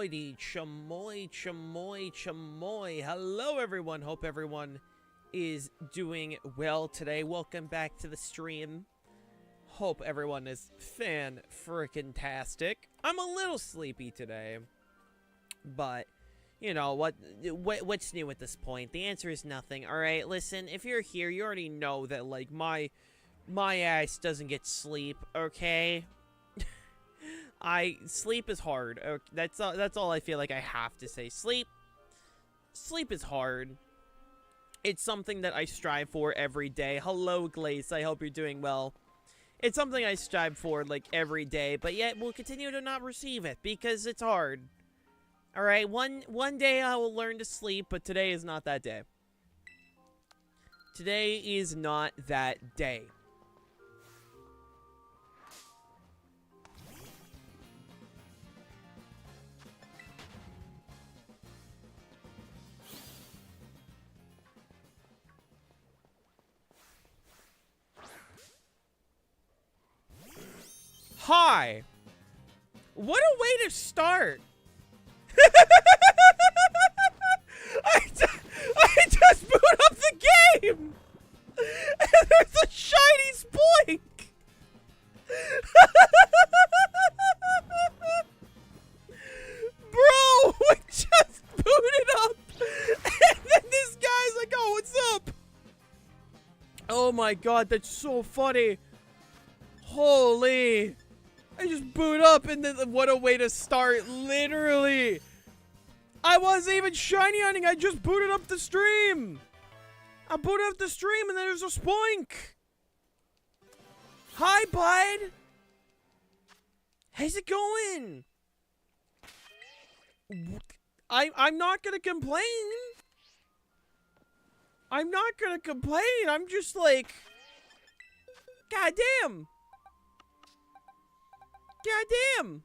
Alrighty, chamoy. Hello, everyone. Hope everyone is doing well today. Welcome back to the stream. Hope everyone is fan-frickin-tastic. I'm a little sleepy today, but you know what's new at this point? The answer is nothing. All right, listen. If you're here, you already know that like my ass doesn't get sleep. Okay. Sleep is hard. That's all I feel like I have to say. Sleep is hard. It's something that I strive for every day. Hello, Glace. I hope you're doing well. It's something I strive for like every day, but yet we'll continue to not receive it because it's hard. All right, one day I will learn to sleep, but today is not that day. Today is not that day. Hi! What a way to start! I just boot up the game! And there's a shiny spoink! Bro! We just booted up! And then this guy's like, oh, what's up? Oh my god, that's so funny! Holy! I just boot up and then what a way to start, literally. I wasn't even shiny hunting, I just booted up the stream. I booted up the stream and then there's a spoink. Hi, bud. How's it going? I'm not gonna complain. I'm not gonna complain, I'm just like, goddamn. Goddamn!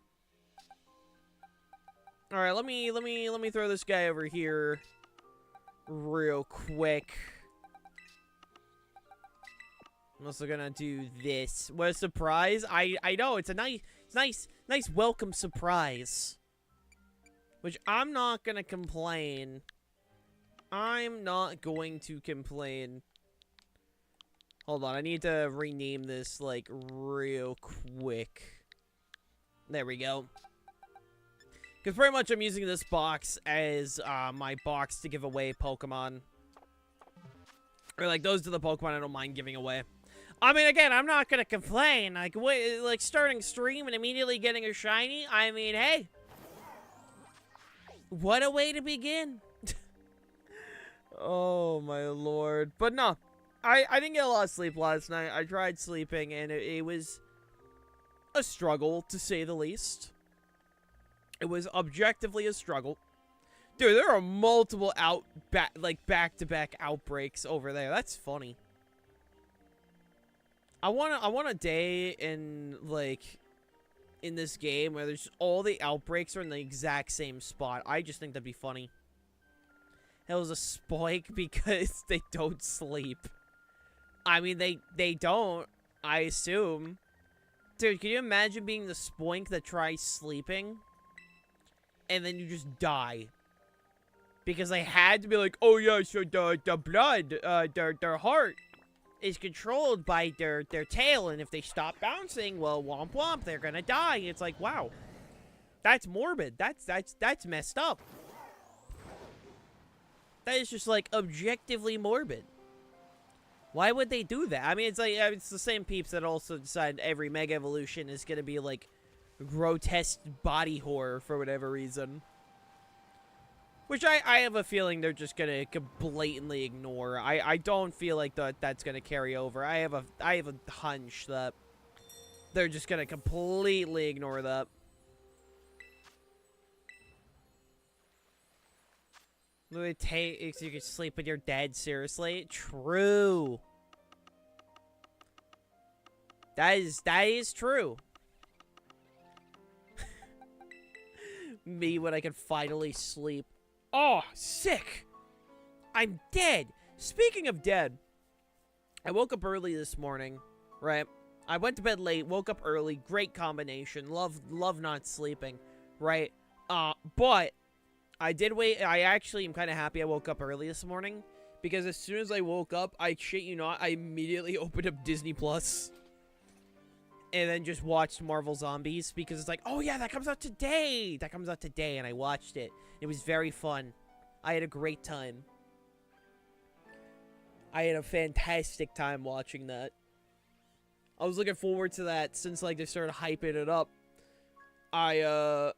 All right, let me throw this guy over here real quick. I'm also gonna do this. What a surprise! I know it's a nice welcome surprise. Which I'm not gonna complain. I'm not going to complain. Hold on, I need to rename this like real quick. There we go. Because pretty much I'm using this box as my box to give away Pokemon. Or like those are the Pokemon I don't mind giving away. I mean, again, I'm not gonna complain. Like, like starting stream and immediately getting a shiny. I mean, hey, what a way to begin. Oh my lord. But no, I didn't get a lot of sleep last night. I tried sleeping and it was a struggle, to say the least. It was objectively a struggle. Dude, there are multiple back-to-back outbreaks over there. That's funny. I want a day in in this game where there's all the outbreaks are in the exact same spot. I just think that'd be funny. It was a spoink because they don't sleep. I mean, they don't, I assume. Dude, can you imagine being the spoink that tries sleeping? And then you just die. Because they had to be like, oh yeah, so the blood, their heart is controlled by their tail. And if they stop bouncing, well, womp womp, they're gonna die. It's like, wow. That's morbid. That's messed up. That is just like objectively morbid. Why would they do that? I mean, it's like, it's the same peeps that also decide every Mega Evolution is gonna be, like, grotesque body horror for whatever reason. Which I have a feeling they're just gonna blatantly ignore. I don't feel like that's gonna carry over. I have a hunch that they're just gonna completely ignore that. You can sleep when you're dead, seriously? True. That is true. Me when I can finally sleep. Oh, sick! I'm dead! Speaking of dead, I woke up early this morning, right? I went to bed late, woke up early, great combination. Love not sleeping, right? But I did wait. I actually am kind of happy I woke up early this morning, because as soon as I woke up, I shit you not, I immediately opened up Disney Plus and then just watched Marvel Zombies, because it's like, oh yeah, that comes out today. That comes out today, and I watched it. It was very fun. I had a great time. I had a fantastic time watching that. I was looking forward to that since, like, they started hyping it up. I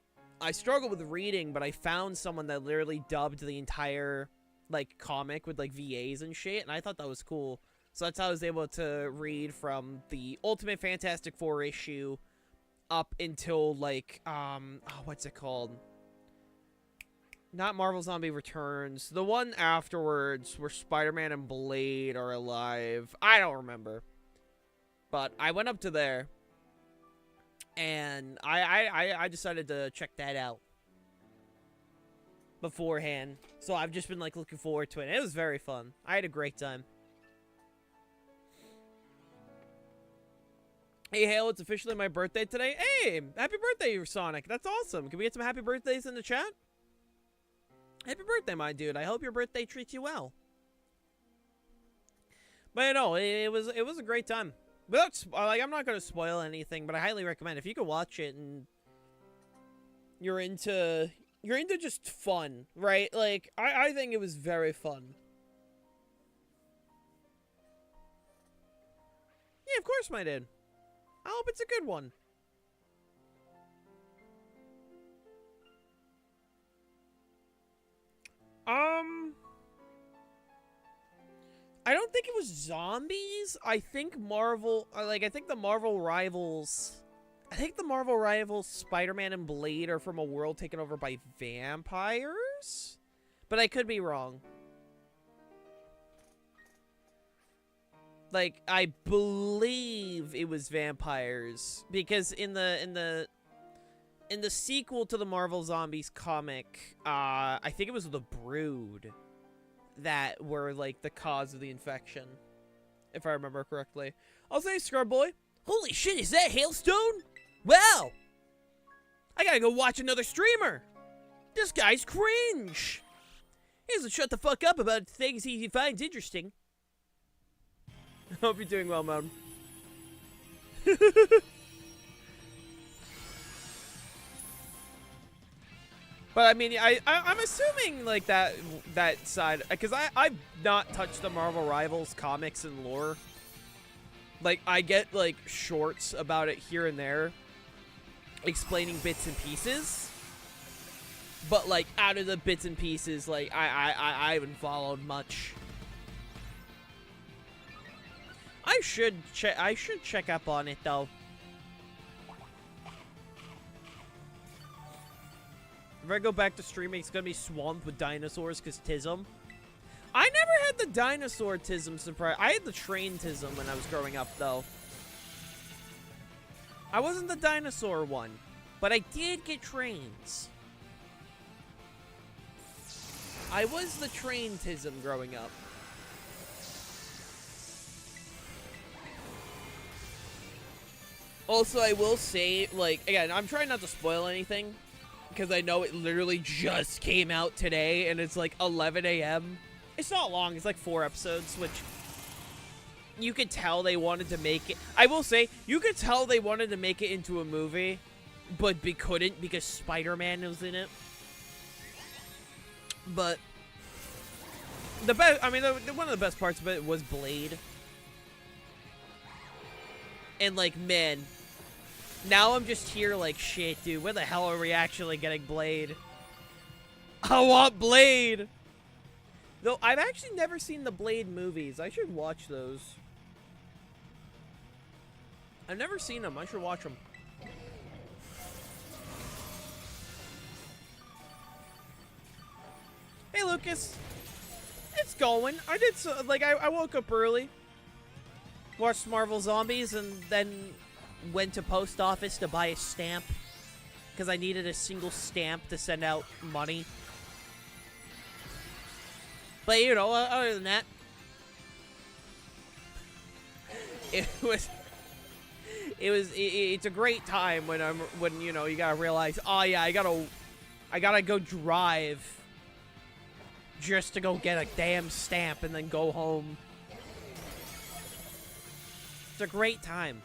struggled with reading, but I found someone that literally dubbed the entire, like, comic with, like, VAs and shit, and I thought that was cool. So that's how I was able to read from the Ultimate Fantastic Four issue up until, like, what's it called? Not Marvel Zombie Returns. The one afterwards where Spider-Man and Blade are alive. I don't remember. But I went up to there, and I decided to check that out beforehand. So I've just been, like, looking forward to it. It was very fun. I had a great time. Hey, Hale, it's officially my birthday today. Hey, happy birthday, Sonic. That's awesome. Can we get some happy birthdays in the chat? Happy birthday, my dude. I hope your birthday treats you well. But no, it was a great time. Without, like, I'm not gonna spoil anything, but I highly recommend if you can watch it and you're into just fun, right? Like, I think it was very fun. Yeah, of course, my dude. I hope it's a good one. I don't think it was zombies. I think Marvel, I think the Marvel Rivals, Spider-Man and Blade are from a world taken over by vampires? But I could be wrong. Like, I believe it was vampires, because in the sequel to the Marvel Zombies comic, I think it was the Brood that were, like, the cause of the infection, if I remember correctly. I'll say, Scrub Boy. Holy shit, is that Hailstone? Wow! I gotta go watch another streamer. This guy's cringe. He doesn't shut the fuck up about things he finds interesting. Hope you're doing well, man. But I mean, I'm assuming, like, that side, because I've not touched the Marvel Rivals comics and lore. Like, I get, like, shorts about it here and there, explaining bits and pieces. But, like, out of the bits and pieces, like, I haven't followed much. I should check up on it, though. If I go back to streaming, it's gonna be swamped with dinosaurs because tism. I never had the dinosaur tism surprise. I had the train tism when I was growing up, though. I wasn't the dinosaur one, but I did get trains. I was the train tism growing up. Also, I will say, like, again, I'm trying not to spoil anything, because I know it literally just came out today, and it's like 11 a.m. It's not long, it's like 4 episodes, which you could tell they wanted to make it. I will say, you could tell they wanted to make it into a movie, but they couldn't because Spider-Man was in it. But the best, I mean, one of the best parts of it was Blade. And, like, man, now I'm just here like, shit, dude, where the hell are we actually getting Blade? I want Blade! Though, I've actually never seen the Blade movies. I should watch those. I've never seen them. I should watch them. Hey, Lucas. It's going. I did, like, I woke up early. Watched Marvel Zombies, and then went to post office to buy a stamp. Because I needed a single stamp to send out money. But, you know, other than that, it's a great time when you know, you gotta realize, oh yeah, I I gotta go drive just to go get a damn stamp and then go home. It's a great time.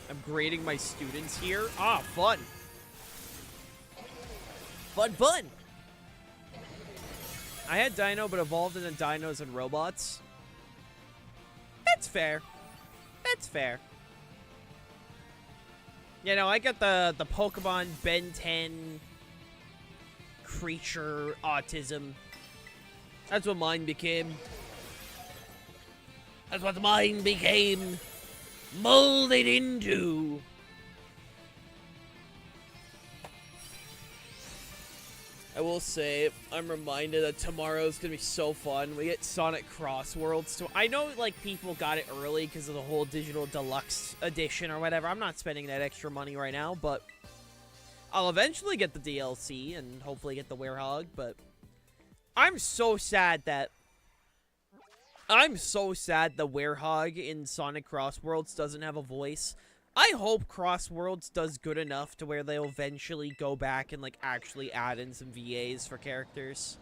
I'm grading my students here. Ah, fun. Fun, fun. I had Dino, but evolved into dinos and robots. That's fair. That's fair. You know, I got the Pokemon Ben 10 creature autism. That's what mine became. That's what mine became molded into. I will say, I'm reminded that tomorrow's gonna be so fun. We get Sonic Cross Worlds. So I know, like, people got it early because of the whole digital deluxe edition or whatever. I'm not spending that extra money right now, but I'll eventually get the DLC and hopefully get the Werehog. But I'm so sad that the Werehog in Sonic Cross Worlds doesn't have a voice. I hope Cross Worlds does good enough to where they'll eventually go back and, like, actually add in some VAs for characters.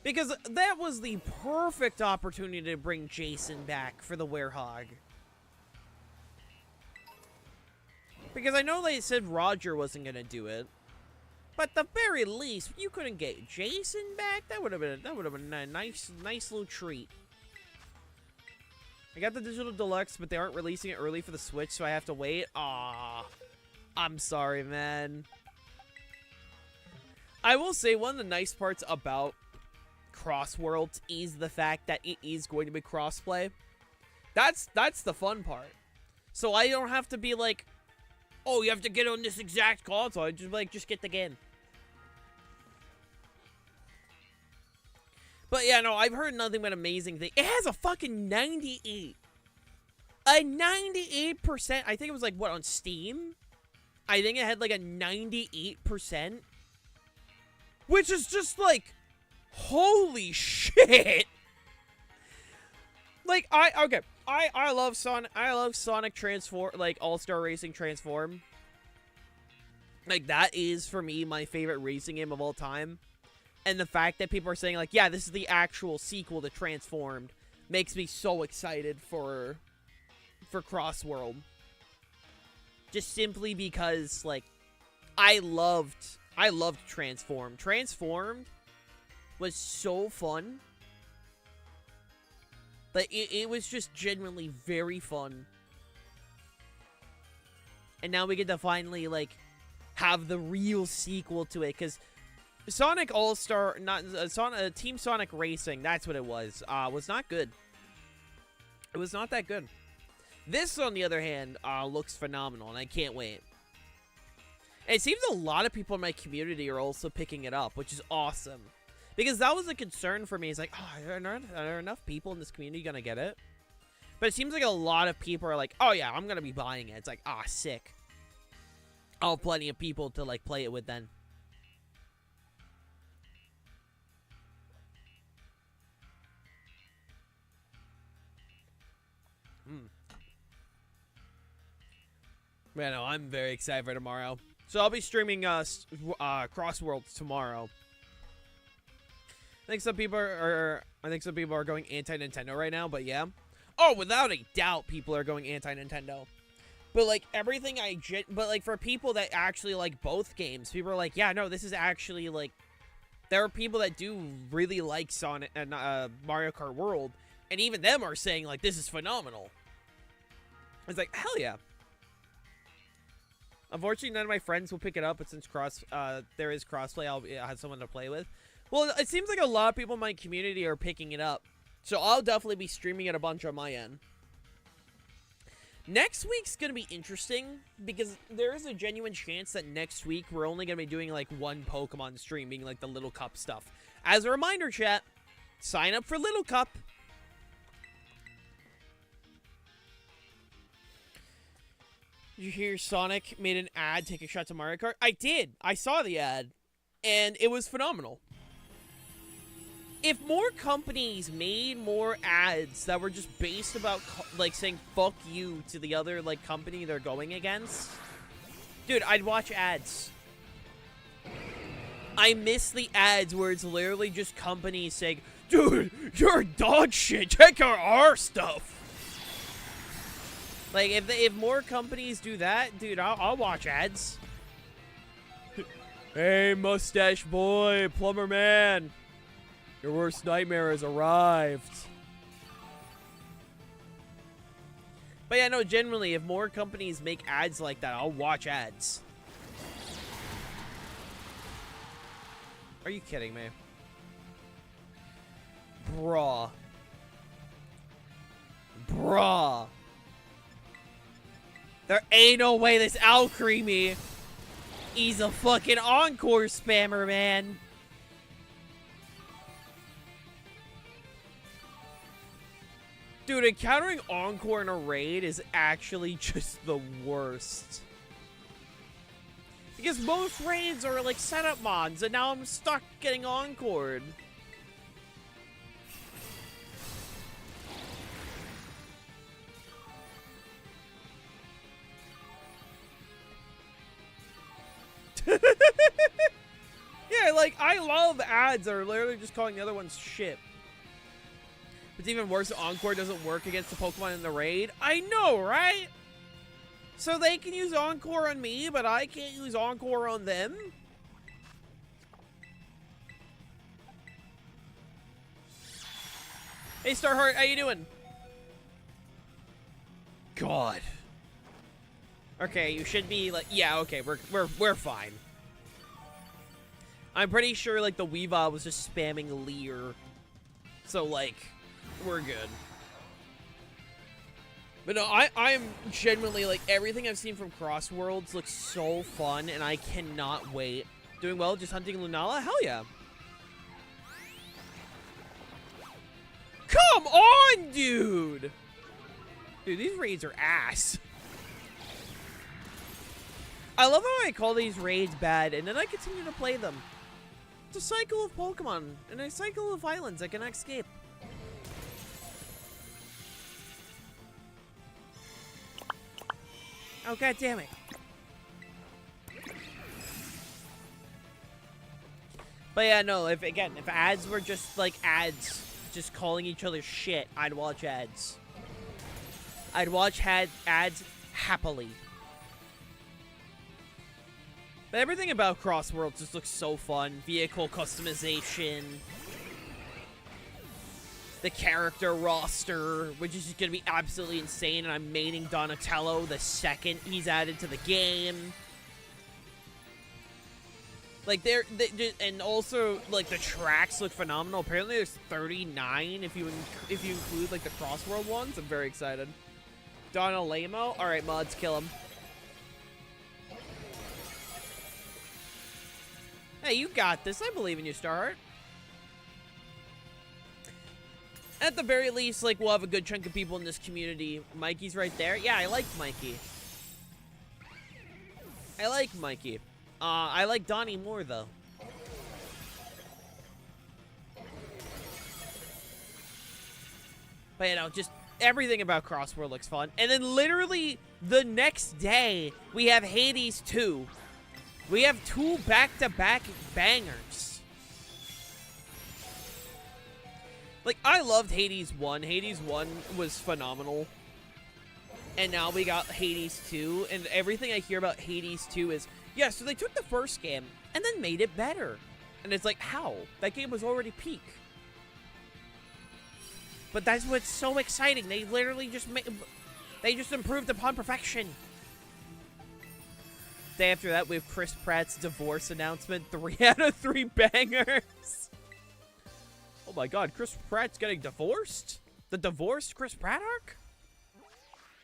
Because that was the perfect opportunity to bring Jason back for the Werehog. Because I know they said Roger wasn't going to do it. But at the very least, if you couldn't get Jason back, that would have been a nice little treat. I got the digital deluxe, but they aren't releasing it early for the Switch, so I have to wait. Aw, I'm sorry, man. I will say one of the nice parts about Cross Worlds is the fact that it is going to be crossplay. That's the fun part. So I don't have to be like, oh, you have to get on this exact console. I just get the game. But yeah, no, I've heard nothing but amazing things. It has a fucking 98. A 98%. I think it was like, what, on Steam? I think it had like a 98%. Which is just like, holy shit. Like, I love Sonic Transform, like, All-Star Racing Transform. Like, that is, for me, my favorite racing game of all time. And the fact that people are saying, like, yeah, this is the actual sequel to Transformed makes me so excited for Cross World. Just simply because, like, I loved Transformed. Transformed was so fun. Like, it was just genuinely very fun. And now we get to finally, like, have the real sequel to it, because Sonic All-Star, Team Sonic Racing, that's what it was not good. It was not that good. This, on the other hand, looks phenomenal, and I can't wait. And it seems a lot of people in my community are also picking it up, which is awesome. Because that was a concern for me. It's like, oh, are there enough people in this community gonna get it? But it seems like a lot of people are like, oh yeah, I'm gonna be buying it. It's like, ah, sick. I'll have plenty of people to, like, play it with then. Man, no, I'm very excited for tomorrow. So I'll be streaming Cross Worlds tomorrow. I think some people are going anti-Nintendo right now, but yeah. Oh, without a doubt, people are going anti-Nintendo. But, like, but, like, for people that actually like both games, people are like, yeah, no, this is actually, like, there are people that do really like Sonic and Mario Kart World, and even them are saying, like, this is phenomenal. It's like, hell yeah. Unfortunately, none of my friends will pick it up, but since there is crossplay, I'll have someone to play with. Well, it seems like a lot of people in my community are picking it up, so I'll definitely be streaming it a bunch on my end. Next week's going to be interesting, because there is a genuine chance that next week we're only going to be doing, like, one Pokemon stream, being, like, the Little Cup stuff. As a reminder, chat, sign up for Little Cup. Did you hear Sonic made an ad taking shots to Mario Kart? I did. I saw the ad, and it was phenomenal. If more companies made more ads that were just based about, like, saying fuck you to the other, like, company they're going against, Dude, I'd watch ads. I miss the ads where it's literally just companies saying, dude, you're dog shit. Check out our stuff. Like, if more companies do that, dude, I'll watch ads. Hey, mustache boy, plumber man. Your worst nightmare has arrived. But yeah, no, generally, if more companies make ads like that, I'll watch ads. Are you kidding me? Bruh. Bruh. There ain't no way this Alcreamy. He's a fucking encore spammer, man. Dude, encountering encore in a raid is actually just the worst. Because most raids are like setup mods, and now I'm stuck getting encored. Yeah, like, I love ads that are literally just calling the other ones shit. It's even worse, Encore doesn't work against the Pokemon in the raid. I know, right? So they can use Encore on me, but I can't use Encore on them? Hey, Starheart, how you doing? God. Okay, you should be like, yeah, okay, we're fine. I'm pretty sure like the Weavile was just spamming Leer. So like, we're good. But no, I'm genuinely like, everything I've seen from Cross Worlds looks so fun and I cannot wait. Doing well, just hunting Lunala? Hell yeah. Come on, dude! Dude, these raids are ass. I love how I call these raids bad, and then I continue to play them. It's a cycle of Pokemon, and a cycle of islands I can escape. Oh, god damn it. But yeah, no, if ads were just like ads, just calling each other shit, I'd watch ads. I'd watch ads happily. But everything about Cross Worlds just looks so fun. Vehicle customization. The character roster, which is just going to be absolutely insane. And I'm maining Donatello the second he's added to the game. Like, and also, like, the tracks look phenomenal. Apparently there's 39 if you include, like, the Cross World ones. I'm very excited. Donalamo? Alright, mods, kill him. Hey, you got this. I believe in you, Starheart. At the very least, like, we'll have a good chunk of people in this community. Mikey's right there. Yeah, I like Mikey. I like Mikey. I like Donnie more, though. But, you know, just everything about Crossworld looks fun. And then literally the next day, we have Hades 2. We have 2 back-to-back bangers. Like, I loved Hades 1. Hades 1 was phenomenal. And now we got Hades 2. And everything I hear about Hades 2 is, yeah, so they took the first game and then made it better. And it's like, how? That game was already peak. But that's what's so exciting. They literally just improved upon perfection. Day after that, we have Chris Pratt's divorce announcement. 3 out of 3 bangers. Oh my god, Chris Pratt's getting divorced? The divorced Chris Pratt arc?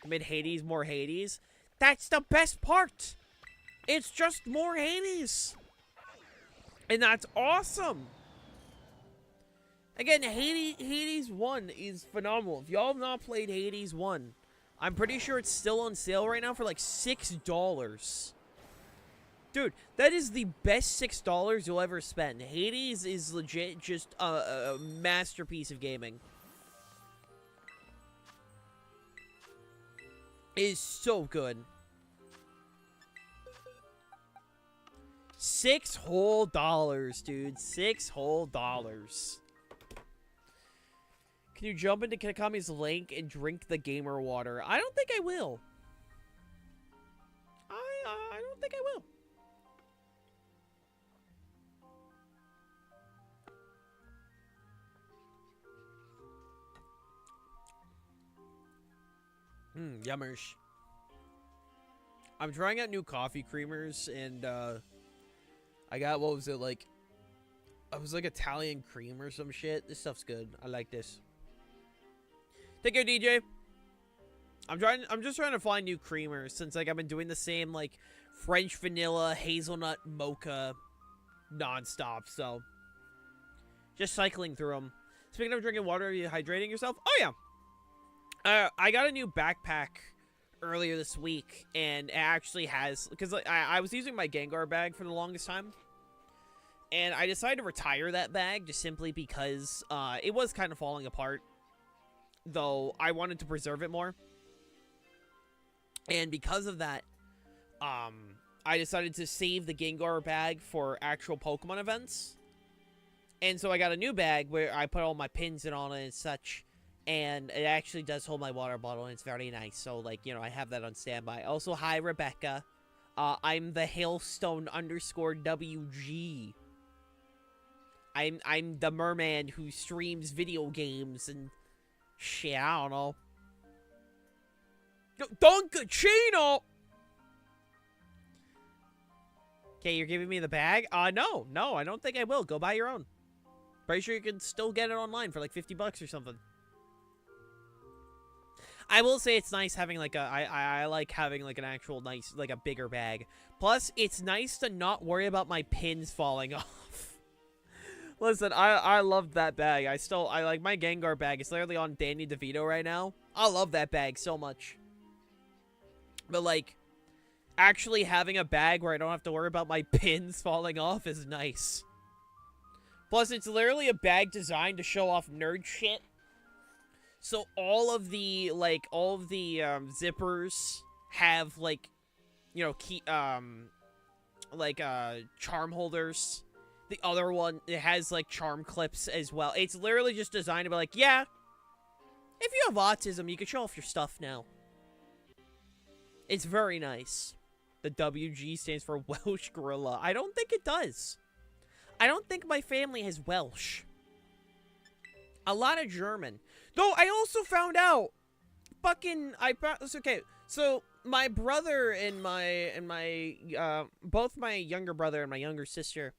Made Hades more Hades. That's the best part. It's just more Hades. And that's awesome. Again, Hades 1 is phenomenal. If y'all have not played Hades 1, I'm pretty sure it's still on sale right now for like $6. Dude, that is the best $6 you'll ever spend. Hades is legit just a masterpiece of gaming. It is so good. $6 whole, dude. $6 whole. Can you jump into Kanakami's link and drink the gamer water? I don't think I will. I don't think I will. Yummers. I'm trying out new coffee creamers, and I got, what was it, like, it was like Italian cream or some shit. This stuff's good. I like this. Take care, DJ. I'm just trying to find new creamers, since, like, I've been doing the same, like, French vanilla, hazelnut, mocha, nonstop, so just cycling through them. Speaking of drinking water, are you hydrating yourself? Oh, yeah. I got a new backpack earlier this week, and it actually has, because like, I was using my Gengar bag for the longest time, and I decided to retire that bag just simply because it was kind of falling apart, though I wanted to preserve it more. And because of that, I decided to save the Gengar bag for actual Pokemon events. And so I got a new bag where I put all my pins in on it and such. And it actually does hold my water bottle, and it's very nice. So, like, you know, I have that on standby. Also, hi, Rebecca. I'm the Hailstone _WG. I'm the merman who streams video games and shit, I don't know. Dunkachino! Okay, you're giving me the bag? No, I don't think I will. Go buy your own. Pretty sure you can still get it online for like $50 or something. I will say it's nice having like I like having like an actual nice, like a bigger bag. Plus, it's nice to not worry about my pins falling off. Listen, I love that bag. I like my Gengar bag. It's literally on Danny DeVito right now. I love that bag so much. But like, actually having a bag where I don't have to worry about my pins falling off is nice. Plus, it's literally a bag designed to show off nerd shit. So all of the zippers have like, you know, charm holders. The other one, it has like charm clips as well. It's literally just designed to be like, yeah, if you have autism, you can show off your stuff now. It's very nice. The WG stands for Welsh Gorilla. I don't think it does. I don't think my family has Welsh. A lot of German. Though, I also found out, okay, so my brother and both my younger brother and my younger sister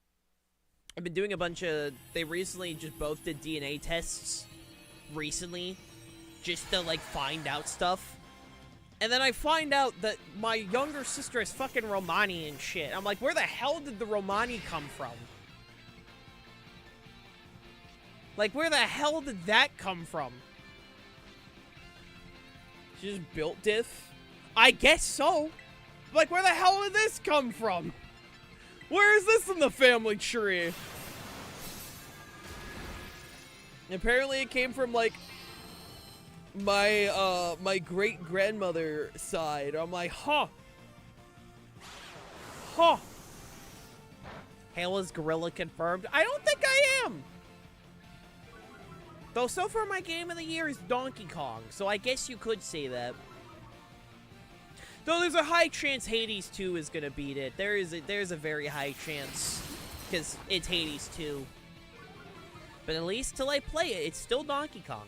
have been doing a bunch of, they recently just both did DNA tests recently, just to, like, find out stuff. And then I find out that my younger sister is fucking Romani and shit. I'm like, where the hell did the Romani come from? Like, where the hell did that come from? She just built diff? I guess so. Like, where the hell did this come from? Where is this in the family tree? Apparently it came from, like, my great-grandmother side. I'm like, huh. Huh. Hale is gorilla confirmed. I don't think I am. Though, so far, my game of the year is Donkey Kong, so I guess you could say that. Though there's a high chance Hades 2 is gonna beat it. There's a very high chance, because it's Hades 2. But at least till I play it, it's still Donkey Kong.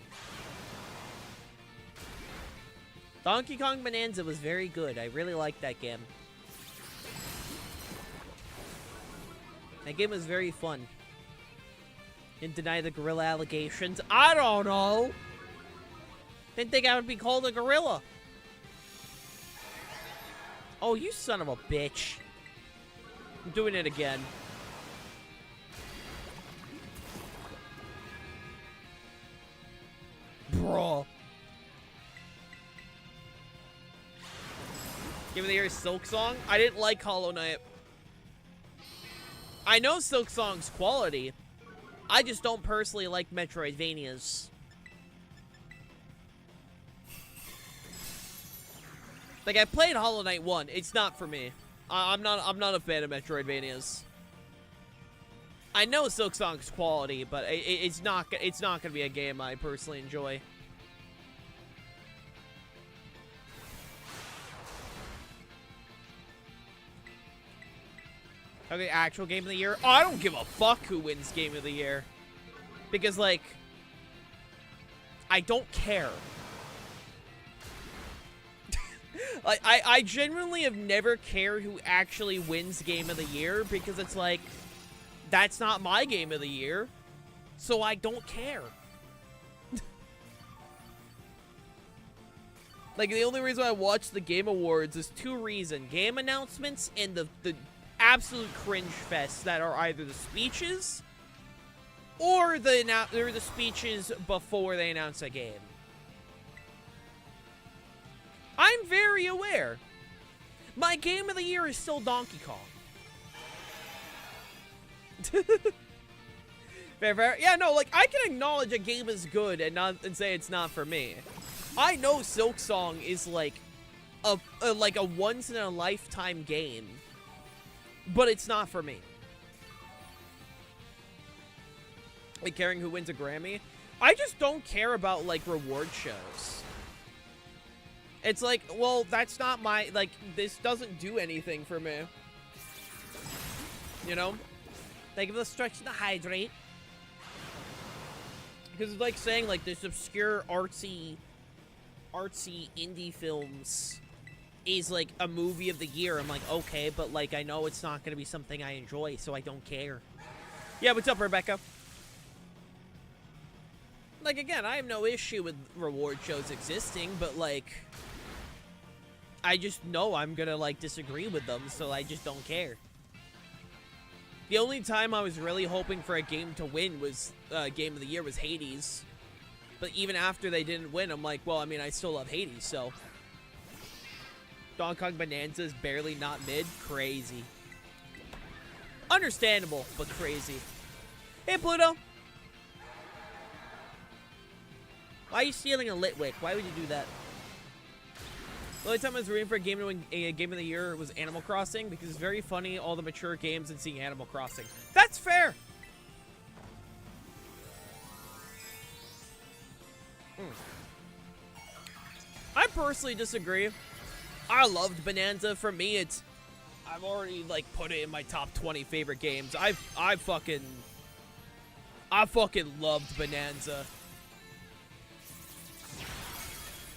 Donkey Kong Bonanza was very good. I really liked that game. That game was very fun. Didn't deny the gorilla allegations. I don't know. Didn't think I would be called a gorilla. Oh, you son of a bitch. I'm doing it again. Bro. Give me the year Silk Song. I didn't like Hollow Knight. I know Silk Song's quality. I just don't personally like Metroidvanias. Like, I played Hollow Knight 1. It's not for me. I'm not a fan of Metroidvanias. I know Silksong's quality, but it's not gonna be a game I personally enjoy. Okay, actual game of the year? Oh, I don't give a fuck who wins game of the year. Because, like, I don't care. Like, I genuinely have never cared who actually wins game of the year, because it's like, that's not my game of the year, so I don't care. Like, the only reason I watch the Game Awards is two reasons. Game announcements and the absolute cringe fest that are either the speeches or the speeches before they announce a game. I'm very aware. My game of the year is still Donkey Kong. Fair. Yeah, no, like, I can acknowledge a game is good and say it's not for me. I know Silksong is like a once in a lifetime game, but it's not for me. Like, caring who wins a Grammy, I just don't care about, like, reward shows. It's like, well, that's not my, like, this doesn't do anything for me. You know? Thank you for the stretch to hydrate. Because it's like saying, like, this obscure artsy indie films is, like, a movie of the year. I'm like, okay, but, like, I know it's not going to be something I enjoy, so I don't care. Yeah, what's up, Rebecca? Like, again, I have no issue with reward shows existing, but, like, I just know I'm gonna, like, disagree with them, so I just don't care. The only time I was really hoping for a game to win was, Game of the Year was Hades. But even after they didn't win, I'm like, well, I mean, I still love Hades, so. Donkey Kong Bonanza is barely not mid? Crazy. Understandable, but crazy. Hey, Pluto! Why are you stealing a Litwick? Why would you do that? The only time I was rooting for a game of the year was Animal Crossing, because it's very funny, all the mature games, and seeing Animal Crossing. That's fair! I personally disagree. I loved Bonanza. For me, I've already, like, put it in my top 20 favorite games. I fucking loved Bonanza.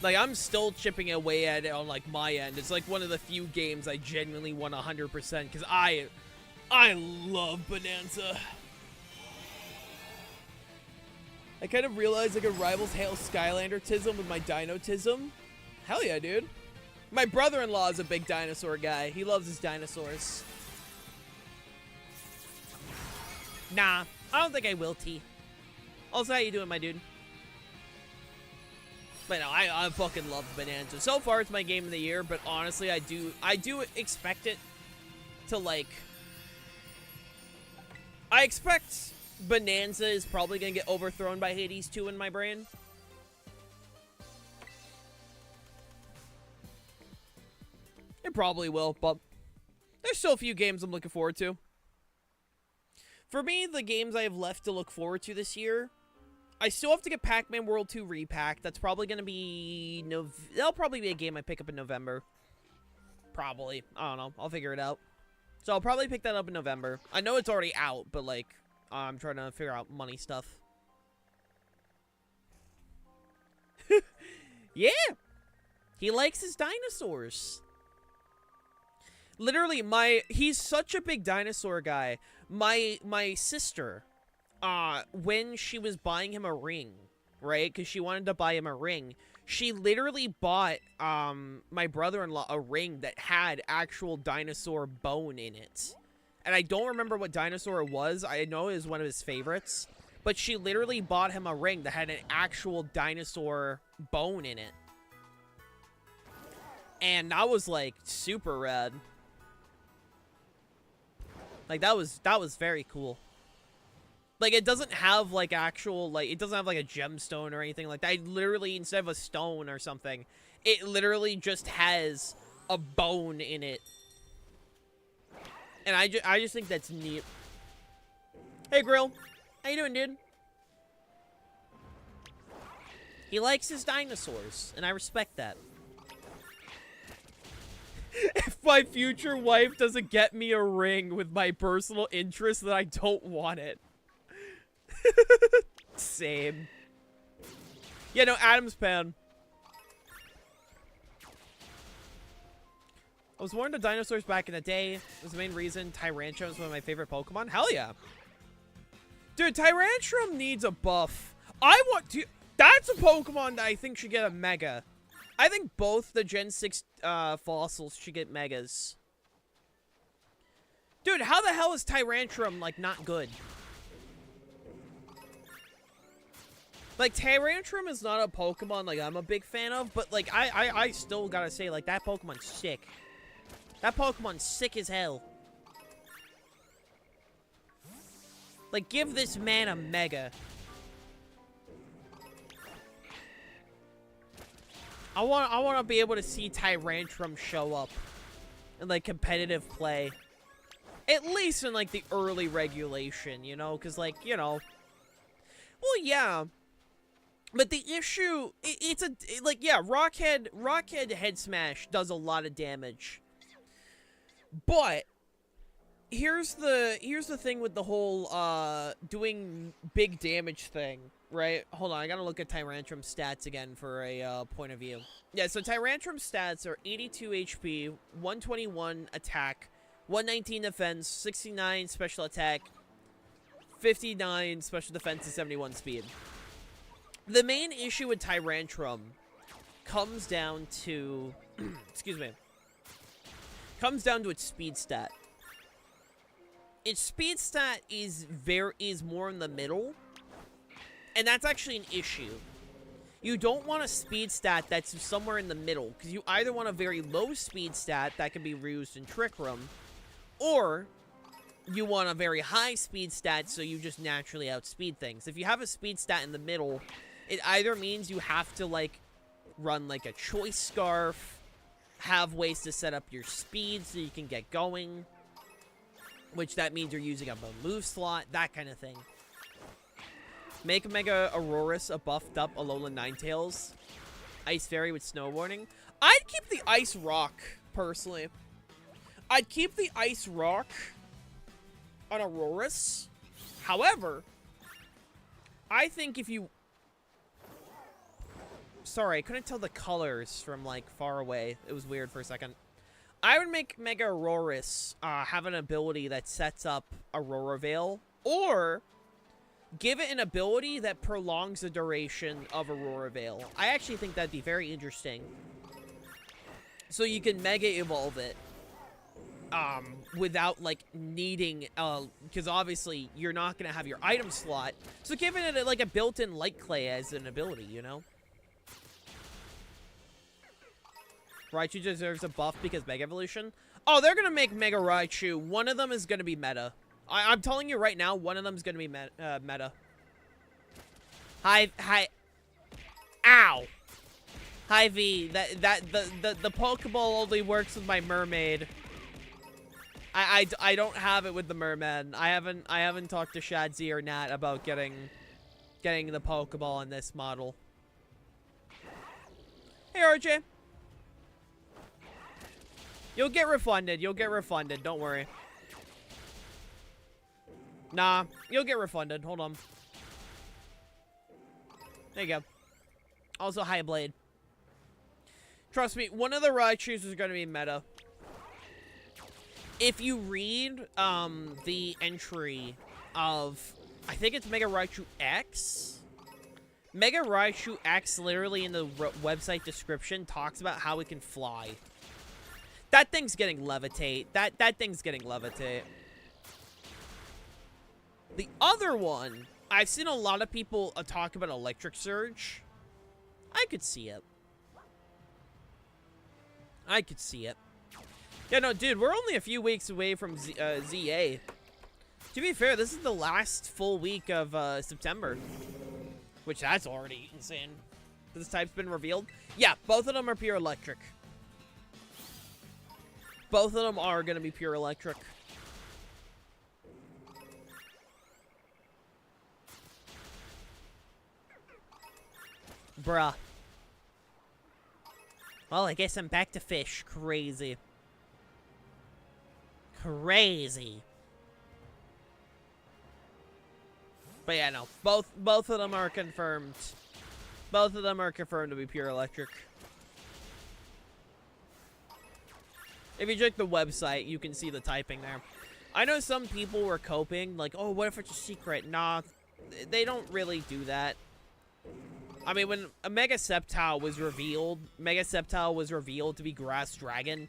Like, I'm still chipping away at it on, like, my end. It's, like, one of the few games I genuinely won 100%, because I love Bonanza. I kind of realized I could rivals Hail Skylander-tism with my Dino-tism. Hell yeah, dude. My brother-in-law is a big dinosaur guy. He loves his dinosaurs. Nah, I don't think I will, T. Also, how you doing, my dude? But no, I fucking love Bonanza. So far, it's my game of the year, but honestly, I do expect it to, like... I expect Bonanza is probably gonna get overthrown by Hades 2 in my brain. It probably will, but there's still a few games I'm looking forward to. For me, the games I have left to look forward to this year, I still have to get Pac-Man World 2 repacked. That's probably going to be... That'll probably be a game I pick up in November. Probably. I don't know. I'll figure it out. So I'll probably pick that up in November. I know it's already out, but, like, I'm trying to figure out money stuff. Yeah! He likes his dinosaurs. Literally, he's such a big dinosaur guy. My sister, when she was buying him a ring, right? Because she wanted to buy him a ring. She literally bought, my brother-in-law a ring that had actual dinosaur bone in it. And I don't remember what dinosaur it was. I know it was one of his favorites. But she literally bought him a ring that had an actual dinosaur bone in it. And that was, like, super rad. Like, that was very cool. Like, it doesn't have, like, actual, like, it doesn't have, like, a gemstone or anything like that. It literally, instead of a stone or something, it literally just has a bone in it. And I just think that's neat. Hey, Grill. How you doing, dude? He likes his dinosaurs, and I respect that. If my future wife doesn't get me a ring with my personal interest, then I don't want it. Same. Yeah, no, Adam's pan. I was more into dinosaurs back in the day. It was the main reason. Tyrantrum is one of my favorite Pokemon. Hell yeah. Dude, Tyrantrum needs a buff. I want to... That's a Pokemon that I think should get a Mega. I think both the Gen 6 fossils should get Megas. Dude, how the hell is Tyrantrum, like, not good? Like, Tyrantrum is not a Pokemon, like, I'm a big fan of, but, like, I still gotta say, like, that Pokemon's sick. That Pokemon's sick as hell. Like, give this man a Mega. I want to be able to see Tyrantrum show up in, like, competitive play. At least in, like, the early regulation, you know? Because, like, you know... Well, yeah. But the issue... Like, yeah, Rockhead Head Smash does a lot of damage. But... Here's the thing with the whole, doing big damage thing, right? Hold on, I gotta look at Tyrantrum's stats again for a, point of view. Yeah, so Tyrantrum's stats are 82 HP, 121 attack, 119 defense, 69 special attack, 59 special defense, and 71 speed. The main issue with Tyrantrum comes down to, excuse me, comes down to its speed stat. Its speed stat is more in the middle, and that's actually an issue. You don't want a speed stat that's somewhere in the middle, because you either want a very low speed stat that can be reused in Trick Room, or you want a very high speed stat so you just naturally outspeed things. If you have a speed stat in the middle, it either means you have to, like, run, like, a Choice Scarf, have ways to set up your speed so you can get going, which that means you're using up a move slot, that kind of thing. Make Mega Aurorus a buffed up Alolan Ninetales. Ice Fairy with Snow Warning. I'd keep the Ice Rock, personally. I'd keep the Ice Rock on Aurorus. However, I think if you... Sorry, I couldn't tell the colors from, like, far away. It was weird for a second. I would make Mega Aurorus have an ability that sets up Aurora Veil, or give it an ability that prolongs the duration of Aurora Veil. I actually think that'd be very interesting. So you can Mega Evolve it without, like, needing, because obviously you're not going to have your item slot. So giving it, like, a built-in Light Clay as an ability, you know? Raichu deserves a buff because Mega Evolution. Oh, they're going to make Mega Raichu. One of them is going to be meta. I'm telling you right now, one of them is going to be meta. Hi. Ow. Hi, V. The Pokeball only works with my mermaid. I don't have it with the merman. I haven't talked to Shadzi or Nat about getting the Pokeball in this model. Hey, RJ. You'll get refunded. You'll get refunded. Don't worry. Nah, you'll get refunded. Hold on. There you go. Also, High Blade. Trust me, one of the Raichus is going to be meta. If you read the entry of, I think it's Mega Raichu X. Mega Raichu X, literally in the website description, talks about how it can fly. That thing's getting Levitate. That thing's getting Levitate. The other one, I've seen a lot of people talk about Electric Surge. I could see it. I could see it. Yeah, no, dude, we're only a few weeks away from ZA. To be fair, this is the last full week of September. Which, that's already insane. This type's been revealed. Yeah, both of them are pure electric. Both of them are going to be pure electric. Bruh. Well, I guess I'm back to fish. Crazy. Crazy. But yeah, no. Both of them are confirmed. Both of them are confirmed to be pure electric. If you check the website, you can see the typing there. I know some people were coping, like, oh, what if it's a secret? Nah, they don't really do that. I mean, when a Mega Sceptile was revealed to be Grass Dragon,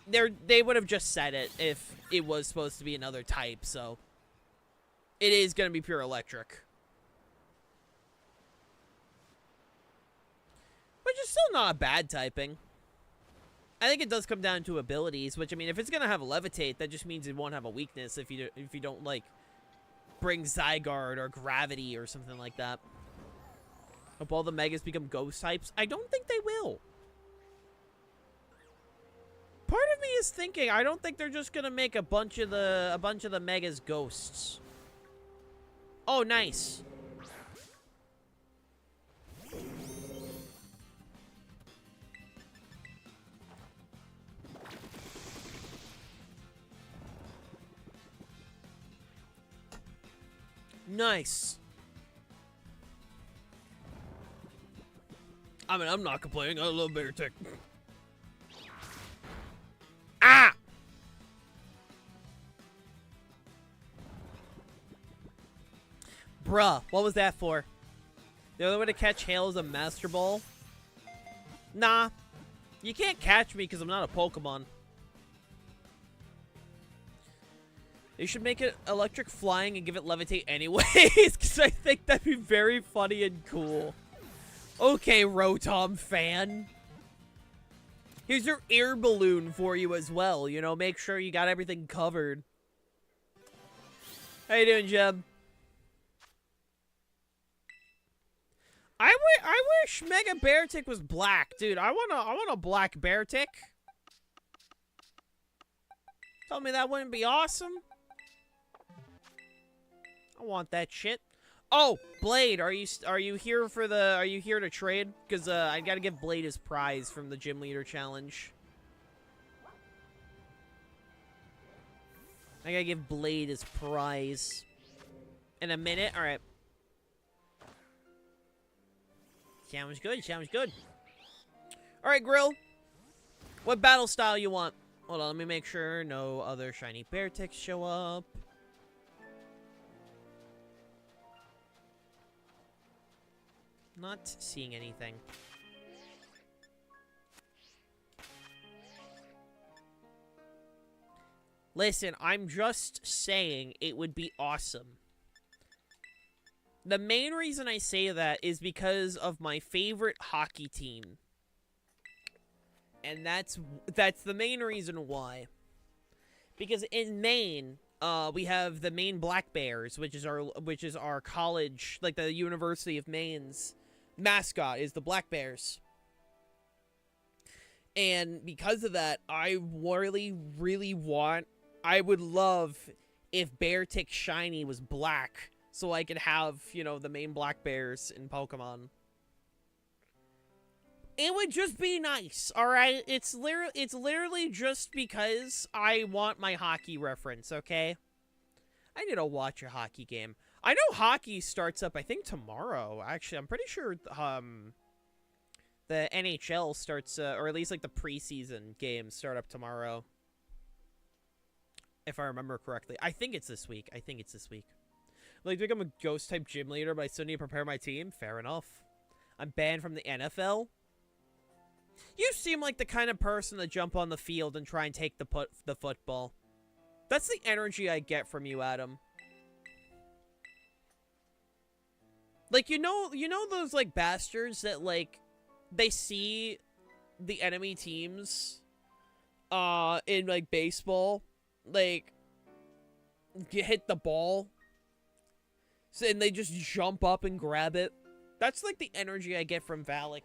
they would have just said it if it was supposed to be another type, so it is going to be pure electric. Which is still not a bad typing. I think it does come down to abilities, which, I mean, if it's going to have Levitate, that just means it won't have a weakness if you don't, like, bring Zygarde or Gravity or something like that. Hope all the Megas become Ghost types. I don't think they will. Part of me is thinking, I don't think they're just going to make a bunch of the Megas Ghosts. Oh, nice. Nice. I mean, I'm not complaining. I love Beartick. Ah! Bruh, what was that for? The only way to catch Hail is a Master Ball? Nah. You can't catch me because I'm not a Pokemon. They should make it electric flying and give it levitate anyways, because I think that'd be very funny and cool. Okay, Rotom fan. Here's your air balloon for you as well, you know, make sure you got everything covered. How you doing, Jeb? I wish Mega Beartick was black, dude. I want a black Beartick. Tell me that wouldn't be awesome. I want that shit. Oh, Blade, are you here for the? Are you here to trade? Because I gotta give Blade his prize from the Gym Leader Challenge. I gotta give Blade his prize. In a minute, all right. Sounds good. Sounds good. All right, Grill. What battle style you want? Hold on, let me make sure no other shiny Bearticks show up. Not seeing anything. Listen, I'm just saying it would be awesome. The main reason I say that is because of my favorite hockey team. And that's the main reason why. Because in Maine, we have the Maine Black Bears, which is our college, like the University of Maine's mascot is the Black Bears. And because of that, I really want, I would love if Beartick Shiny was black, so I could have, you know, the Maine Black Bears in Pokemon. It would just be nice, alright? It's literally just because I want my hockey reference, okay? I need to watch a hockey game. I know hockey starts up, I think, tomorrow. Actually, I'm pretty sure the NHL starts, or at least, like, the preseason games start up tomorrow. If I remember correctly. I think it's this week. Like, become a ghost-type gym leader, but I still need to prepare my team? Fair enough. I'm banned from the NFL? You seem like the kind of person to jump on the field and try and take the football. That's the energy I get from you, Adam. Like, you know those, like, bastards that, like, they see the enemy teams, in, like, baseball, like, hit the ball, and they just jump up and grab it? That's, like, the energy I get from Valak.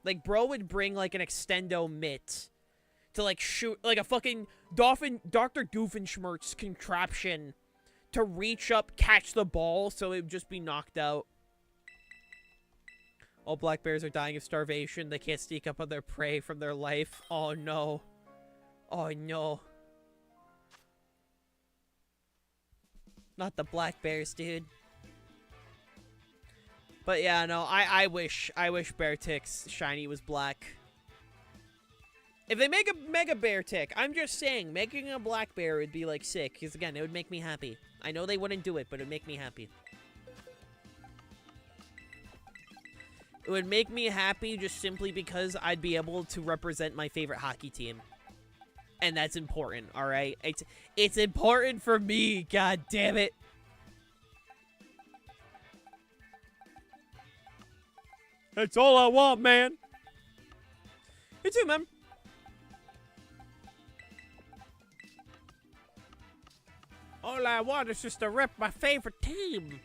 Like, bro would bring, like, an extendo mitt to, like, shoot, like, a fucking Dr. Doofenshmirtz contraption to reach up, catch the ball, so it would just be knocked out. All black bears are dying of starvation. They can't sneak up on their prey from their life. Oh, no. Oh, no. Not the black bears, dude. But yeah, no, I wish Bear Tick's shiny was black. If they make a Mega Bear Tick, I'm just saying, making a black bear would be, like, sick. Because, again, it would make me happy. I know they wouldn't do it, but it would make me happy. It would make me happy just simply because I'd be able to represent my favorite hockey team. And that's important, alright? It's important for me, god damn it. That's all I want, man. You too, man. All I want is just to rep my favorite team.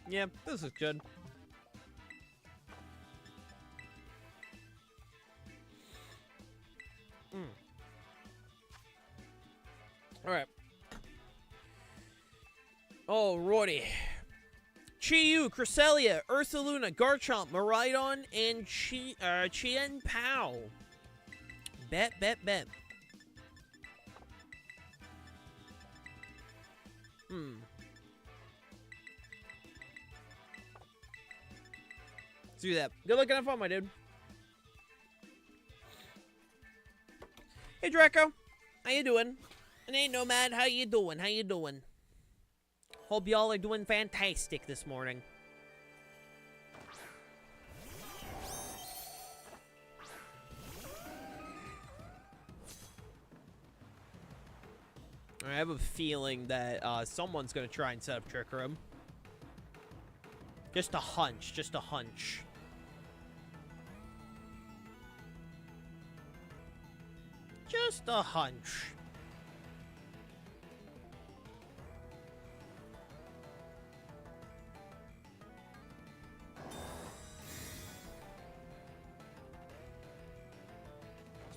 Yeah, this is good. Alright. Oh, Roddy. Chi-Yu, Cresselia, Ursaluna, Garchomp, Miraidon, and Chien Pao. Bet. Let's do that. Good luck and have fun, my dude. Hey, Draco. How you doing? And hey, Nomad, how you doing? How you doing? Hope y'all are doing fantastic this morning. I have a feeling that someone's gonna try and set up Trick Room. Just a hunch, just a hunch. Just a hunch.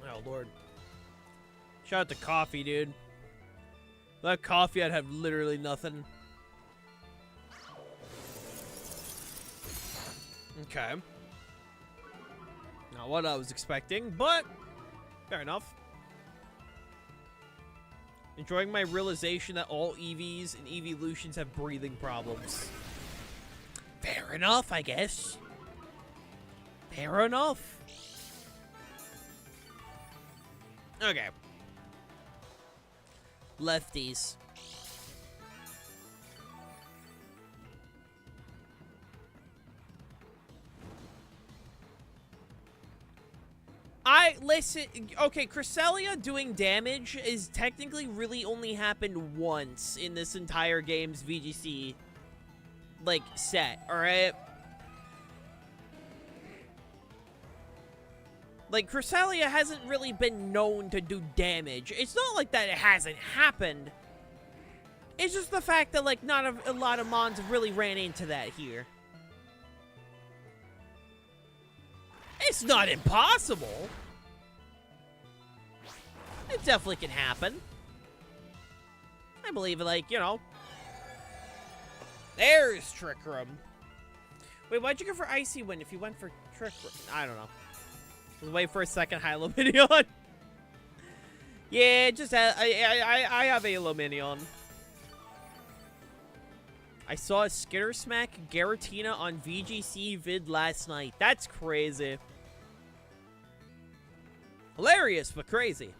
Oh, Lord. Shout out to coffee, dude. Without coffee, I'd have literally nothing. Okay. Not what I was expecting, but fair enough. Enjoying my realization that all EVs and evolutions have breathing problems. Fair enough, I guess. Fair enough. Okay. Lefties. Listen, okay, Cresselia doing damage is technically really only happened once in this entire game's VGC, like, set, alright? Like, Cresselia hasn't really been known to do damage. It's not like that it hasn't happened. It's just the fact that, like, not a lot of mons really ran into that here. It's not impossible. It definitely can happen. I believe, like, you know. There's Trick Room. Wait, why'd you go for Icy Wind if you went for Trick Room? I don't know. Let's wait for a second. Hi, Luminion. Yeah, just I have a Luminion. I saw a Skitter Smack Garatina on VGC vid last night. That's crazy. Hilarious, but crazy.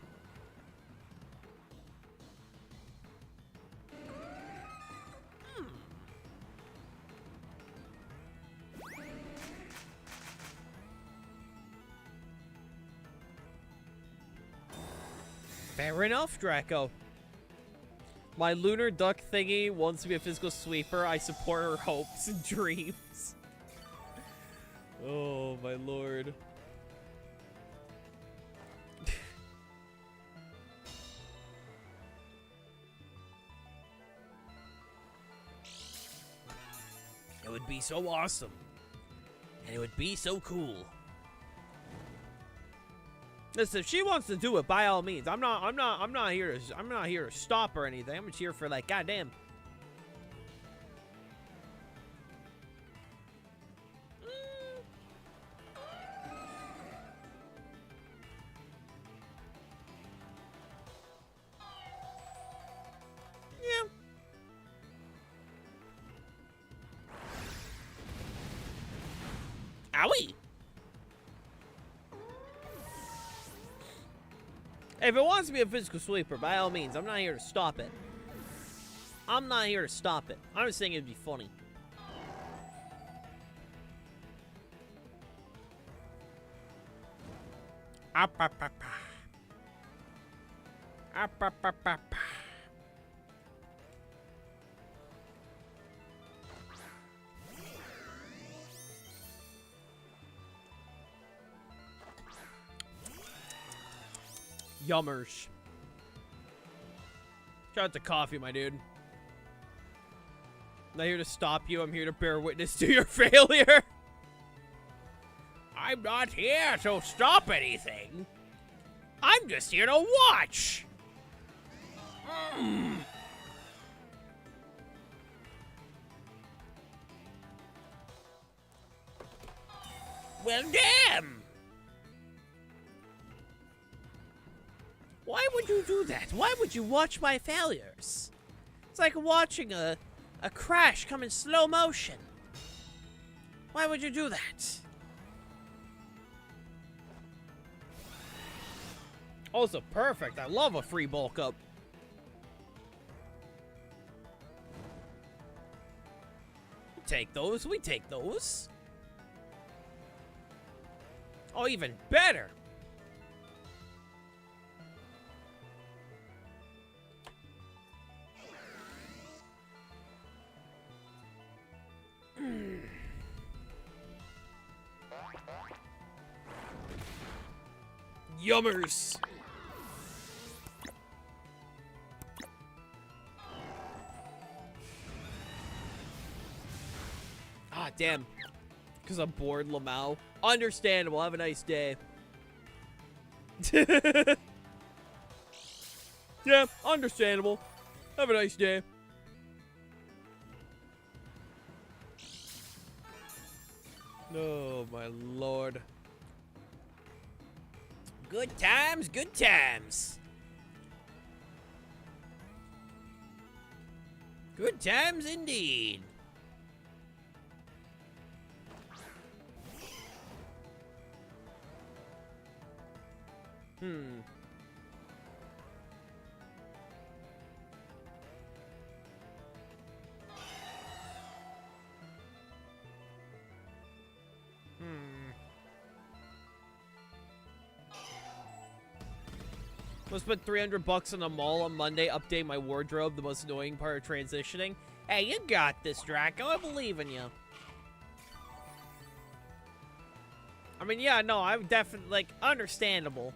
Fair enough, Draco. My lunar duck thingy wants to be a physical sweeper. I support her hopes and dreams. Oh, my lord. It would be so awesome. It would be so cool. Listen, if she wants to do it, by all means. I'm not here to stop or anything. I'm just here for, like, goddamn. Yeah. Owie. If it wants to be a physical sweeper, by all means, I'm not here to stop it. I'm not here to stop it. I'm just saying it'd be funny. Yummers. Shout out to coffee, my dude. I'm not here to stop you. I'm here to bear witness to your failure. I'm not here to stop anything. I'm just here to watch. Well, damn. Why would you do that? Why would you watch my failures? It's like watching a crash come in slow motion. Why would you do that? Also perfect. I love a free bulk up. We take those. We take those. Oh, even better. Yummers. Ah, damn. Because I'm bored, Lamau. Understandable. Have a nice day. Yeah, understandable. Have a nice day. Oh, my lord. Good times, good times. Good times indeed. I'll spend $300 on a mall on Monday, update my wardrobe, the most annoying part of transitioning. Hey, you got this, Draco. I believe in you. I mean, yeah, no, I'm definitely, like, understandable.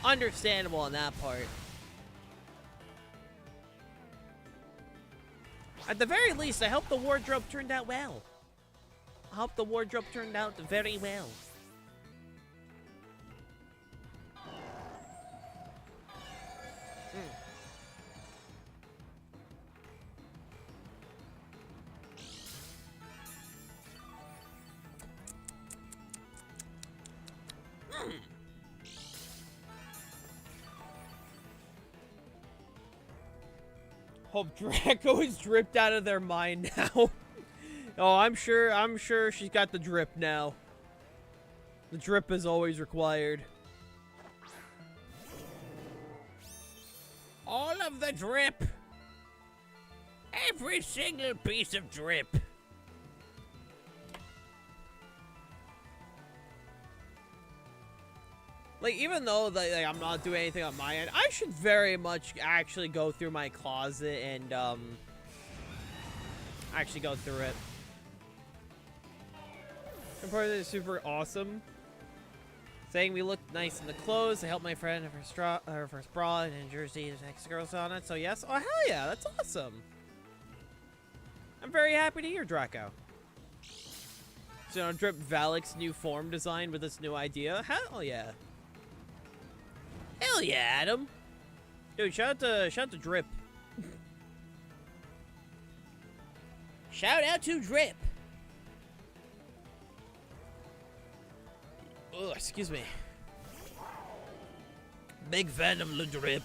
Understandable on that part. At the very least, I hope the wardrobe turned out well. I hope the wardrobe turned out very well. Hope Draco is dripped out of their mind now. Oh, I'm sure she's got the drip now. The drip is always required. All of the drip. Every single piece of drip. Like, even though like, I'm not doing anything on my end, I should very much actually go through my closet and, actually go through it. Comparison is super awesome. Saying we look nice in the clothes. I helped my friend have her first bra and in Jersey. There's next girls on it. So, yes. Oh, hell yeah. That's awesome. I'm very happy to hear, Draco. So I'll drip Valak's new form design with this new idea. Hell yeah. Hell yeah, Adam. Dude, shout out to Drip. Shout out to Drip. Oh, excuse me. Big fan of the Drip.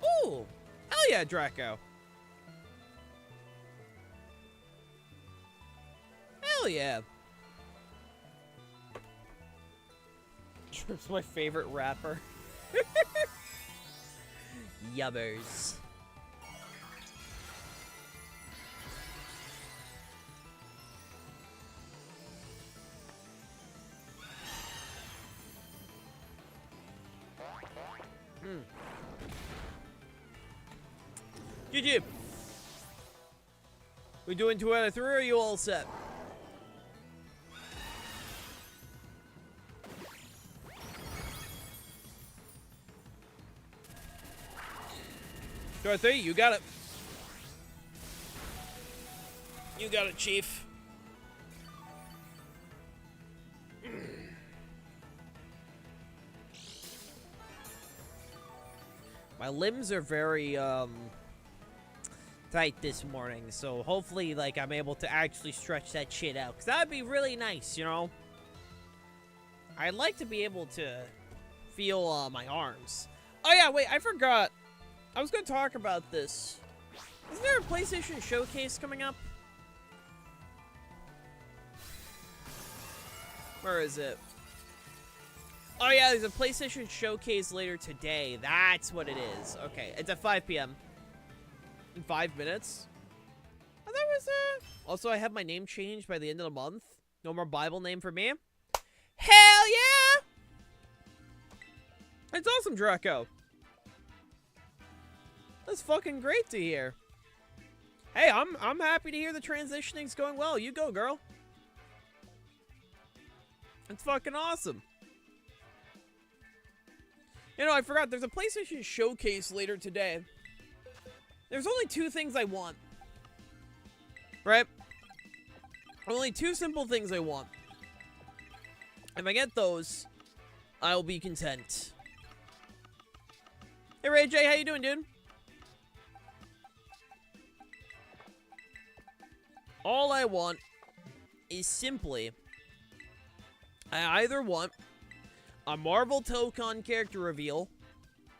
Ooh. Hell yeah, Draco. Hell yeah. Drip's my favorite rapper. Yubbers. GG. We doing 2 out of 3, or are you all set? Two out of 3, you got it. You got it, Chief. My limbs are very, tight this morning, so hopefully, like, I'm able to actually stretch that shit out, because that would be really nice, you know? I'd like to be able to feel, my arms. Oh, yeah, wait, I forgot. I was going to talk about this. Isn't there a PlayStation Showcase coming up? Where is it? Oh, yeah, there's a PlayStation Showcase later today. That's what it is. Okay, it's at 5 p.m. In 5 minutes? Oh, that was, Also, I have my name changed by the end of the month. No more Bible name for me. Hell yeah! It's awesome, Draco. That's fucking great to hear. Hey, I'm happy to hear the transitioning's going well. You go, girl. It's fucking awesome. You know, I forgot, there's a PlayStation Showcase later today. There's only 2 things I want. Right? Only 2 simple things I want. If I get those, I'll be content. Hey, Ray J, how you doing, dude? All I want is simply, I either want a Marvel Tokon character reveal,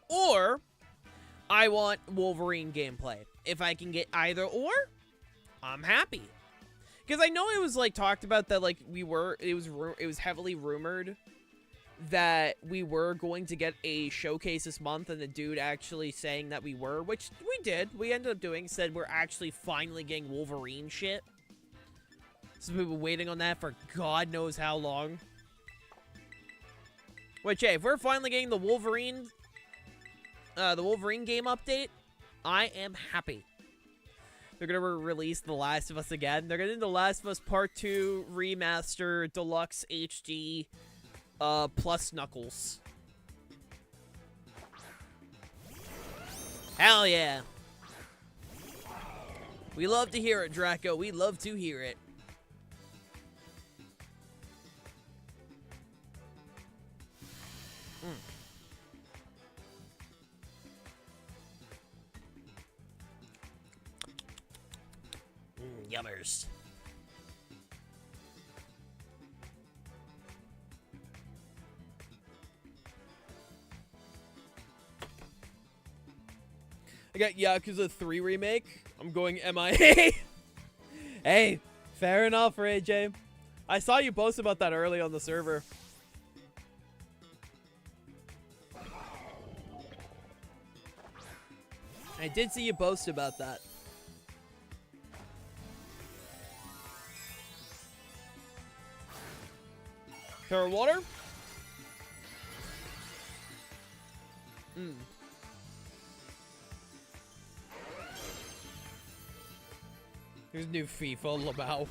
or I want Wolverine gameplay. If I can get either or, I'm happy. Because I know it was, like, talked about that, like, it was heavily rumored that we were going to get a showcase this month, and the dude actually saying that we were, which we did. We ended up doing, said we're actually finally getting Wolverine shit. So we've been waiting on that for God knows how long. Which, hey, if we're finally getting the Wolverine game update, I am happy. They're gonna release The Last of Us again. They're gonna do The Last of Us Part 2 Remaster Deluxe HD plus Knuckles. Hell yeah. We love to hear it, Draco. We love to hear it. Yummers. I got Yakuza 3 remake. I'm going MIA. Hey, fair enough, Ray J. I saw you post about that early on the server. I did see you post about that. Pure water? There's new FIFA Lamau.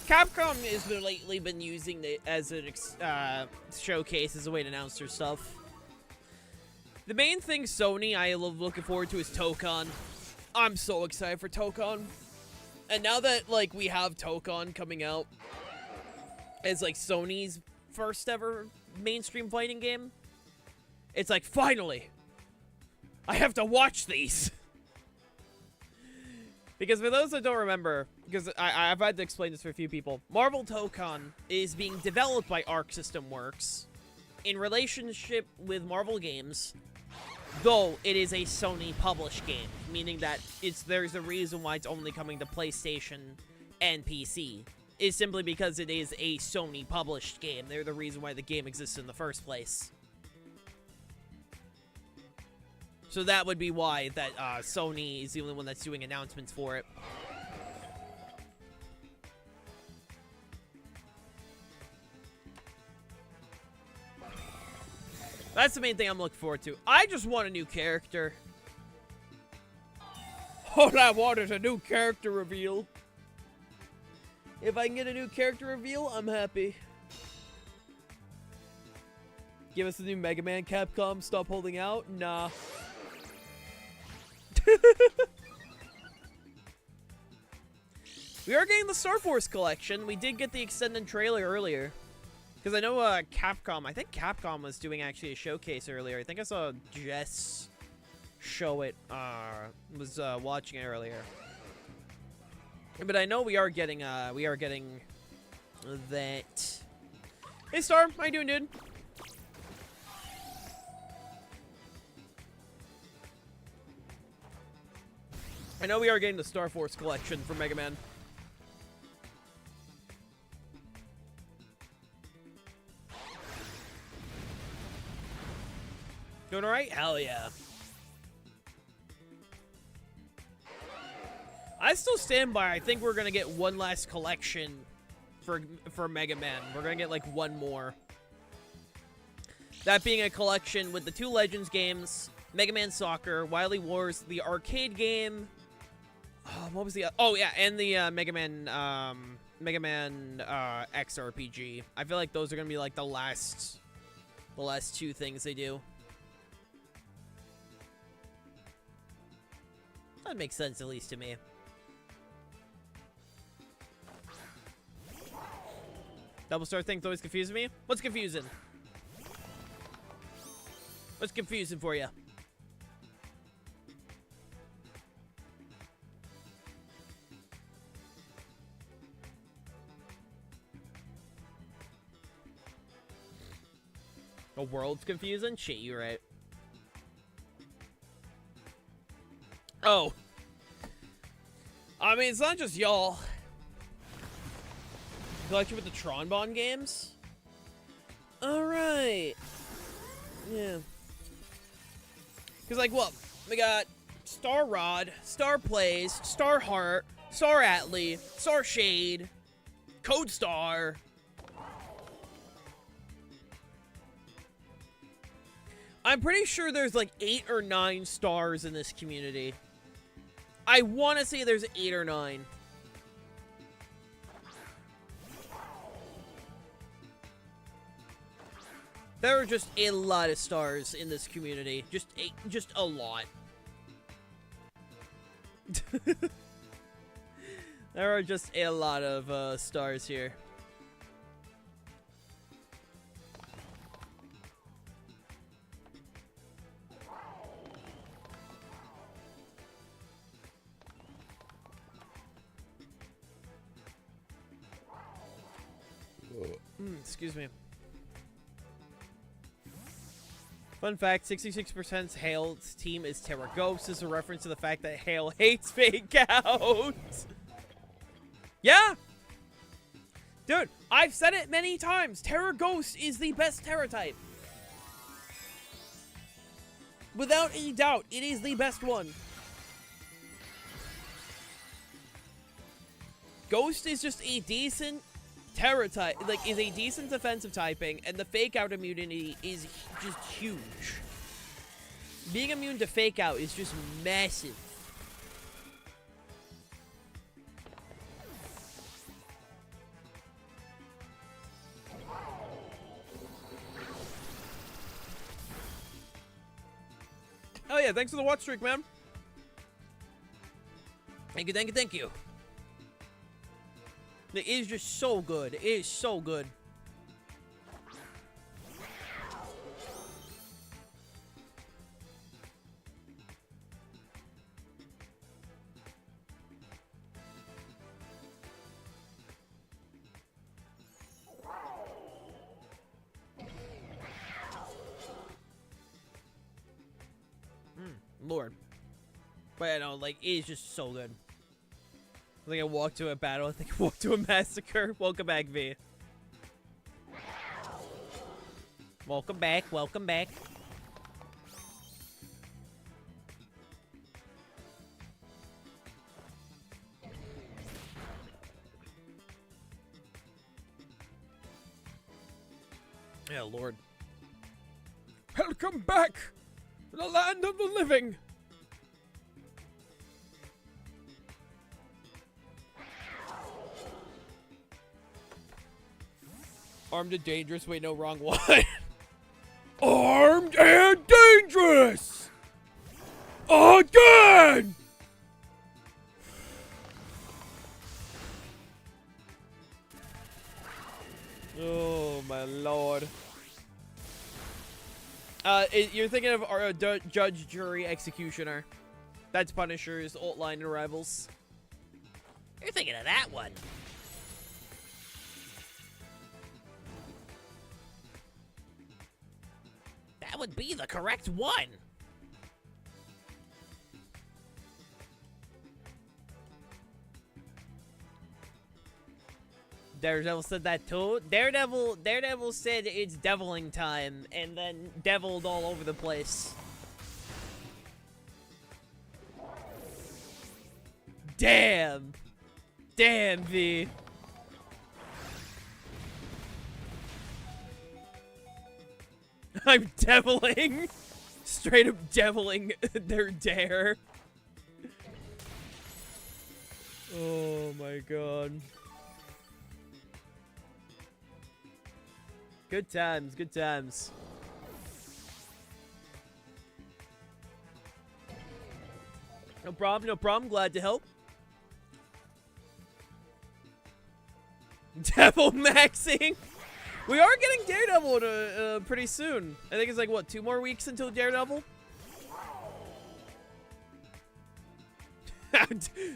Capcom has lately been using it as an showcase as a way to announce their stuff. The main thing Sony I love looking forward to is Tokon. I'm so excited for Tokon. And now that, like, we have Tokon coming out as, like, Sony's first ever mainstream fighting game, it's like, finally, I have to watch these. Because for those that don't remember, because I've had to explain this for a few people, Marvel Tokon is being developed by Arc System Works in relationship with Marvel Games, though it is a Sony published game, meaning that there's a reason why it's only coming to PlayStation and PC. It's simply because it is a Sony published game. They're the reason why the game exists in the first place. So that would be why that Sony is the only one that's doing announcements for it. That's the main thing I'm looking forward to. I just want a new character. All I want is a new character reveal. If I can get a new character reveal, I'm happy. Give us a new Mega Man, Capcom. Stop holding out. Nah. We are getting the Star Force collection. We did get the extended trailer earlier. Because I know Capcom, I think Capcom was doing actually a showcase earlier. I think I saw Jess show it, was watching it earlier. But I know we are getting that. Hey Star, how you doing, dude? I know we are getting the Star Force collection for Mega Man. Doing alright? Hell yeah. I still stand by, I think we're gonna get one last collection for Mega Man. We're gonna get like one more. That being a collection with the 2 Legends games, Mega Man Soccer, Wily Wars, the arcade game. What was the? Oh yeah, and the Mega Man X RPG. I feel like those are gonna be like the last 2 things they do. That makes sense, at least to me. Double star thing's always confusing me. What's confusing? What's confusing for you? The world's confusing? Shit, you're right. Oh. I mean, it's not just y'all. Collection with the Tron Bond games? Alright. Yeah. Because, like, what? We got Star Rod, Star Plays, Star Heart, Star Atlee, Star Shade, Code Star. I'm pretty sure there's like 8 or 9 stars in this community. I want to say there's 8 or 9. There are just a lot of stars in this community. Just a lot. There are just a lot of stars here. Excuse me. Fun fact, 66% Hale's team is Terra Ghost. This is a reference to the fact that Hale hates fake out. Yeah! Dude, I've said it many times. Terra Ghost is the best Terra type. Without any doubt, it is the best one. Ghost is just a decent Terra type, like, is a decent defensive typing, and the fake out immunity is just huge. Being immune to fake out is just massive. Oh yeah, thanks for the watch streak, man. Thank you, thank you, thank you. It is just so good. It is so good. Lord. But I know, like, it is just so good. I think I walked to a battle. I think I walked to a massacre. Welcome back, V. Welcome back. Welcome back. Yeah, Lord. Welcome back to the land of the living. Armed and dangerous. Wait, no, wrong one. Armed and dangerous! Again! Oh, my Lord. You're thinking of our judge, jury, executioner. That's Punisher's alt line in Rivals. You're thinking of that one. That would be the correct one. Daredevil said that too. Daredevil said it's deviling time, and then deviled all over the place. Damn. Damn, V. I'm deviling. Straight up deviling their dare. Oh my god. Good times, good times. No problem, no problem. Glad to help. Devil maxing. We are getting Daredevil pretty soon. I think it's like, what, 2 more weeks until Daredevil?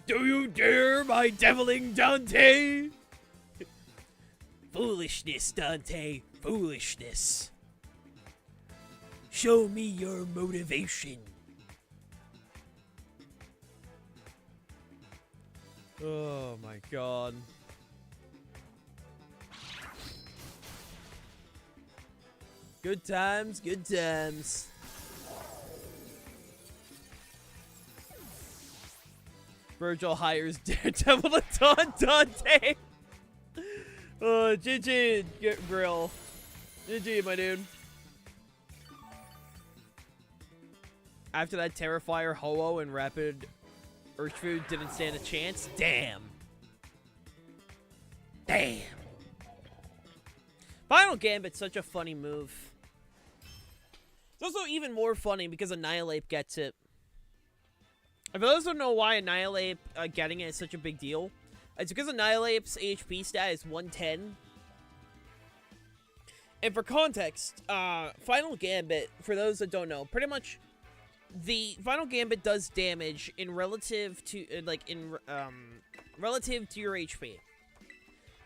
Do you dare my deviling, Dante? Foolishness, Dante. Foolishness. Show me your motivation. Oh my god. Good times, good times. Virgil hires Daredevil to taunt Dante. GG, Grill. GG, my dude. After that Terrifier, Ho-Oh, and Rapid Urshifu didn't stand a chance. Damn. Damn. Final Gambit's such a funny move. It's also even more funny because Annihilate gets it. For those who don't know why Annihilate getting it is such a big deal, it's because Annihilate's HP stat is 110. And for context, Final Gambit, for those that don't know, pretty much the Final Gambit does damage in relative to relative to your HP.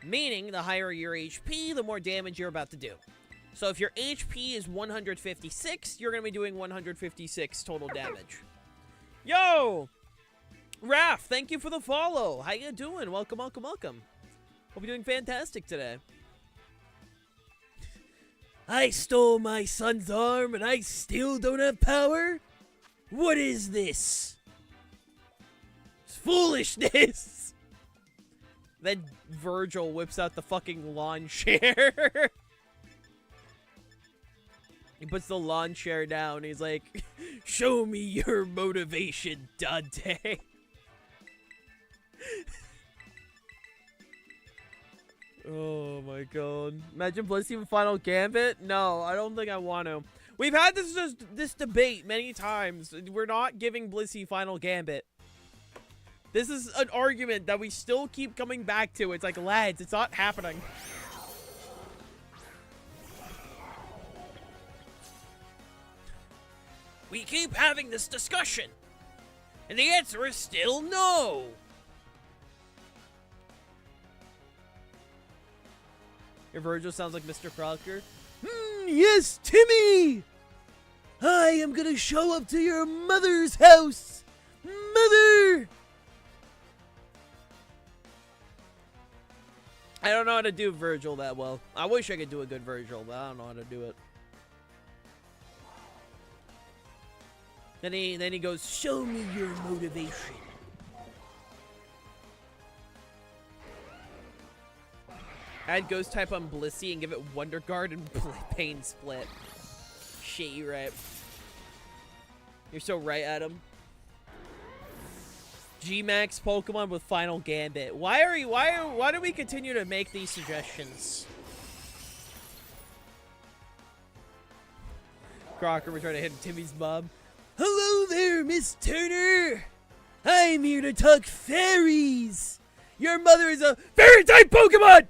Meaning, the higher your HP, the more damage you're about to do. So if your HP is 156, you're going to be doing 156 total damage. Yo! Raph, thank you for the follow. How you doing? Welcome, welcome, welcome. Hope you're doing fantastic today. I stole my son's arm and I still don't have power? What is this? It's foolishness! Then Virgil whips out the fucking lawn chair. He puts the lawn chair down. He's like, show me your motivation, Dante. Oh my god. Imagine Blissey Final Gambit? No, I don't think I want to. We've had this debate many times. We're not giving Blissey Final Gambit. This is an argument that we still keep coming back to. It's like, lads, it's not happening. We keep having this discussion, and the answer is still no. Your Virgil sounds like Mr. Crocker. Yes, Timmy! I am gonna show up to your mother's house! Mother! I don't know how to do Virgil that well. I wish I could do a good Virgil, but I don't know how to do it. Then he goes, show me your motivation. Add Ghost type on Blissey and give it Wonder Guard and Pain Split. Shit, you're right. You're so right, Adam. G-Max Pokemon with Final Gambit. Why do we continue to make these suggestions? Crocker, we're trying to hit Timmy's mom. Hello there, Miss Turner! I'm here to talk fairies! Your mother is a fairy-type Pokemon!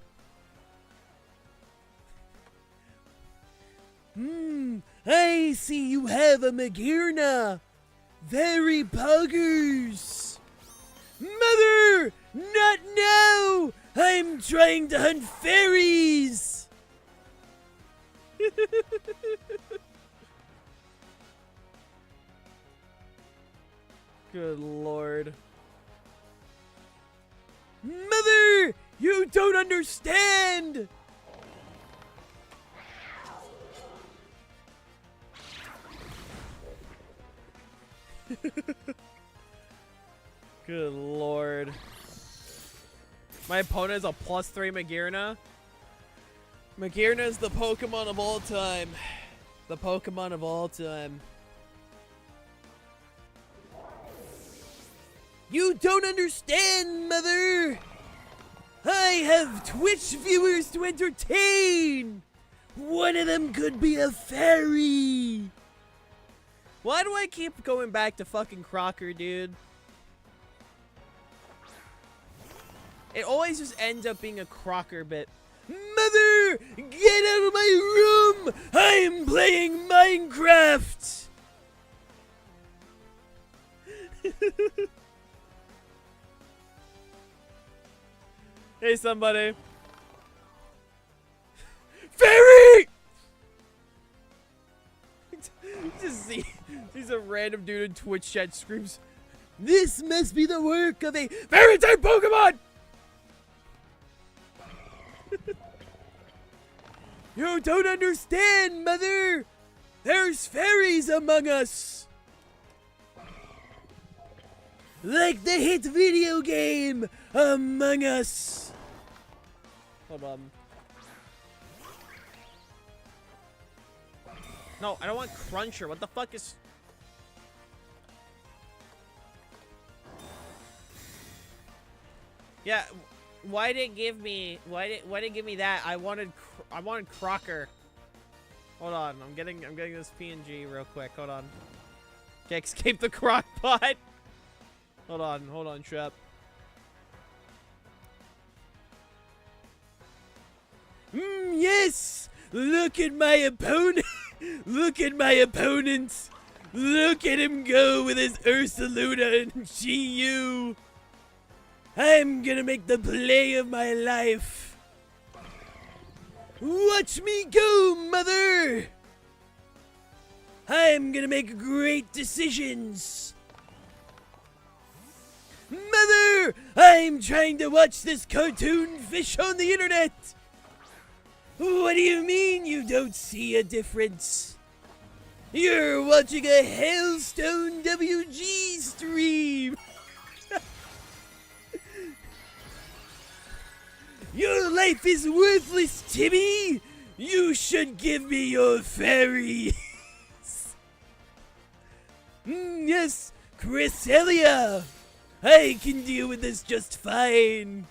I see you have a Magearna! Very poggers! Mother! Not now! I'm trying to hunt fairies! Good lord. Mother! You don't understand! Good lord. My opponent is a +3 Magearna. Magearna is the Pokemon of all time. The Pokemon of all time. You don't understand, Mother! I have Twitch viewers to entertain! One of them could be a fairy! Why do I keep going back to fucking Crocker, dude? It always just ends up being a Crocker bit. Mother! Get out of my room! I'm playing Minecraft! Hey, somebody. Fairy! Just sees a random dude in Twitch chat screams, this must be the work of a fairy-type Pokemon! You don't understand, Mother! There's fairies among us! Like the hit video game, Among Us! Hold on. No, I don't want Cruncher. What the fuck is... Yeah, why did it give me... Why did it give me that? I wanted Crocker. Hold on, I'm getting this PNG real quick. Hold on. Okay, escape the Crockpot. Hold on, Shep. Yes! Look at my opponent! Look at my opponent! Look at him go with his Ursaluna and GU! I'm gonna make the play of my life! Watch me go, Mother! I'm gonna make great decisions! Mother! I'm trying to watch this cartoon fish on the internet! What do you mean you don't see a difference? You're watching a Hailstone WG stream! Your life is worthless, Timmy! You should give me your fairies! Yes, Cresselia! I can deal with this just fine!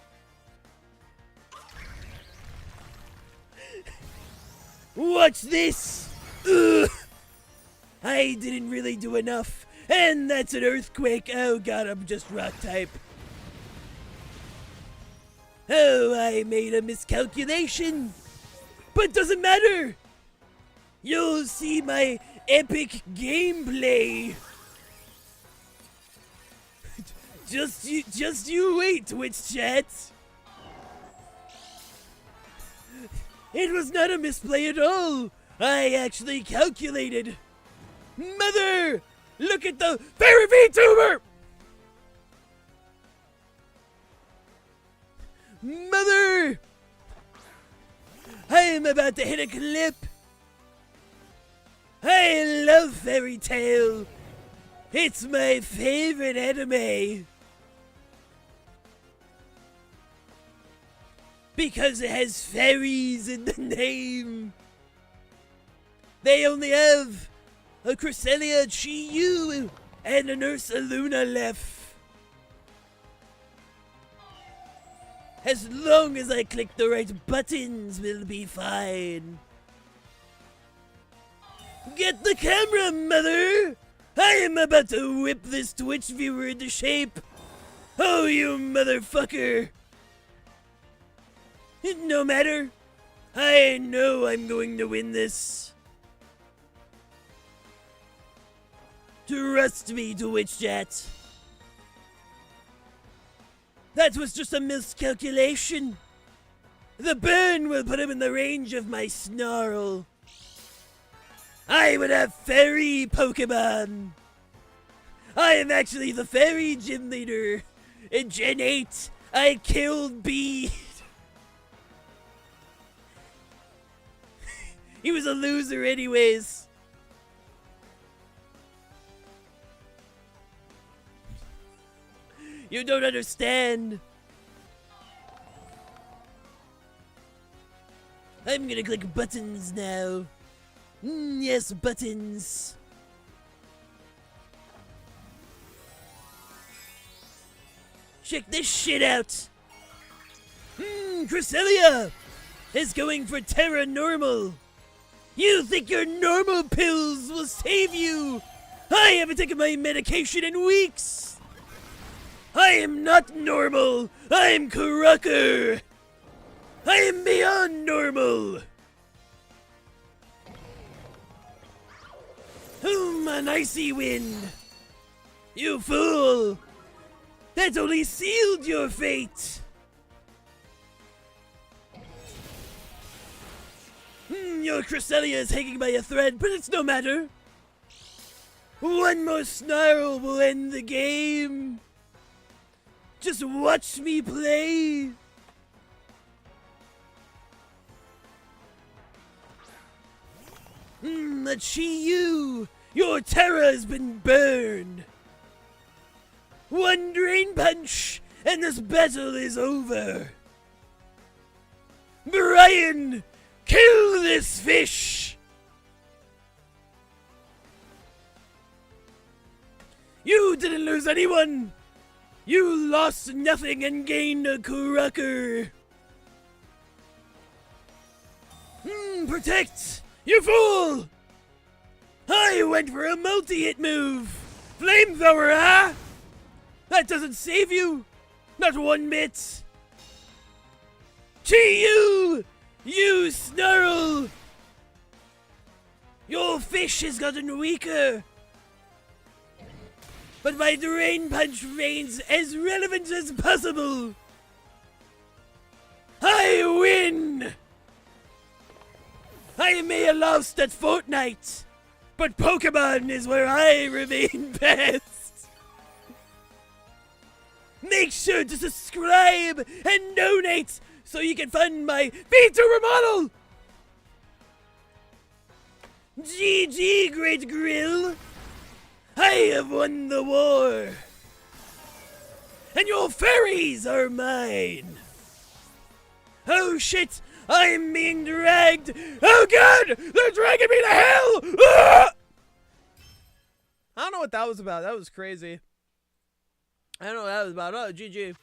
Watch this! Ugh. I didn't really do enough, and that's an earthquake. Oh god, I'm just rock type. Oh, I made a miscalculation. But doesn't matter. You'll see my epic gameplay. Just you wait, Twitch chat. It was not a misplay at all. I actually calculated. Mother, look at the fairy VTuber. Mother, I am about to hit a clip. I love Fairy Tail. It's my favorite anime. Because it has fairies in the name. They only have a Cresselia Chi-Yu and an Ursaluna left. As long as I click the right buttons, we'll be fine. Get the camera, mother! I am about to whip this Twitch viewer into shape. Oh, you motherfucker! No matter. I know I'm going to win this. Trust me, Twitch chat. That was just a miscalculation. The burn will put him in the range of my snarl. I would have fairy Pokemon. I am actually the fairy gym leader. In Gen 8, I killed B. He was a loser anyways. You don't understand. I'm gonna click buttons now. Yes, buttons. Check this shit out. Cresselia is going for Terra Normal. You think your normal pills will save you? I haven't taken my medication in weeks. I am not normal. I'm Crocker. I am beyond normal. An icy wind. You fool. That only sealed your fate. Your Cresselia is hanging by a thread, but it's no matter. One more snarl will end the game. Just watch me play. A Chi-Yu, your Terra has been burned. One drain punch, and this battle is over. Brian, kill this fish. You didn't lose anyone. You lost nothing and gained a Crocker. Protect! You fool! I went for a multi-hit move! Flamethrower, huh? That doesn't save you! Not one bit! Chi-Yu! You snarl! Your fish has gotten weaker! But my Drain Punch remains as relevant as possible! I win! I may have lost at FORTNITE, but Pokemon is where I remain best! Make sure to subscribe and donate so you can fund my VTuber model! GG, Great Grill! I have won the war! And your fairies are mine! Oh shit! I'm being dragged! Oh god! They're dragging me to hell! Ah! I don't know what that was about. That was crazy. I don't know what that was about. Oh, GG.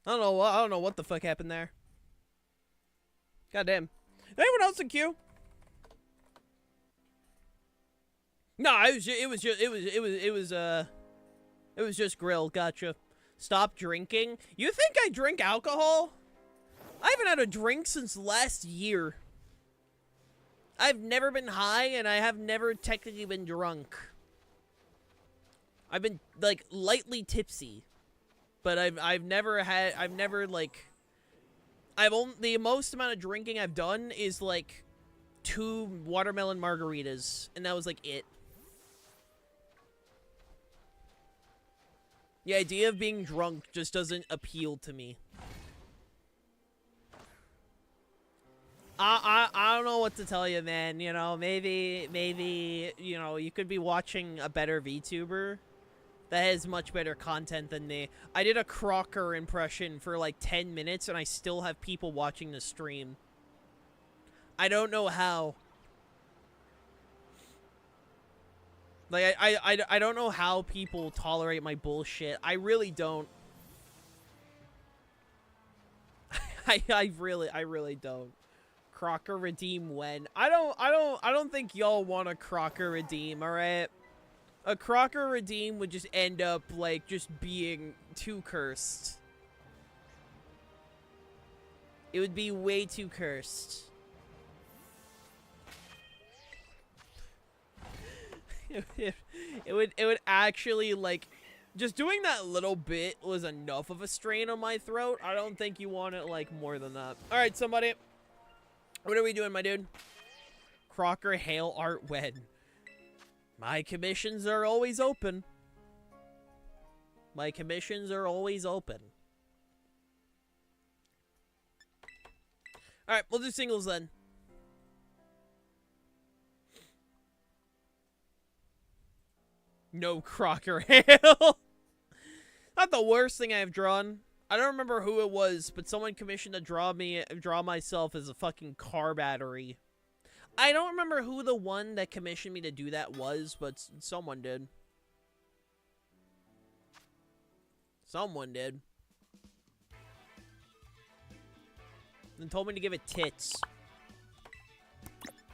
I don't know what the fuck happened there. God damn. Anyone else in queue? No, it was just Grill. Gotcha. Stop drinking. You think I drink alcohol? I haven't had a drink since last year. I've never been high, and I have never technically been drunk. I've been, like, lightly tipsy. But I've never, like... the most amount of drinking I've done is, like, 2 watermelon margaritas. And that was, like, it. The idea of being drunk just doesn't appeal to me. I don't know what to tell you, man. You know, maybe, you know, you could be watching a better VTuber that has much better content than me. I did a Crocker impression for like 10 minutes and I still have people watching the stream. I don't know how. Like, I don't know how people tolerate my bullshit. I really don't. I really don't. Crocker redeem when? I don't think y'all want a Crocker redeem, alright? A Crocker redeem would just end up, like, just being too cursed. It would be way too cursed. It would actually, like, just doing that little bit was enough of a strain on my throat. I don't think you want it, like, more than that. Alright, somebody. What are we doing, my dude? Crocker hail art when? My commissions are always open. My commissions are always open. Alright, we'll do singles then. No Crocker hail. Not the worst thing I've drawn. I don't remember who it was, but someone commissioned to draw myself as a fucking car battery. I don't remember who the one that commissioned me to do that was, but someone did. Someone did. And told me to give it tits.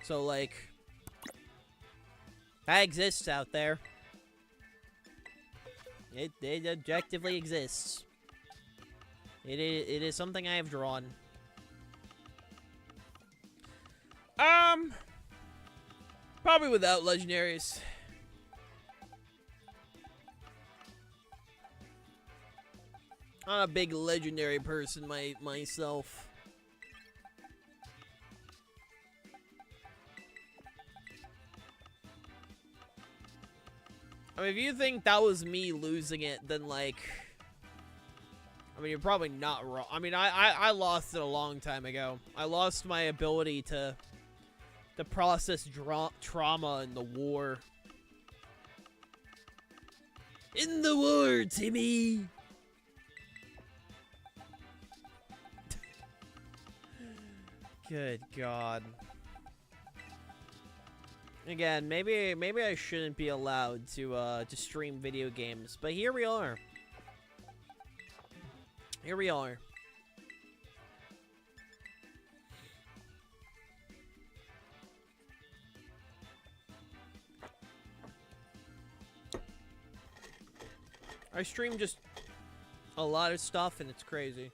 So, like, that exists out there. It objectively exists. It is something I have drawn. Probably without legendaries. I'm a big legendary person myself. I mean, if you think that was me losing it, then, like, I mean, you're probably not wrong. I mean, I lost it a long time ago. I lost my ability to process trauma in the war. In the war, Timmy! Good God. Again, maybe I shouldn't be allowed to stream video games, but here we are. Here we are. I stream just a lot of stuff and it's crazy.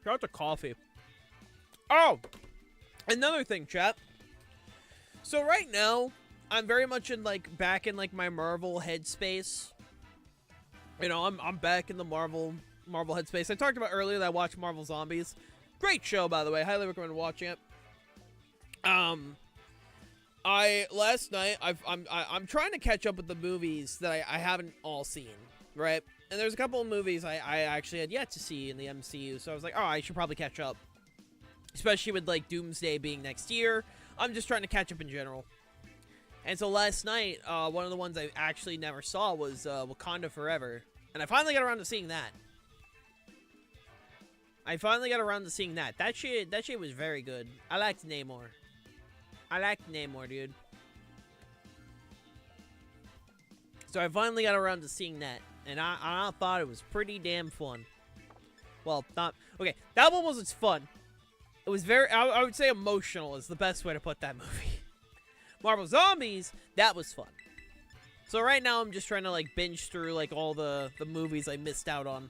Shout out to coffee. Oh! Another thing, chat. So right now, I'm very much in, like, back in, like, my Marvel headspace. You know, I'm back in the Marvel headspace. I talked about earlier that I watched Marvel Zombies. Great show, by the way. Highly recommend watching it. Last night, I'm trying to catch up with the movies that I haven't all seen, right? And there's a couple of movies I actually had yet to see in the MCU, so I was like, oh, I should probably catch up. Especially with, like, Doomsday being next year. I'm just trying to catch up in general. And so last night, one of the ones I actually never saw was Wakanda Forever. And I finally got around to seeing that. That shit was very good. I liked Namor. Dude. So I finally got around to seeing that. And I thought it was pretty damn fun. Well, not... Okay, that one wasn't fun. It was very, I would say emotional is the best way to put that movie. Marvel Zombies, that was fun. So right now I'm just trying to like binge through like all the movies I missed out on.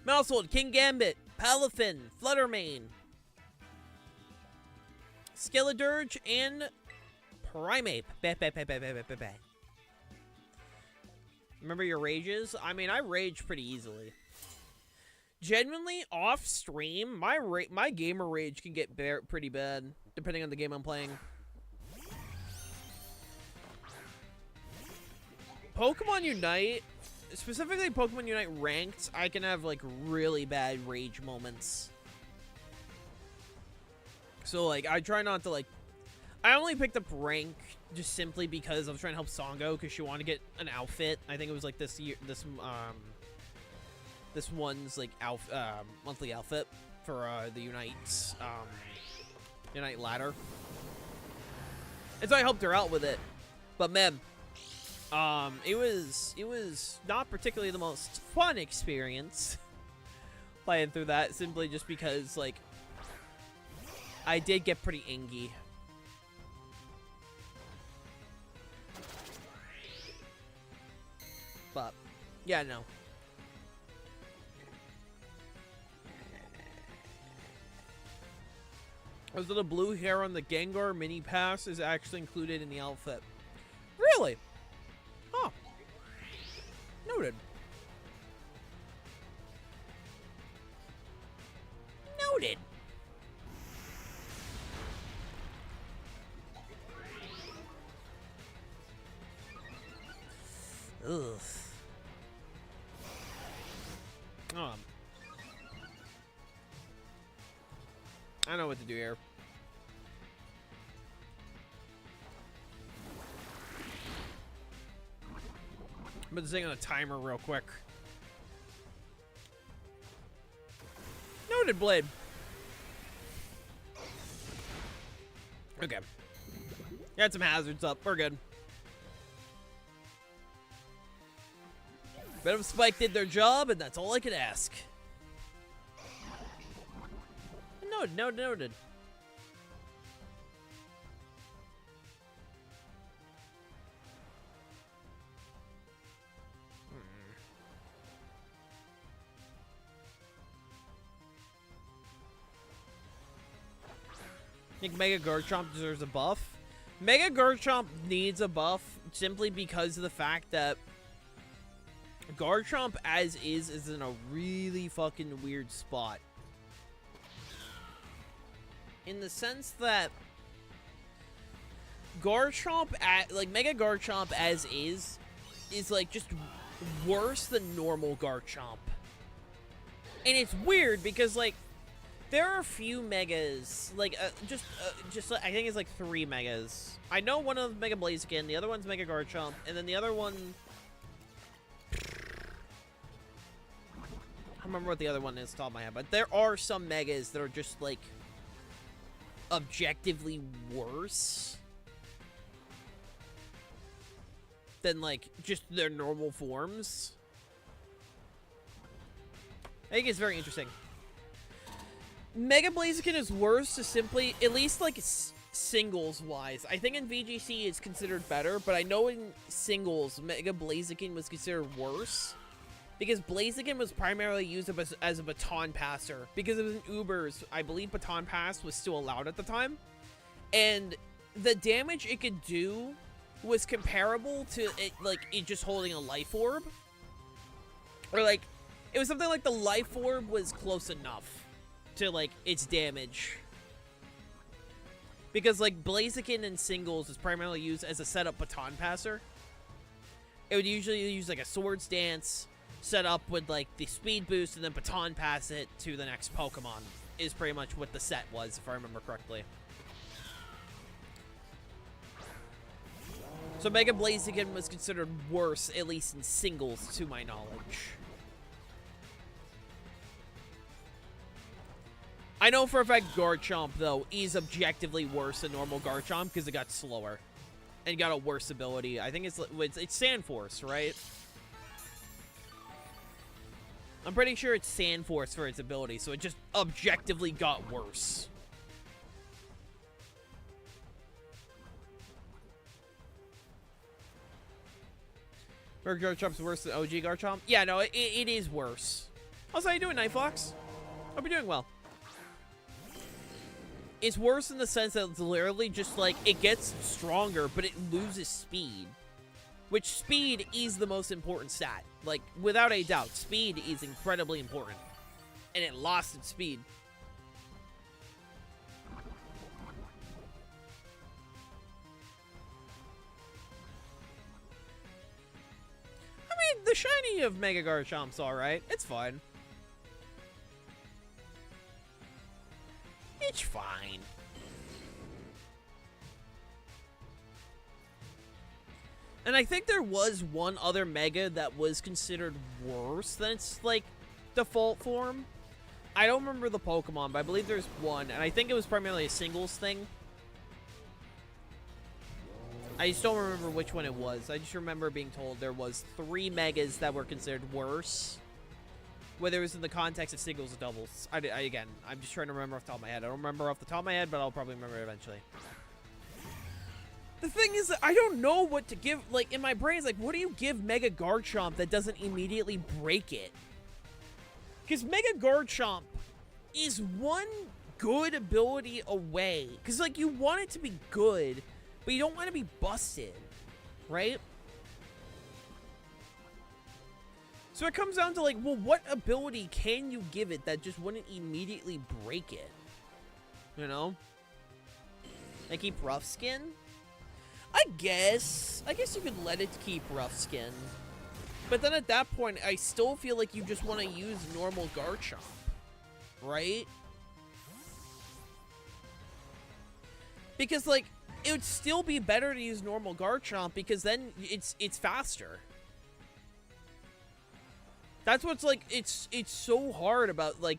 Mousehold, King Gambit, Palafin, Fluttermane, Skeledirge, and Primeape. Remember your rages? I mean, I rage pretty easily. Genuinely, off stream, my gamer rage can get pretty bad, depending on the game I'm playing. Pokemon Unite, specifically Pokemon Unite Ranked, I can have, like, really bad rage moments. So, like, I try not to, like... I only picked up Rank just simply because I was trying to help Songo, because she wanted to get an outfit. I think it was, like, this one's, like, monthly outfit for, the Unite ladder. And so I helped her out with it. But, man... it was not particularly the most fun experience playing through that, simply just because, like, I did get pretty ingy. But, yeah, no. Was it the blue hair on the Gengar mini pass is actually included in the outfit? Really? Huh. Noted. Noted. Ugh. I know what to do here. I'm gonna sing on a timer real quick. Noted, Blade. Okay. Got some hazards up. We're good. Venom Spike did their job, and that's all I could ask. Noted. I think Mega Garchomp deserves a buff. Mega Garchomp needs a buff simply because of the fact that Garchomp as is in a really fucking weird spot. In the sense that Garchomp, Mega Garchomp as is like just worse than normal Garchomp. And it's weird because, like, there are a few megas, like, I think it's like 3 megas. I know one of them Mega Blaziken, the other one's Mega Garchomp, and then the other one... I don't remember what the other one is off the top of my head, but there are some megas that are just, like, objectively worse than, like, just their normal forms. I think it's very interesting. Mega Blaziken is worse to simply, at least, like, singles-wise. I think in VGC it's considered better, but I know in singles, Mega Blaziken was considered worse. Because Blaziken was primarily used as a baton passer. Because it was in Ubers, I believe baton pass was still allowed at the time. And the damage it could do was comparable to it just holding a life orb. Or, like, it was something like the life orb was close enough to, like, its damage. Because, like, Blaziken in singles is primarily used as a setup baton passer. It would usually use, like, a Swords Dance set up with, like, the speed boost and then baton pass it to the next Pokemon. Is pretty much what the set was, if I remember correctly. So Mega Blaziken was considered worse, at least in singles, to my knowledge. I know for a fact Garchomp, though, is objectively worse than normal Garchomp because it got slower. And got a worse ability. I think it's Sand Force, right? I'm pretty sure it's Sand Force for its ability, so it just objectively got worse. Mega Garchomp's worse than OG Garchomp? Yeah, no, it is worse. Also, how you doing, Night Fox? Hope you're doing well. It's worse in the sense that it's literally just like, it gets stronger, but it loses speed. Which speed is the most important stat. Like, without a doubt, speed is incredibly important. And it lost its speed. I mean, the shiny of Mega Garchomp's alright. It's fine. It's fine. And I think there was one other Mega that was considered worse than its, like, default form. I don't remember the Pokemon, but I believe there's one, and I think it was primarily a singles thing. I just don't remember which one it was. I just remember being told there was 3 Megas that were considered worse, whether it was in the context of singles or doubles. Again, I'm just trying to remember off the top of my head. I don't remember off the top of my head, but I'll probably remember it eventually. The thing is that I don't know what to give, like, in my brain, it's like, what do you give Mega Garchomp that doesn't immediately break it? Because Mega Garchomp is one good ability away. Because, like, you want it to be good, but you don't want to be busted, right? So it comes down to, like, well, what ability can you give it that just wouldn't immediately break it? You know? Like, keep Rough Skin? I guess you could let it keep Rough Skin. But then at that point, I still feel like you just want to use normal Garchomp. Right? Because, like, it would still be better to use normal Garchomp because then it's faster. That's what's, like, it's so hard about, like,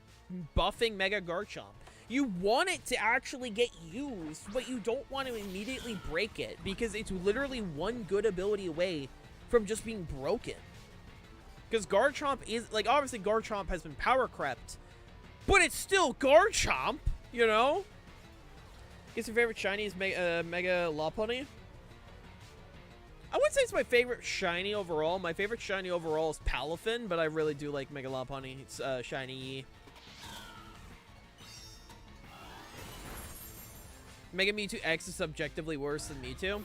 buffing Mega Garchomp. You want it to actually get used, but you don't want to immediately break it because it's literally one good ability away from just being broken. Because Garchomp is, like, obviously Garchomp has been power crept, but it's still Garchomp, you know? Guess your favorite shiny is Mega Lopunny? I wouldn't say it's my favorite shiny overall. My favorite shiny overall is Palafin, but I really do like Mega Lopunny. It's shiny. Mega Mewtwo X is subjectively worse than Mewtwo.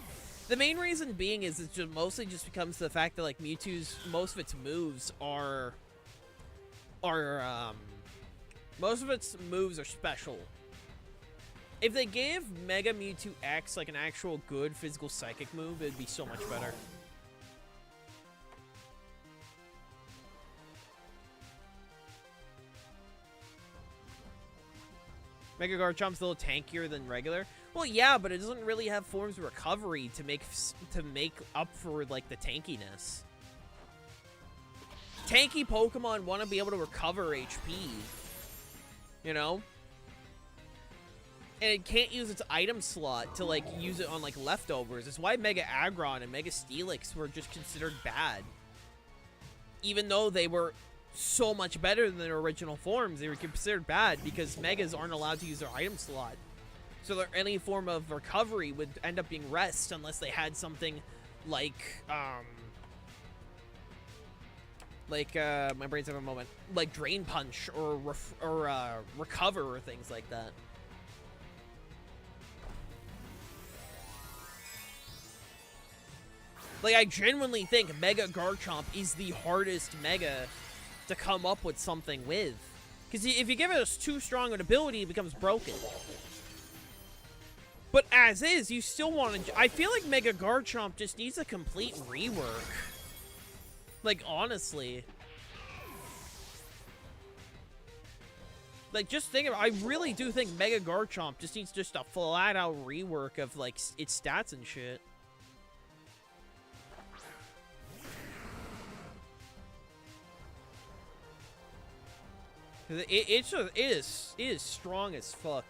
The main reason being is it just mostly just becomes the fact that, like, Mewtwo's, most of its moves are special. If they gave Mega Mewtwo X, like, an actual good physical psychic move, it'd be so much better. Mega Garchomp's a little tankier than regular. Well, yeah, but it doesn't really have forms of recovery to make up for, like, the tankiness. Tanky Pokemon want to be able to recover HP, you know? And it can't use its item slot to, like, use it on, like, leftovers. It's why Mega Aggron and Mega Steelix were just considered bad. Even though they were so much better than their original forms, they were considered bad because Megas aren't allowed to use their item slot. So any form of recovery would end up being rest unless they had something like, my brain's having a moment, like Drain Punch or Recover or things like that. Like, I genuinely think Mega Garchomp is the hardest Mega to come up with something with. Because if you give it a too strong an ability, it becomes broken. But as is, you still want to... I feel like Mega Garchomp just needs a complete rework. Like, honestly. Like, just think of... I really do think Mega Garchomp just needs just a flat-out rework of, like, its stats and shit. It is strong as fuck.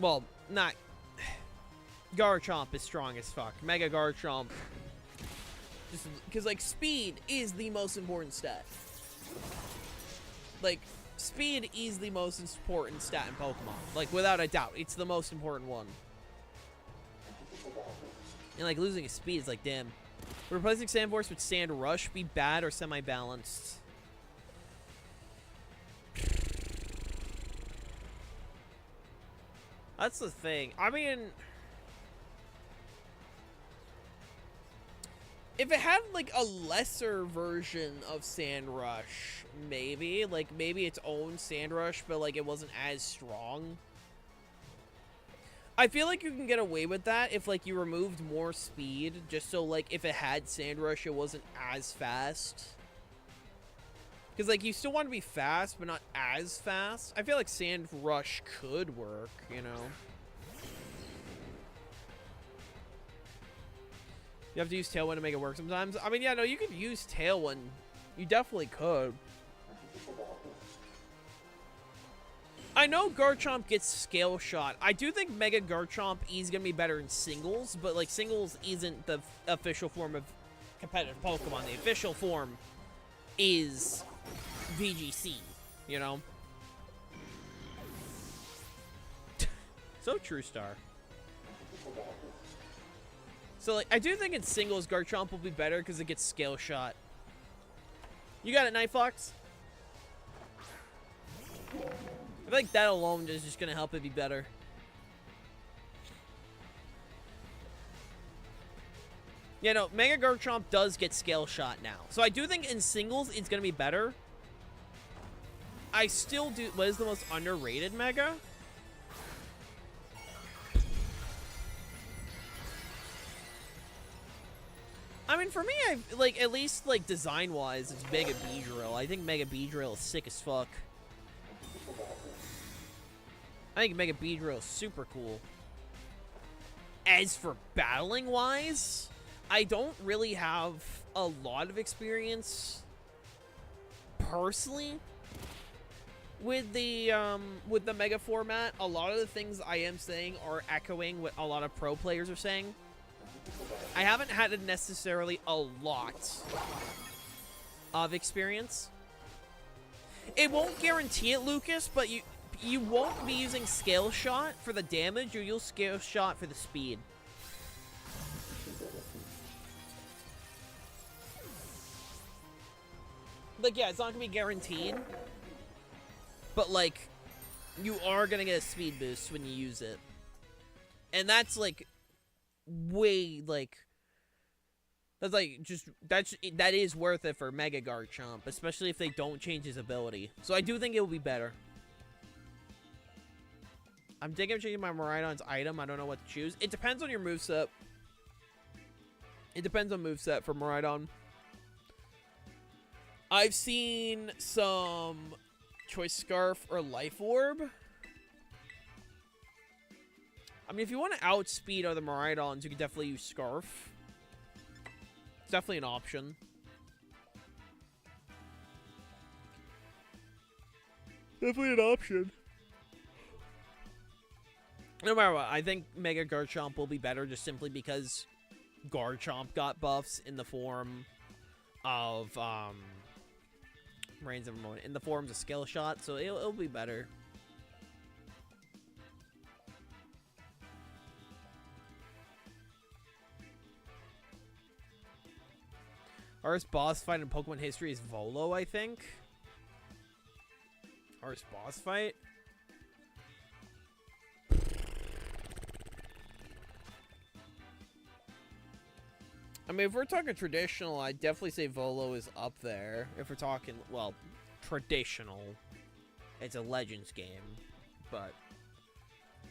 Well, not... Garchomp is strong as fuck. Mega Garchomp... Just because like speed is the most important stat. Like speed is the most important stat in Pokemon. Like without a doubt, it's the most important one. And like losing a speed is like, damn. Replacing Sand Force with Sand Rush be bad or semi-balanced? That's the thing. I mean, if it had like a lesser version of Sand Rush, maybe. Like maybe its own Sand Rush, but like it wasn't as strong. I feel like you can get away with that if, like, you removed more speed, just so, like, if it had Sand Rush, it wasn't as fast. Because, like, you still want to be fast, but not as fast. I feel like Sand Rush could work, you know? You have to use Tailwind to make it work sometimes. I mean, yeah, no, you could use Tailwind. You definitely could. I know Garchomp gets Scale Shot. I do think Mega Garchomp is going to be better in singles, but, like, singles isn't the official form of competitive Pokemon. The official form is VGC, you know? So True Star. So, like, I do think in singles, Garchomp will be better because it gets Scale Shot. You got it, Night Fox? I feel like that alone is just going to help it be better. Yeah, no, Mega Garchomp does get Scale Shot now. So I do think in singles, it's going to be better. I still do... What is the most underrated Mega? I mean, for me, like, at least, like, design-wise, it's Mega Beedrill. I think Mega Beedrill is sick as fuck. I think Mega Beedrill is super cool. As for battling-wise, I don't really have a lot of experience, personally, with the Mega format. A lot of the things I am saying are echoing what a lot of pro players are saying. I haven't had necessarily a lot of experience. It won't guarantee it, Lucas, but you won't be using Scale Shot for the damage, or you'll Scale Shot for the speed. Like, yeah, it's not gonna be guaranteed, but, like, you are gonna get a speed boost when you use it. And that's, like, way, like, that's, like, just, that is worth it for Mega Garchomp, especially if they don't change his ability. So I do think it will be better. I'm thinking of changing my Miraidon's item. I don't know what to choose. It depends on your moveset. It depends on moveset for Miraidon. I've seen some Choice Scarf or Life Orb. I mean, if you want to outspeed other Miraidons, you can definitely use Scarf. It's definitely an option. Definitely an option. No matter what, I think Mega Garchomp will be better just simply because Garchomp got buffs in the form of, Reigns of Ramon, in the forms of Scale Shot, so it'll be better. Hardest boss fight in Pokemon history is Volo, I think. Hardest boss fight? I mean, if we're talking traditional, I'd definitely say Volo is up there. If we're talking, well, traditional. It's a Legends game, but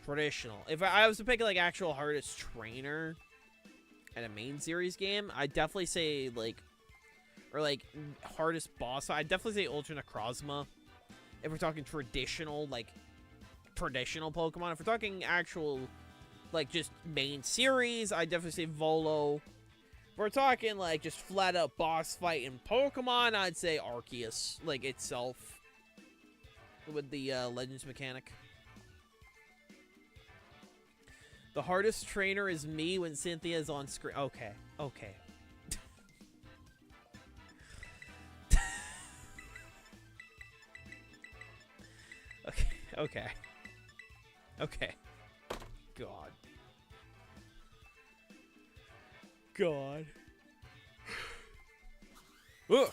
traditional. If I was to pick, like, actual hardest trainer in a main series game, I'd definitely say, like, or, like, hardest boss, I'd definitely say Ultra Necrozma. If we're talking traditional, like, traditional Pokemon. If we're talking actual, like, just main series, I'd definitely say Volo. If we're talking, like, just flat-out boss fight in Pokemon, I'd say Arceus, like, itself. With the, Legends mechanic. The hardest trainer is me when Cynthia's on screen. Okay, okay. Okay. Okay. God. God. Ugh.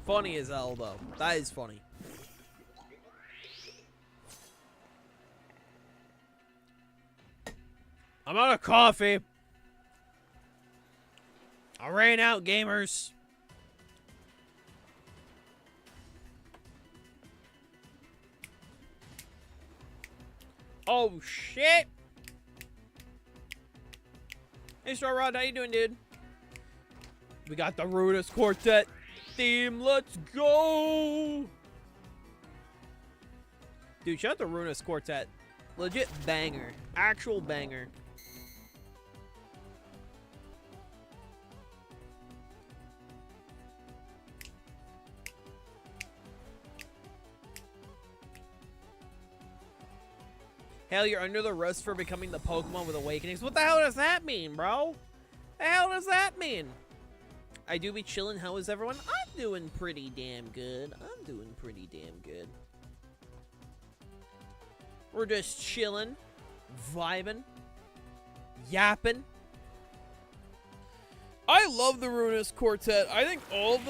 Funny as hell, though. That is funny. I'm out of coffee. I ran out, gamers. Oh, shit. Hey, Star Rod, how you doing, dude? We got the Rudis Quartet theme. Let's go. Dude, shout out to Rudis Quartet. Legit banger. Actual banger. Hell, you're under the rust for becoming the Pokemon with Awakenings. What the hell does that mean, bro? The hell does that mean? I do be chilling. How is everyone? I'm doing pretty damn good. I'm doing pretty damn good. We're just chilling, vibing, yapping. I love the Rudis Quartet. I think all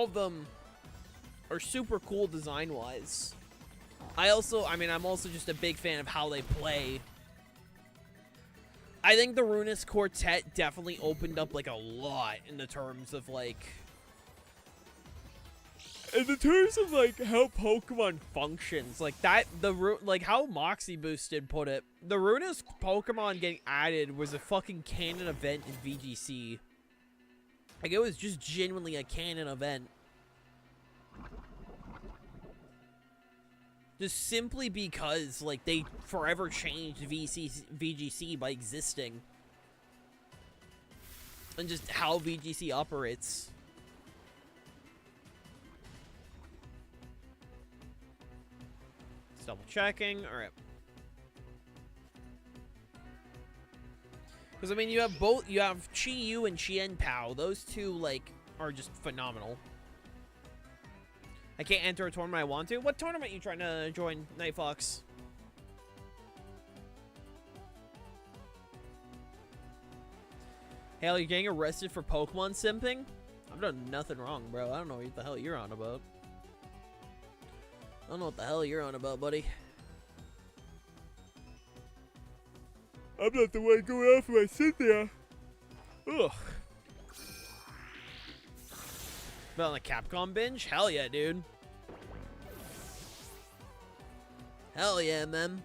of them are super cool design-wise. I'm also just a big fan of how they play. I think the Rudis Quartet definitely opened up, like, a lot in the terms of, like... In the terms of, like, how Pokemon functions. Like, like, how Moxie Boosted put it. The Rudis Pokemon getting added was a fucking canon event in VGC. Like, it was just genuinely a canon event. Just simply because, like, they forever changed VGC by existing. And just how VGC operates. Just double checking. Alright. Because, I mean, you have both. You have Chi-Yu and Chien-Pao. Those two, like, are just phenomenal. I can't enter a tournament I want to. What tournament are you trying to join, Night Fox? Hell, you're getting arrested for Pokemon simping? I've done nothing wrong, bro. I don't know what the hell you're on about. I don't know what the hell you're on about, buddy. I'm not the one going off my Cynthia. Ugh. Been on a Capcom binge? Hell yeah, dude. Hell yeah, man.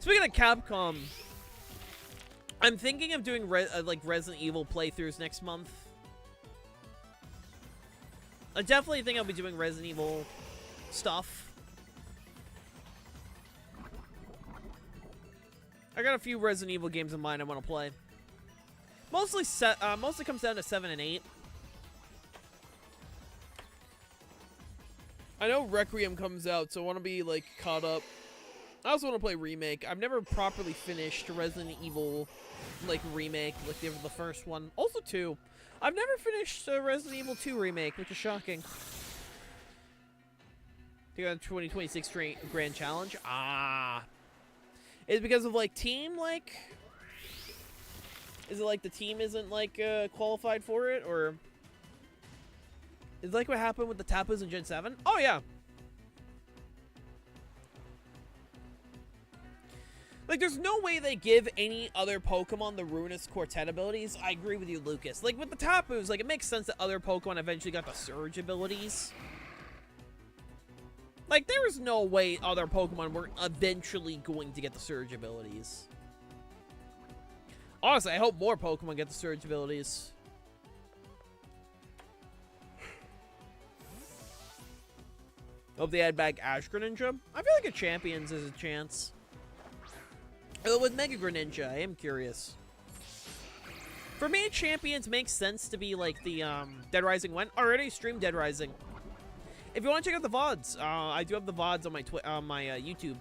Speaking of Capcom, I'm thinking of doing like Resident Evil playthroughs next month. I definitely think I'll be doing Resident Evil stuff. I got a few Resident Evil games in mind I want to play. Mostly comes down to 7 and 8. I know Requiem comes out, so I want to be, like, caught up. I also want to play Remake. I've never properly finished Resident Evil, like, Remake, like the first one. Also 2. I've never finished Resident Evil 2 Remake, which is shocking. You got a 2026 Grand Challenge? Ah. Is it because of, like, team, like... Is it, like, the team isn't, like, qualified for it, or... Is like what happened with the Tapus in Gen 7? Oh, yeah. Like, there's no way they give any other Pokemon the Rudis Quartet abilities. I agree with you, Lucas. Like, with the Tapus, like, it makes sense that other Pokemon eventually got the Surge abilities. Like, there is no way other Pokemon were eventually going to get the Surge abilities. Honestly, I hope more Pokemon get the Surge abilities. Hope they add back Ash Greninja. I feel like a Champions has a chance. With Mega Greninja, I am curious. For me, Champions makes sense to be like the Dead Rising one. Already streamed Dead Rising. If you want to check out the VODs, I do have the VODs on my YouTube.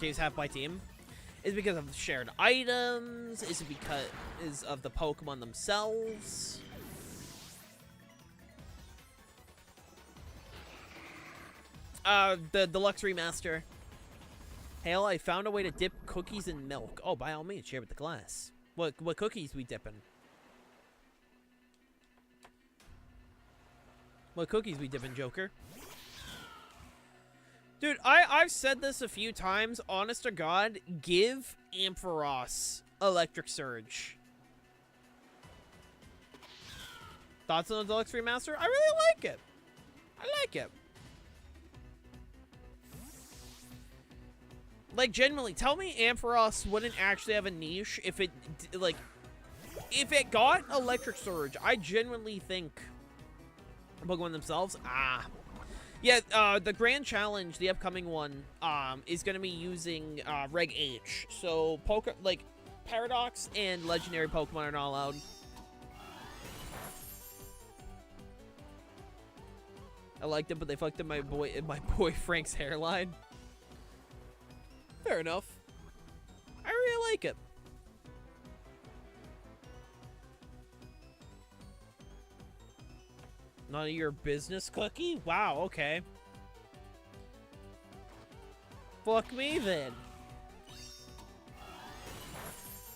case half my team? Is it because of shared items? Is it because of the Pokemon themselves? The Deluxe Remaster. Hale, I found a way to dip cookies in milk. Oh, by all means, share with the class. What cookies we dipping? What cookies we dipping, Joker? Dude, I've said this a few times. Honest to God, give Ampharos Electric Surge. Thoughts on the Deluxe Remaster? I really like it. I like it. Like, genuinely, tell me Ampharos wouldn't actually have a niche if it, like, if it got Electric Surge. I genuinely think Pokemon themselves, yeah, the Grand Challenge, the upcoming one, is going to be using, Reg H. So, like, Paradox and Legendary Pokemon are not allowed. I liked it, but they fucked up my boy Frank's hairline. Fair enough. I really like it. None of your business, Cookie? Wow, okay. Fuck me, then.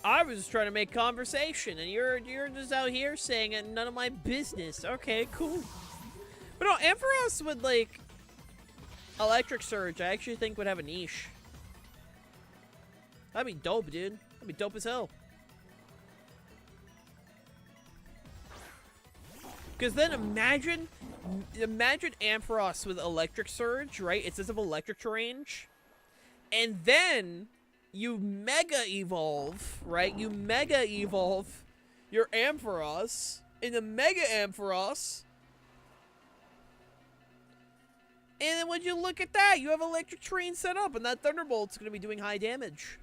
I was just trying to make conversation, and you're just out here saying it, none of my business. Okay, cool. But no, Ampharos would, like, Electric Surge, I actually think would have a niche. That'd be dope, dude. That'd be dope as hell. Because then imagine Ampharos with Electric Surge, right? It says of Electric Range. And then you Mega Evolve, right? You Mega Evolve your Ampharos into Mega Ampharos. And then when you look at that, you have Electric Terrain set up, and that Thunderbolt's going to be doing high damage.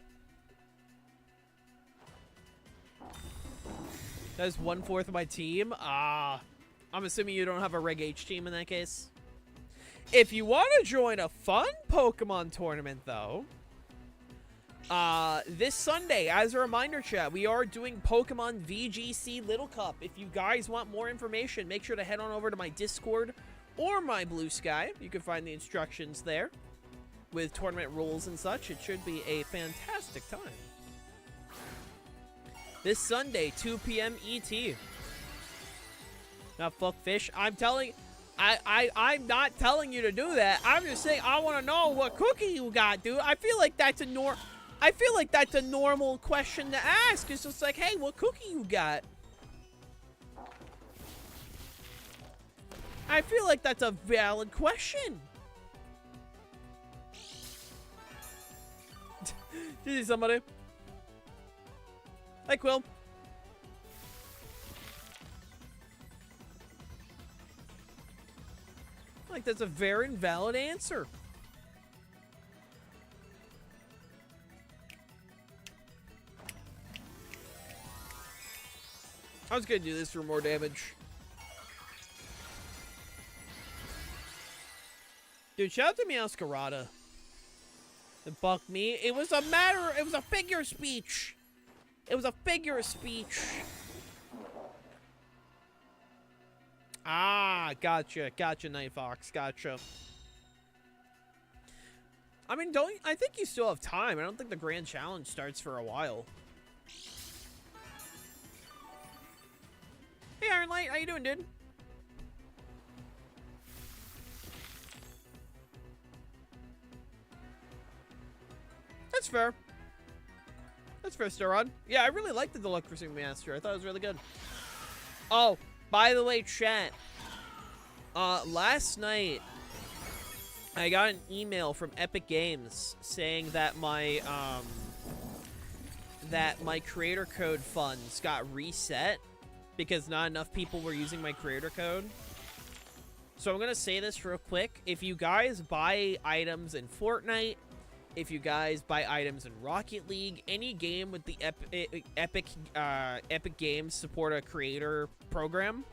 That is 1/4 of my team. I'm assuming you don't have a Reg H team in that case. If you want to join a fun Pokemon tournament, though, this Sunday, as a reminder, chat, we are doing Pokemon VGC Little Cup. If you guys want more information, make sure to head on over to my Discord or my Blue Sky. You can find the instructions there with tournament rules and such. It should be a fantastic time. This Sunday, 2 p.m. ET. Not fuck fish. I'm not telling you to do that. I'm just saying I want to know what cookie you got, dude. I feel like that's a normal question to ask. It's just like, hey, what cookie you got? I feel like that's a valid question. Did you see somebody? Hi, Quill. Like, that's a very valid answer. I was gonna do this for more damage. Dude, shout out to Meowscarada. And buck me. It was a figure of speech. It was a figure of speech. Ah, gotcha. Gotcha, Night Fox. Gotcha. I mean, I think you still have time. I don't think the Grand Challenge starts for a while. Hey, Iron Light. How you doing, dude? That's fair. That's fair, Starrod. Yeah, I really liked the Deluxe Master. I thought it was really good. Oh, by the way, chat. Last night, I got an email from Epic Games saying that my creator code funds got reset because not enough people were using my creator code. So I'm gonna say this real quick. If you guys buy items in Fortnite, if you guys buy items in Rocket League, any game with the Epic Games support a creator program,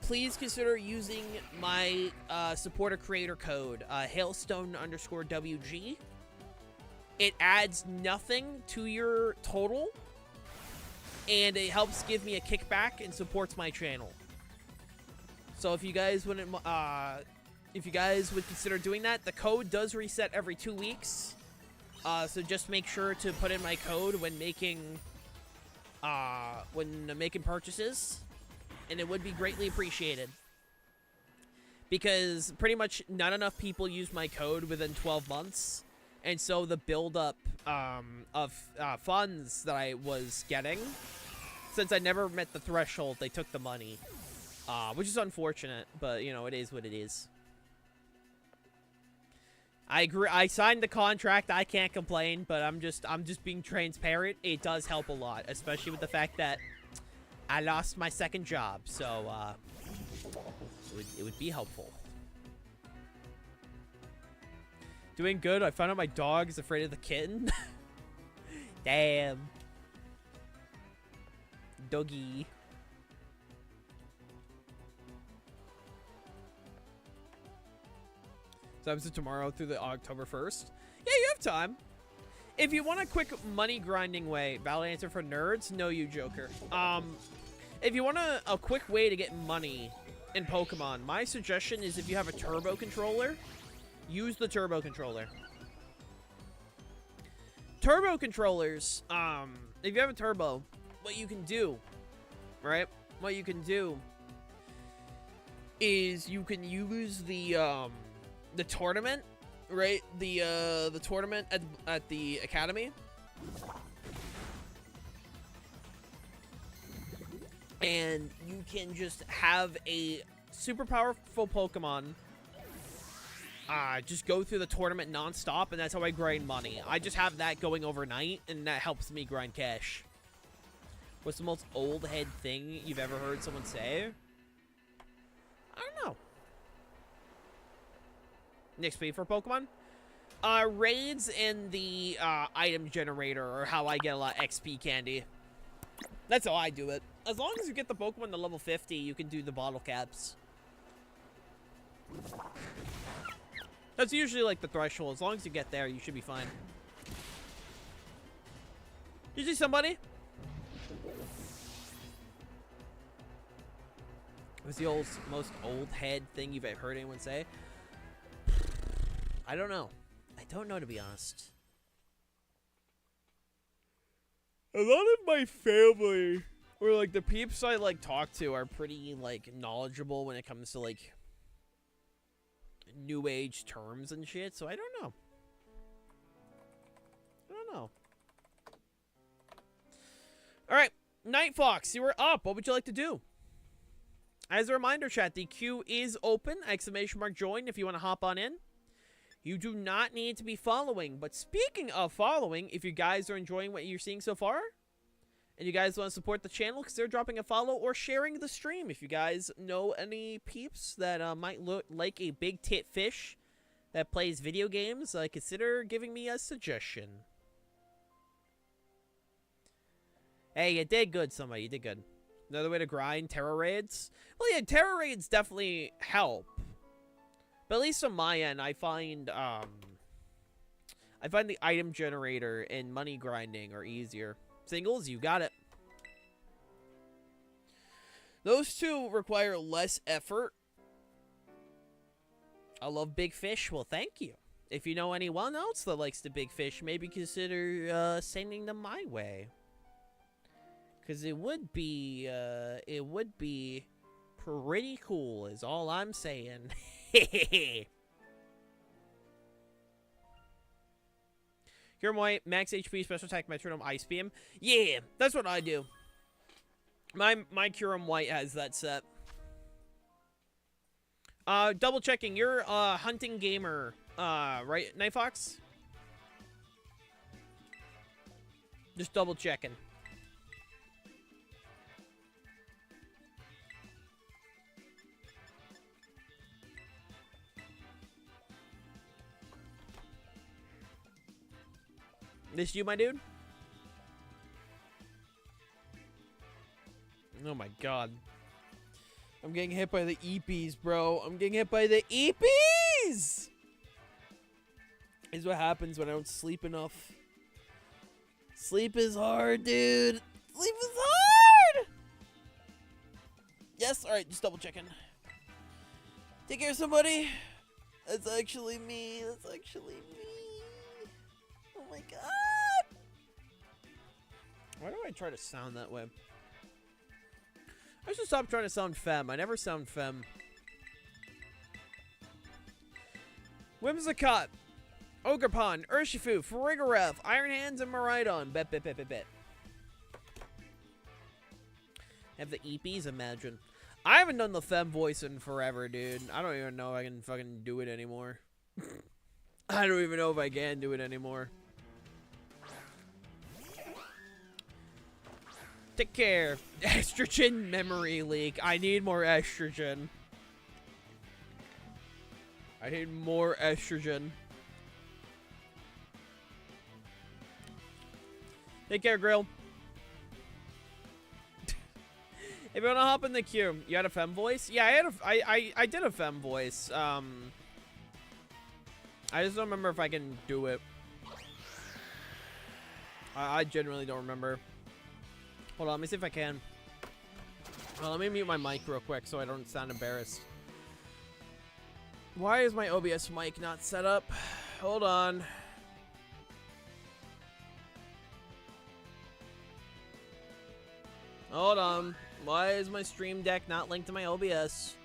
please consider using my support a creator code, Hailstone_WG. It adds nothing to your total, and it helps give me a kickback and supports my channel. So if you guys wouldn't, if you guys would consider doing that, the code does reset every 2 weeks. So just make sure to put in my code when making purchases, and it would be greatly appreciated. Because pretty much not enough people use my code within 12 months. And so the buildup of funds that I was getting, since I never met the threshold, they took the money. Which is unfortunate, but, you know, it is what it is. I agree. I signed the contract. I can't complain, but I'm just being transparent. It does help a lot, especially with the fact that I lost my second job. So, it would be helpful. Doing good. I found out my dog is afraid of the kitten. Damn. Doggy. So it's tomorrow through the October 1st. Yeah, you have time. If you want a quick money grinding way, valid answer for nerds, no, you joker. If you want a quick way to get money in Pokemon, my suggestion is if you have a turbo controller, use the turbo controller. Turbo controllers, if you have a turbo, what you can do, right? What you can do is you can use the tournament, right? The tournament at the academy. And you can just have a super powerful Pokemon just go through the tournament non-stop, and that's how I grind money. I just have that going overnight, and that helps me grind cash. What's the most old head thing you've ever heard someone say? I don't know. Next speed for Pokemon? Raids and the item generator are how I get a lot of XP candy. That's how I do it. As long as you get the Pokemon to level 50, you can do the bottle caps. That's usually like the threshold. As long as you get there, you should be fine. You see somebody? What's the most old head thing you've ever heard anyone say? I don't know. I don't know, to be honest. A lot of my family, or like the peeps I like talk to, are pretty like knowledgeable when it comes to like new age terms and shit, so I don't know. I don't know. Alright, Night Fox, you were up. What would you like to do? As a reminder, chat, the queue is open. ! Join if you want to hop on in. You do not need to be following. But speaking of following, if you guys are enjoying what you're seeing so far, and you guys want to support the channel, consider dropping a follow or sharing the stream. If you guys know any peeps that might look like a big tit fish that plays video games, consider giving me a suggestion. Hey, you did good, somebody. You did good. Another way to grind, Terra Raids. Well, yeah, Terra Raids definitely help. But at least on my end, I find the item generator and money grinding are easier. Singles, you got it. Those two require less effort. I love big fish. Well, thank you. If you know anyone else that likes the big fish, maybe consider sending them my way. Because it would be pretty cool, is all I'm saying. Kyurem White, max HP, special attack, metronome, ice beam. Yeah, that's what I do. My Kyurem White has that set. Double checking, you're a hunting gamer, right, Night Fox? Just double checking. This you, my dude? Oh my god. I'm getting hit by the EPs, bro. I'm getting hit by the EPs! Is is what happens when I don't sleep enough. Sleep is hard, dude. Sleep is hard! Yes, alright, just double checking. Take care, somebody. That's actually me. That's actually me. Oh my god. Why do I try to sound that way? I should stop trying to sound femme. I never sound femme. Whimsicott, Ogrepon, Urshifu, Farigoref, Iron Hands, and Maridon. Bet. Have the EPs, imagine. I haven't done the femme voice in forever, dude. I don't even know if I can fucking do it anymore. I don't even know if I can do it anymore. Take care. Estrogen memory leak. I need more estrogen. I need more estrogen. Take care, Grill. If you wanna hop in the queue, you had a femme voice? Yeah, I did a femme voice. I just don't remember if I can do it. I genuinely don't remember. Hold on, let me see if I can. Well, let me mute my mic real quick so I don't sound embarrassed. Why is my OBS mic not set up? Hold on. Hold on. Why is my stream deck not linked to my OBS?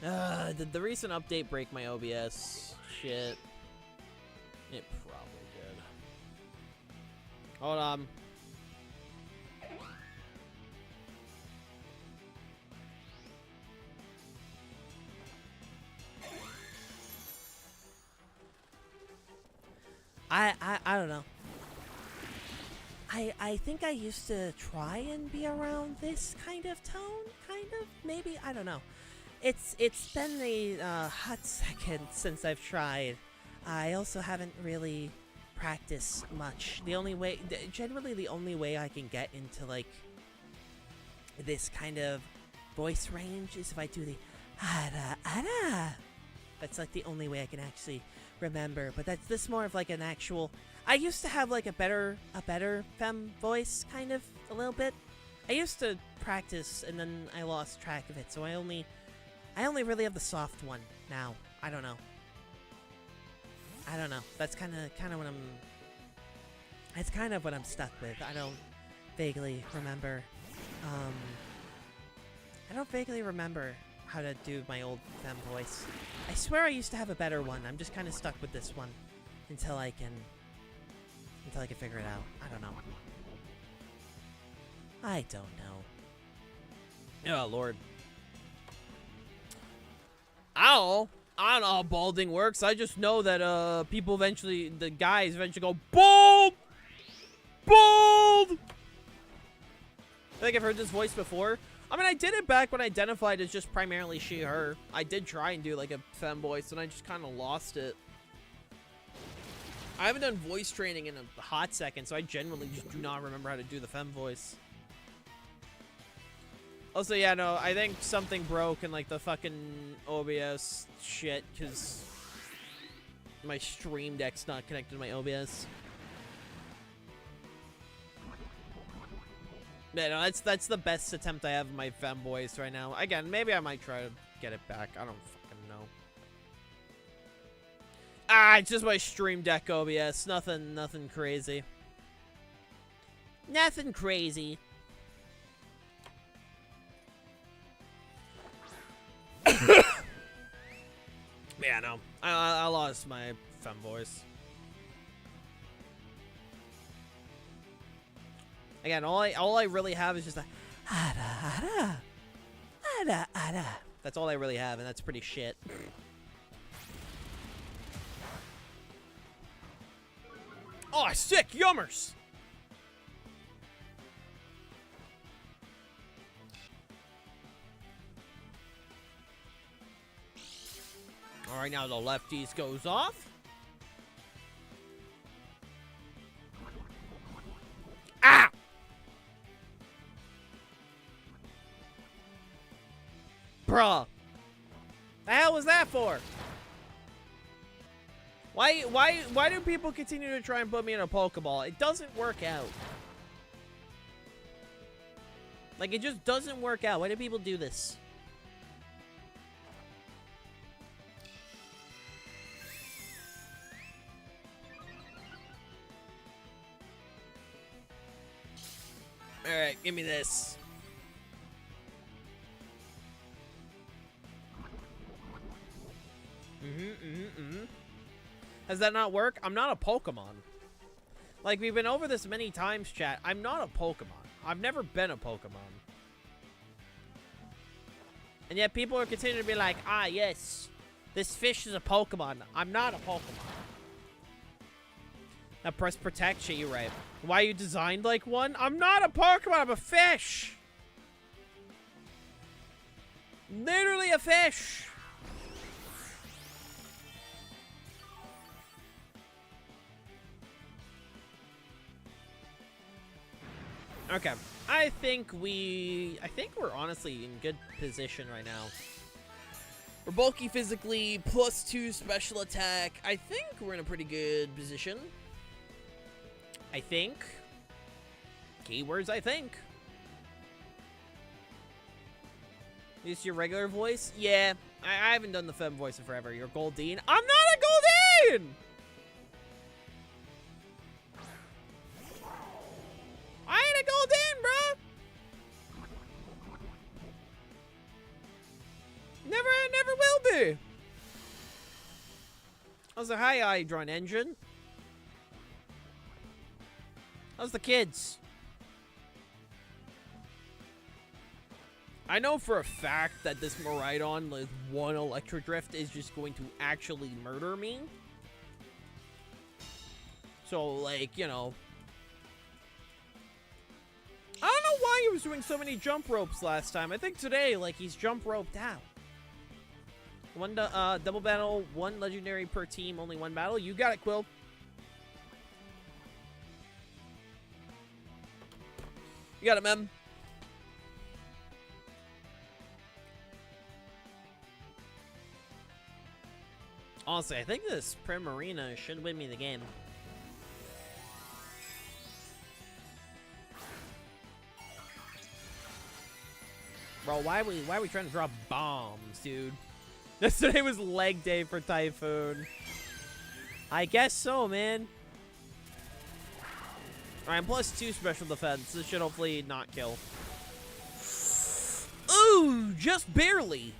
Did the recent update break my OBS? Shit. It probably did. Hold on. I don't know. I think I used to try and be around this kind of tone, maybe, I don't know. It's been a hot second since I've tried. I also haven't really practiced much. Generally the only way I can get into like this kind of voice range is if I do the ada ada. That's like the only way I can actually remember, but that's this more of like an actual. I used to have like a better femme voice, kind of a little bit. I used to practice and then I lost track of it, so I only really have the soft one now. I don't know. That's kind of what I'm. It's kind of what I'm stuck with. I don't vaguely remember. I don't vaguely remember how to do my old femme voice. I swear I used to have a better one. I'm just kind of stuck with this one until I can figure it out. I don't know. I don't know. Oh, Lord. I don't know how balding works. I just know that the guys eventually go bald! Bald! I think I've heard this voice before. I mean, I did it back when I identified as just primarily she, her. I did try and do like a femme voice, and I just kind of lost it. I haven't done voice training in a hot second, so I genuinely just do not remember how to do the femme voice. Also, yeah, no, I think something broke in like the fucking OBS shit, because my stream deck's not connected to my OBS. Yeah, no, that's the best attempt I have of my femme voice right now. Again, maybe I might try to get it back. I don't fucking know. It's just my stream deck OBS. Nothing crazy. Nothing crazy. Yeah, no. I lost my femme voice. Again, all I really have is just a ada ada ada ada. That's all I really have, and that's pretty shit. Oh, sick yummers! All right, now the lefties goes off. Ah! Bruh. The hell was that for? Why do people continue to try and put me in a Pokeball? It doesn't work out. Like, it just doesn't work out. Why do people do this? Alright, give me this. Does that not work? I'm not a Pokemon. Like, we've been over this many times, chat. I'm not a Pokemon. I've never been a Pokemon. And yet people are continuing to be like, ah, yes, this fish is a Pokemon. I'm not a Pokemon. Now press protect, shit, you're right. Why are you designed like one? I'm not a Pokemon, I'm a fish. Literally a fish. Okay, I think we're honestly in good position right now. We're bulky physically, +2 special attack. I think we're in a pretty good position. I think. Keywords, I think. Is this your regular voice? Yeah, I haven't done the femme voice in forever. You're Goldeen. I'm not a Goldeen! I ain't a Goldeen, bro! Never will be! How's the high-drawn engine? How's the kids? I know for a fact that this Miraidon with one Electro Drift is just going to actually murder me. So, like, you know. I don't know why he was doing so many jump ropes last time. I think today, like, he's jump roped out. One double battle, one legendary per team, only one battle. You got it, Quill. You got it, Mem. Honestly, I think this Primarina should win me the game. Bro, why are we trying to drop bombs, dude? Yesterday was leg day for Typhoon. I guess so, man. Alright, +2 special defense. This should hopefully not kill. Ooh, just barely.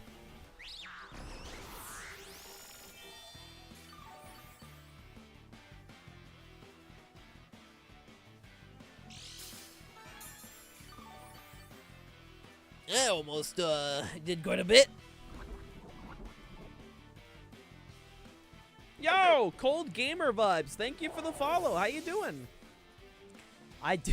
I almost did quite a bit. Yo, Cold Gamer Vibes. Thank you for the follow. How you doing? I do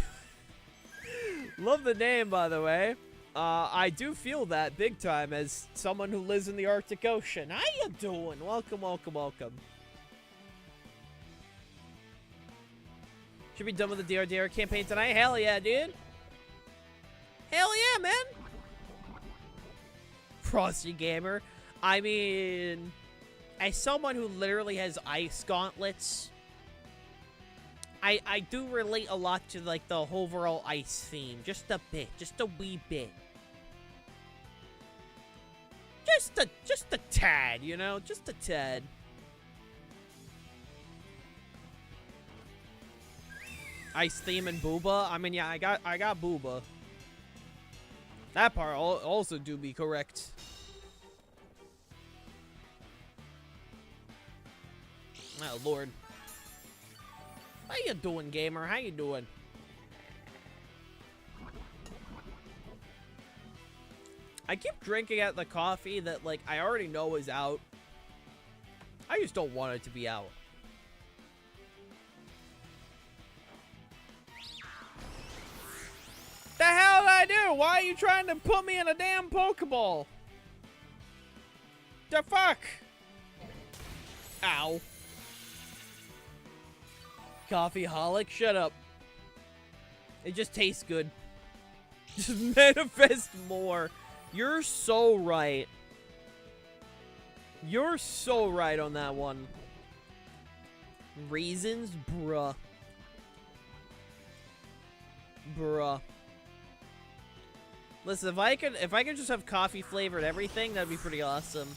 love the name, by the way. I do feel that big time as someone who lives in the Arctic Ocean. How you doing? Welcome, welcome, welcome. Should be done with the DRDR campaign tonight. Hell yeah, dude. Hell yeah, man. Frosty Gamer. I mean, as someone who literally has ice gauntlets, I do relate a lot to, like, the overall ice theme. Just a bit. Just a wee bit. Just a tad, you know? Just a tad. Ice theme and Booba? I mean, yeah, I got Booba. That part also do be correct. Oh, Lord. How you doing, gamer? How you doing? I keep drinking at the coffee that, like, I already know is out. I just don't want it to be out. The hell did I do? Why are you trying to put me in a damn Pokeball? The fuck? Ow. Coffeeholic? Shut up. It just tastes good. Just manifest more. You're so right. You're so right on that one. Raisins? Bruh. Bruh. Listen, if I could just have coffee flavored everything, that'd be pretty awesome.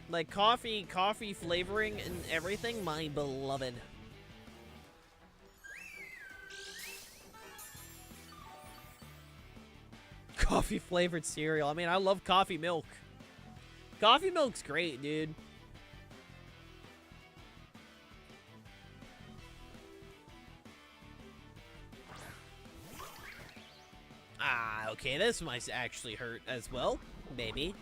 Like coffee flavoring and everything, my beloved. Coffee flavored cereal. I mean, I love coffee milk. Coffee milk's great, dude. Ah, okay, this might actually hurt as well. Maybe.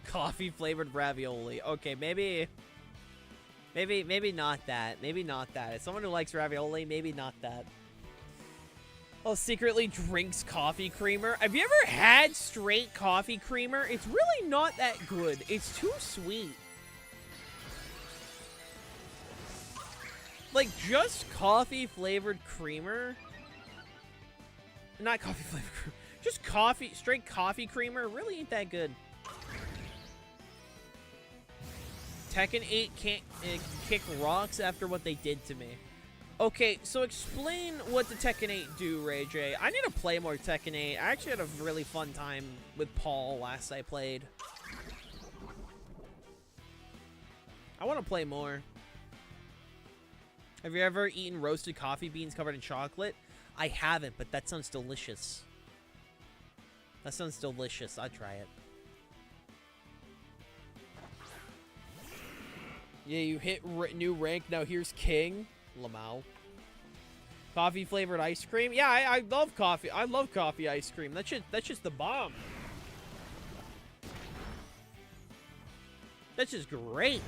Coffee flavored ravioli. Okay, maybe not that. Maybe not that. As someone who likes ravioli, maybe not that. Oh, secretly drinks coffee creamer. Have you ever had straight coffee creamer? It's really not that good. It's too sweet. Like, just coffee flavored creamer? Not coffee flavored creamer. Just coffee, straight coffee creamer really ain't that good. Tekken 8 can't kick rocks after what they did to me. Okay, so explain what the Tekken 8 do, Ray J. I need to play more Tekken 8. I actually had a really fun time with Paul last I played. I want to play more. Have you ever eaten roasted coffee beans covered in chocolate? I haven't, but that sounds delicious. That sounds delicious. I'd try it. Yeah, you hit new rank. Now here's King. Lamau. Coffee flavored ice cream. Yeah, I love coffee. I love coffee ice cream. That's just the bomb. That's just great.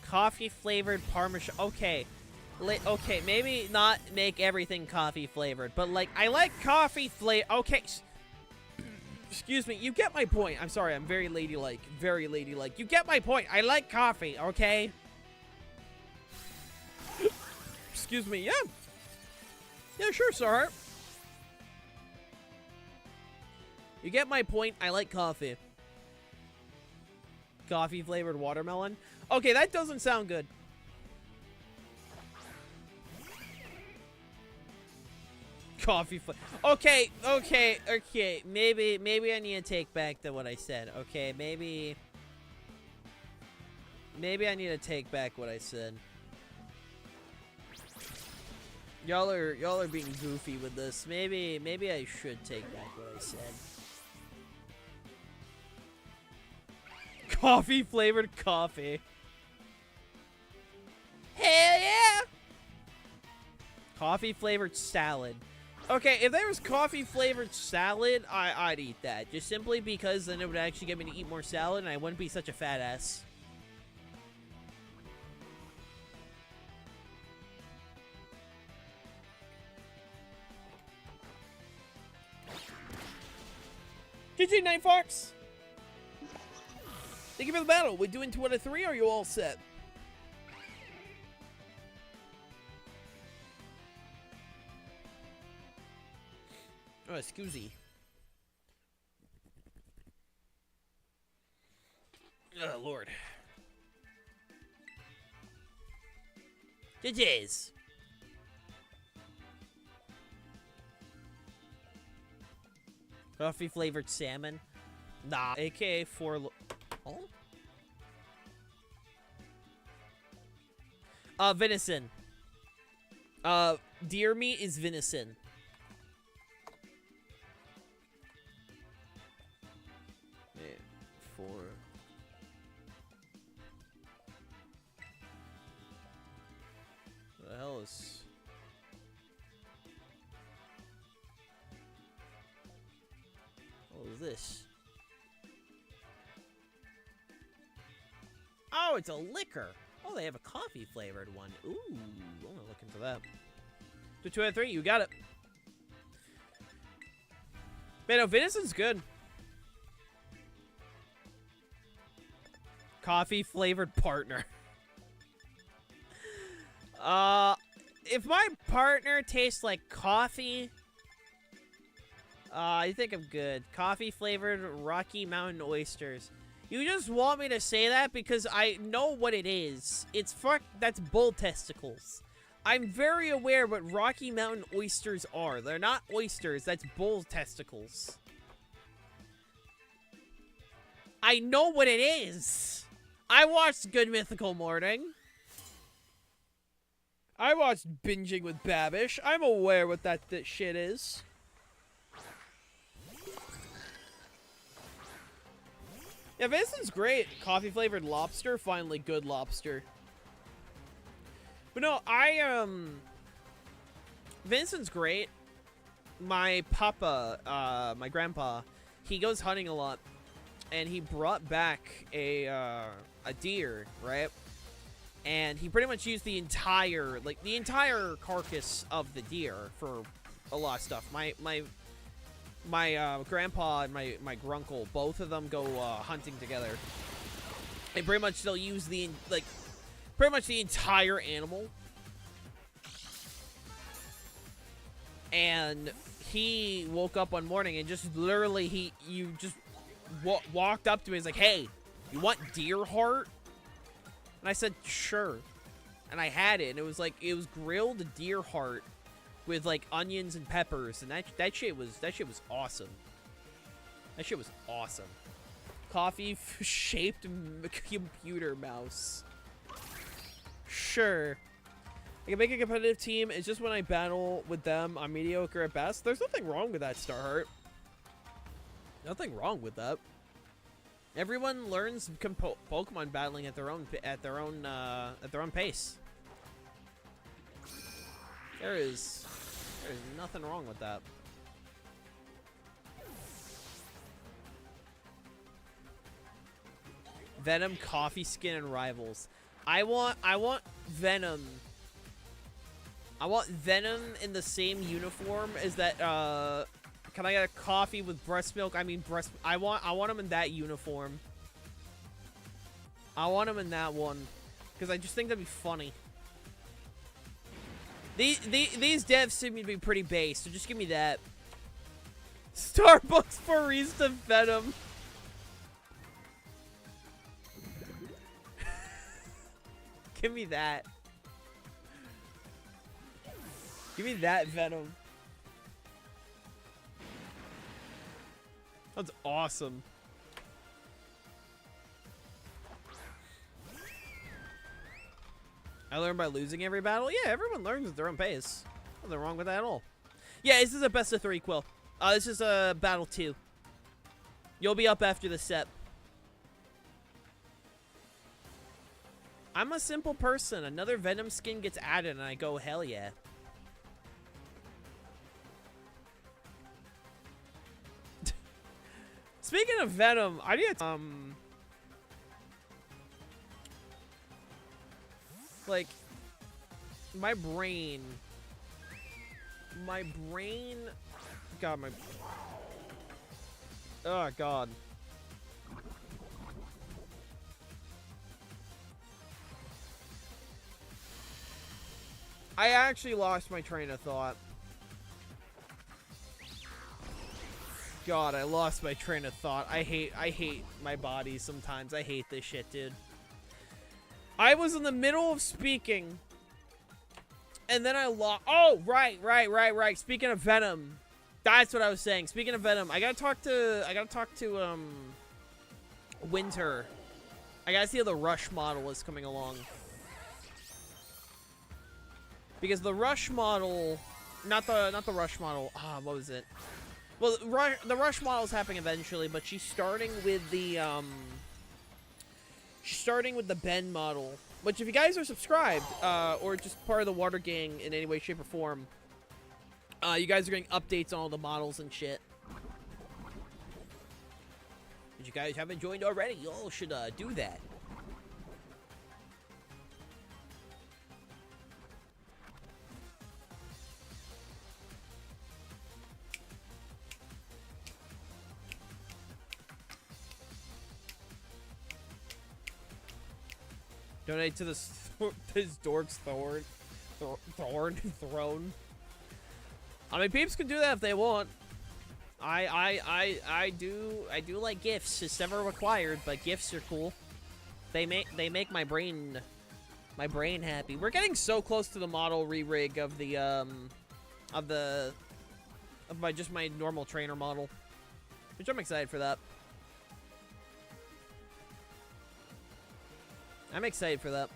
Coffee flavored parmesan. Okay. Okay, maybe not make everything coffee flavored, but like I like coffee flavor. Okay. Excuse me, you get my point. I'm sorry, I'm very ladylike. Very ladylike. You get my point. I like coffee, okay? Excuse me, yeah. Yeah, sure, sir. You get my point. I like coffee. Coffee flavored watermelon. Okay, that doesn't sound good. Coffee okay. Maybe I need to take back what I said. Okay, maybe I need to take back what I said. Y'all are being goofy with this. Maybe I should take back what I said. Coffee flavored coffee. Hell yeah! Coffee flavored salad. Okay, if there was coffee flavored salad, I'd eat that. Just simply because then it would actually get me to eat more salad and I wouldn't be such a fat ass. GG Night Fox! Thank you for the battle. We're doing 2 out of 3, or are you all set? Oh, excuse me. Oh, Lord. GG's. Coffee flavored salmon. Nah. AKA 4. Oh? Venison. Deer meat is venison. What the hell is... What is this? Oh, it's a liquor. Oh, they have a coffee flavored one. Ooh, I'm gonna look into that. So 2 out of 3, you got it. Man, no, venison's good. Coffee flavored partner. If my partner tastes like coffee, I think I'm good. Coffee flavored Rocky Mountain oysters. You just want me to say that because I know what it is. That's bull testicles. I'm very aware what Rocky Mountain oysters are. They're not oysters, that's bull testicles. I know what it is. I watched Good Mythical Morning. I watched Binging with Babish. I'm aware what that shit is. Yeah, Vincent's great. Coffee flavored lobster, finally good lobster. But no, Vincent's great. My papa, my grandpa, he goes hunting a lot, and he brought back a deer, right? And he pretty much used the entire carcass of the deer for a lot of stuff. My grandpa and my grunkle, both of them go hunting together. And pretty much they'll use pretty much the entire animal. And he woke up one morning and just literally walked up to me. He's like, "Hey, you want deer heart?" And I said, "Sure." And I had it, and it was grilled deer heart with like onions and peppers, and that shit was awesome. That shit was awesome. Coffee shaped computer mouse. Sure. I can make a competitive team. It's just when I battle with them, I'm mediocre at best. There's nothing wrong with that, Starheart. Nothing wrong with that. Everyone learns Pokemon battling at their own pace. There's nothing wrong with that. Venom, Coffee Skin, and Rivals. I want Venom. I want Venom in the same uniform as that. Can I get a coffee with breast milk? I mean I want him in that uniform. I want him in that one because I just think that'd be funny. These devs seem to be pretty base, so just give me that. Starbucks barista Venom. Give me that. Give me that Venom. That's awesome. I learned by losing every battle. Yeah, everyone learns at their own pace. Nothing wrong with that at all. Yeah, this is a best of 3, Quill. This is a battle 2. You'll be up after the set. I'm a simple person. Another Venom skin gets added and I go, hell yeah. Speaking of Venom, I need to, like, my brain, God, oh, God. I actually lost my train of thought. God, I lost my train of thought. I hate my body sometimes. I hate this shit, dude. I was in the middle of speaking, and then I lost. Oh, right. Speaking of Venom, that's what I was saying. Speaking of Venom, I gotta talk to Winter. I gotta see how the Rush model is coming along. Because the Rush model, not the Rush model. What was it? Well, the Rush model is happening eventually, but she's starting with the Ben model. Which, if you guys are subscribed, or just part of the Water Gang in any way, shape, or form, you guys are getting updates on all the models and shit. If you guys haven't joined already, y'all should do that. Donate to this dork's throne. I mean, peeps can do that if they want. I do like gifts. It's never required, but gifts are cool. They make my brain happy. We're getting so close to the model re-rig of my normal trainer model, which I'm excited for that. I'm excited for that.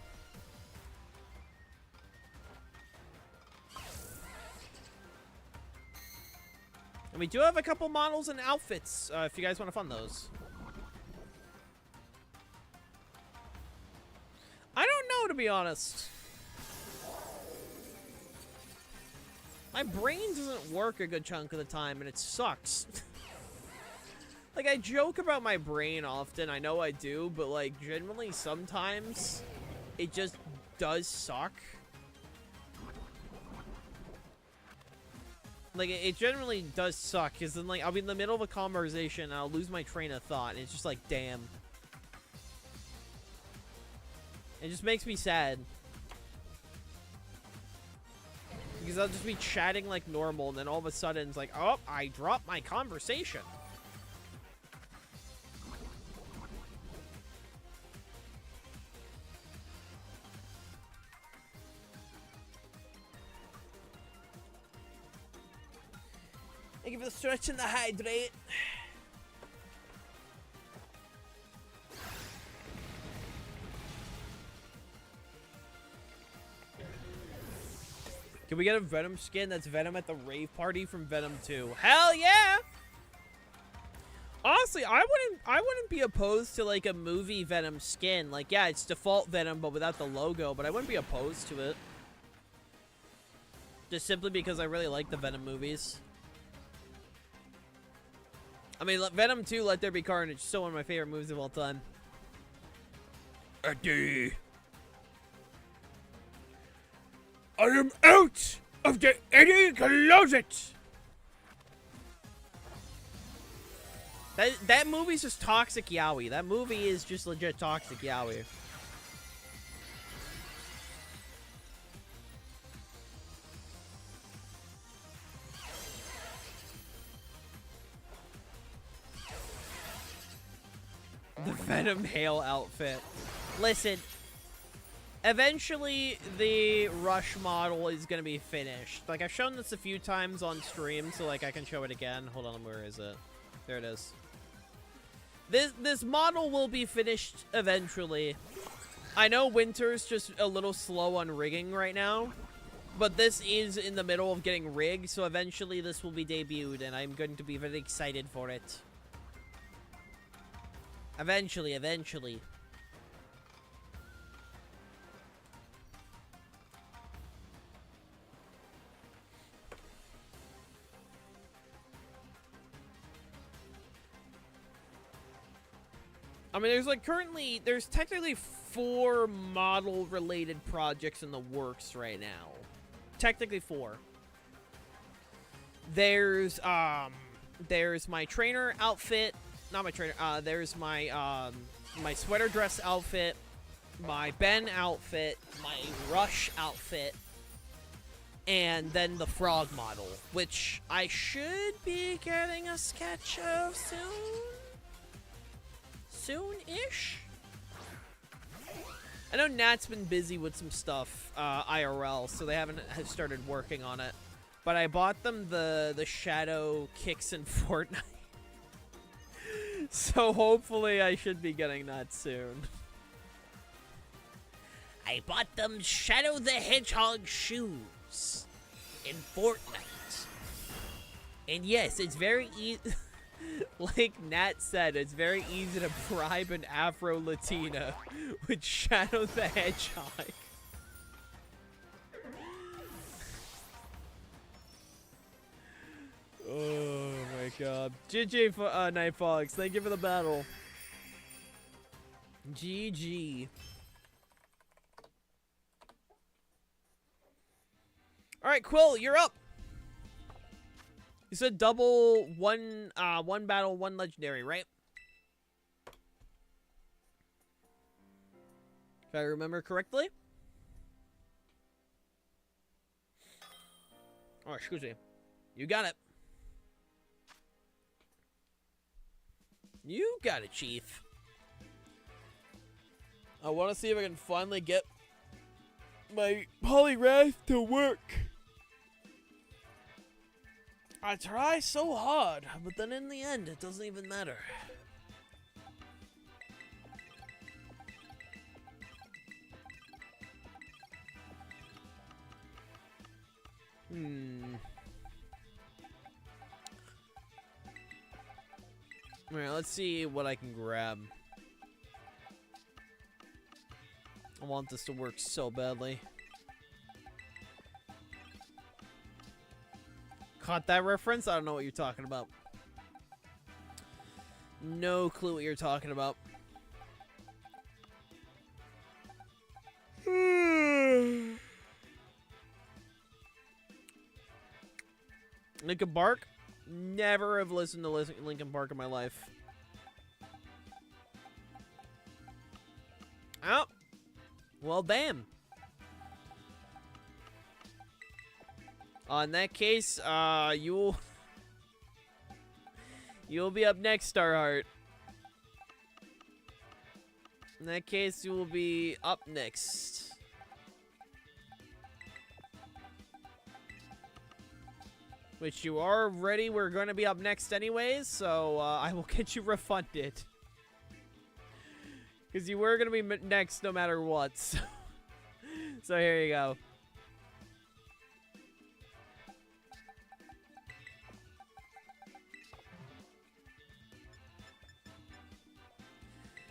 And we do have a couple models and outfits, if you guys want to fund those. I don't know, to be honest. My brain doesn't work a good chunk of the time, and it sucks. Like, I joke about my brain often, I know I do, but, like, generally sometimes it just does suck. Like, it generally does suck, because then, like, I'll be in the middle of a conversation, and I'll lose my train of thought, and it's just like, damn. It just makes me sad. Because I'll just be chatting like normal, and then all of a sudden, it's like, oh, I dropped my conversation. Thank you for the stretch and the hydrate. Can we get a Venom skin that's Venom at the rave party from Venom 2? Hell yeah! Honestly, I wouldn't be opposed to like a movie Venom skin. Like, yeah, it's default Venom but without the logo, but I wouldn't be opposed to it. Just simply because I really like the Venom movies. I mean, Venom 2, Let There Be Carnage, still one of my favorite movies of all time. Eddie. I am out of the Eddie closet. That movie's just toxic yaoi. That movie is just legit toxic yaoi. The Venom Hail outfit. Listen, eventually the Rush model is gonna be finished. Like, I've shown this a few times on stream, so like I can show it again. Hold on, where is it? There it is. This model will be finished eventually. I know Winter's just a little slow on rigging right now, but this is in the middle of getting rigged, so eventually this will be debuted, and I'm going to be very excited for it. Eventually. I mean, there's technically 4 model-related projects in the works right now. Technically 4. There's my trainer outfit. Not my trainer. There's my my sweater dress outfit, my Ben outfit, my Rush outfit, and then the frog model, which I should be getting a sketch of soon-ish. I know Nat's been busy with some stuff IRL, so they haven't started working on it. But I bought them the shadow kicks in Fortnite. So hopefully I should be getting that soon. I bought them Shadow the Hedgehog shoes in Fortnite. And yes, it's very easy. Like Nat said, it's very easy to bribe an Afro-Latina with Shadow the Hedgehog. Oh my god. GG, Night Fox. Thank you for the battle. GG. Alright, Quill, you're up. You said double one battle, 1 legendary, right? If I remember correctly. Oh, excuse me. You got it. You got it, Chief. I want to see if I can finally get my polygraph to work. I try so hard, but then in the end, it doesn't even matter. Alright, let's see what I can grab. I want this to work so badly. Caught that reference? I don't know what you're talking about. No clue what you're talking about. Linkin Park? Never have listened to Linkin Park in my life. Oh. Well, damn. In that case, you'll be up next, Starheart. In that case, you will be up next. Which you are ready. We're going to be up next anyways, so I will get you refunded. Because you were going to be next no matter what. So here you go.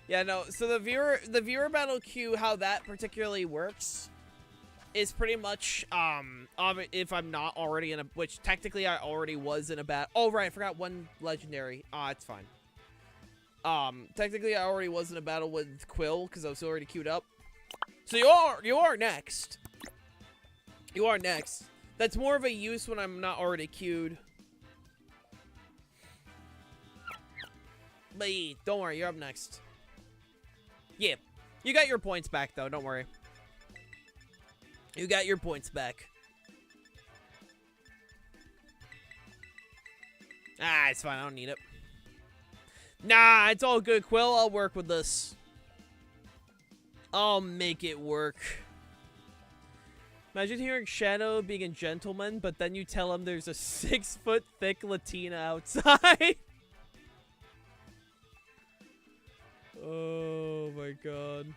Yeah, no, so the viewer battle queue, how that particularly works is pretty much, if I'm not already in a, which technically I already was in a battle. Oh, right, I forgot one legendary. It's fine. Technically I already was in a battle with Quill, because I was already queued up. So you are next. You are next. That's more of a use when I'm not already queued. But don't worry, you're up next. Yeah, you got your points back, though. Don't worry. You got your points back. It's fine. I don't need it. Nah, it's all good, Quill. I'll work with this. I'll make it work. Imagine hearing Shadow being a gentleman, but then you tell him there's a 6-foot thick Latina outside. Oh my god.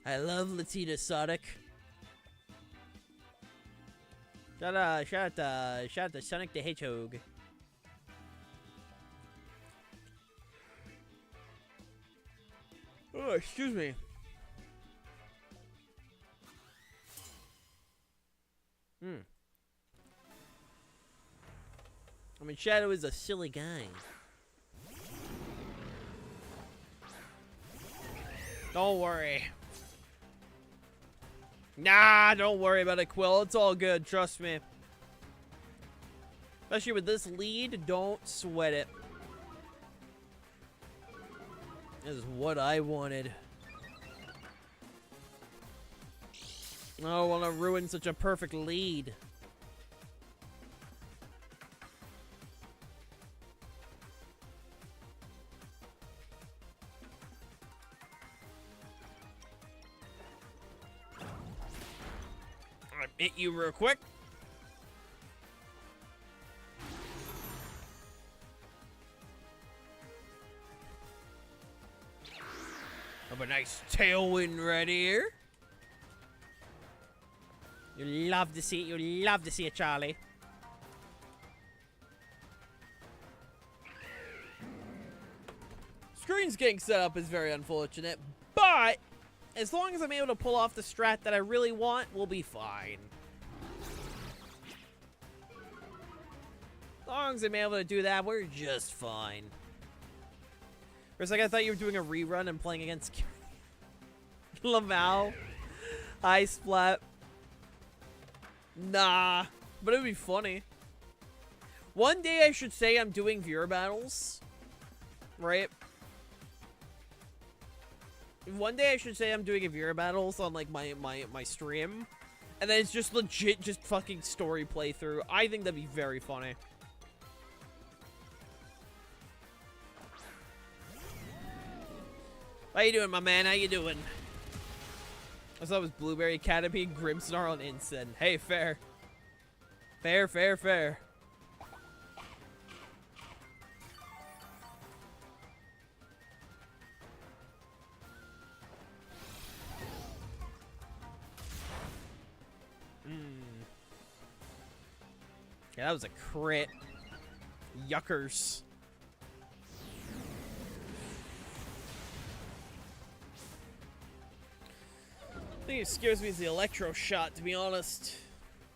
I love Latina Sonic. Shout out to Sonic the Hedgehog. Oh, excuse me. I mean, Shadow is a silly guy. Don't worry. Nah, don't worry about it, Quill. It's all good. Trust me. Especially with this lead, don't sweat it. This is what I wanted. I don't want to ruin such a perfect lead. Hit you real quick. Have a nice tailwind right here. You love to see it. You love to see it, Charlie. Screen's getting set up is very unfortunate, but as long as I'm able to pull off the strat that I really want, we'll be fine. As long as I'm able to do that, we're just fine. For a second, I thought you were doing a rerun and playing against Lamal. Hi, Splat. Nah, but it would be funny. One day I should say I'm doing viewer battles, right? One day I should say I'm doing a viewer battles on like my stream, and then it's just legit just fucking story playthrough. I think that'd be very funny. How you doing, my man? How you doing? I thought it was Blueberry Academy, Grimmsnarl, and Instant. Hey, fair. Fair, fair, fair. Yeah, that was a crit. Yuckers. I think it scares me is the electro shot, to be honest.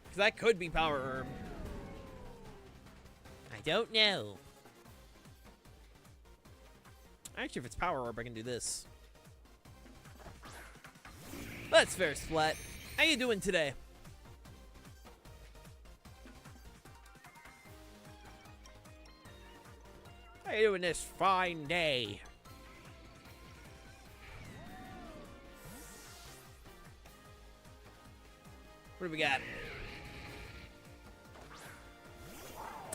Because that could be power herb. I don't know. Actually, if it's power herb, I can do this. That's fair, Splat. How you doing today? How you doing this fine day? What do we got?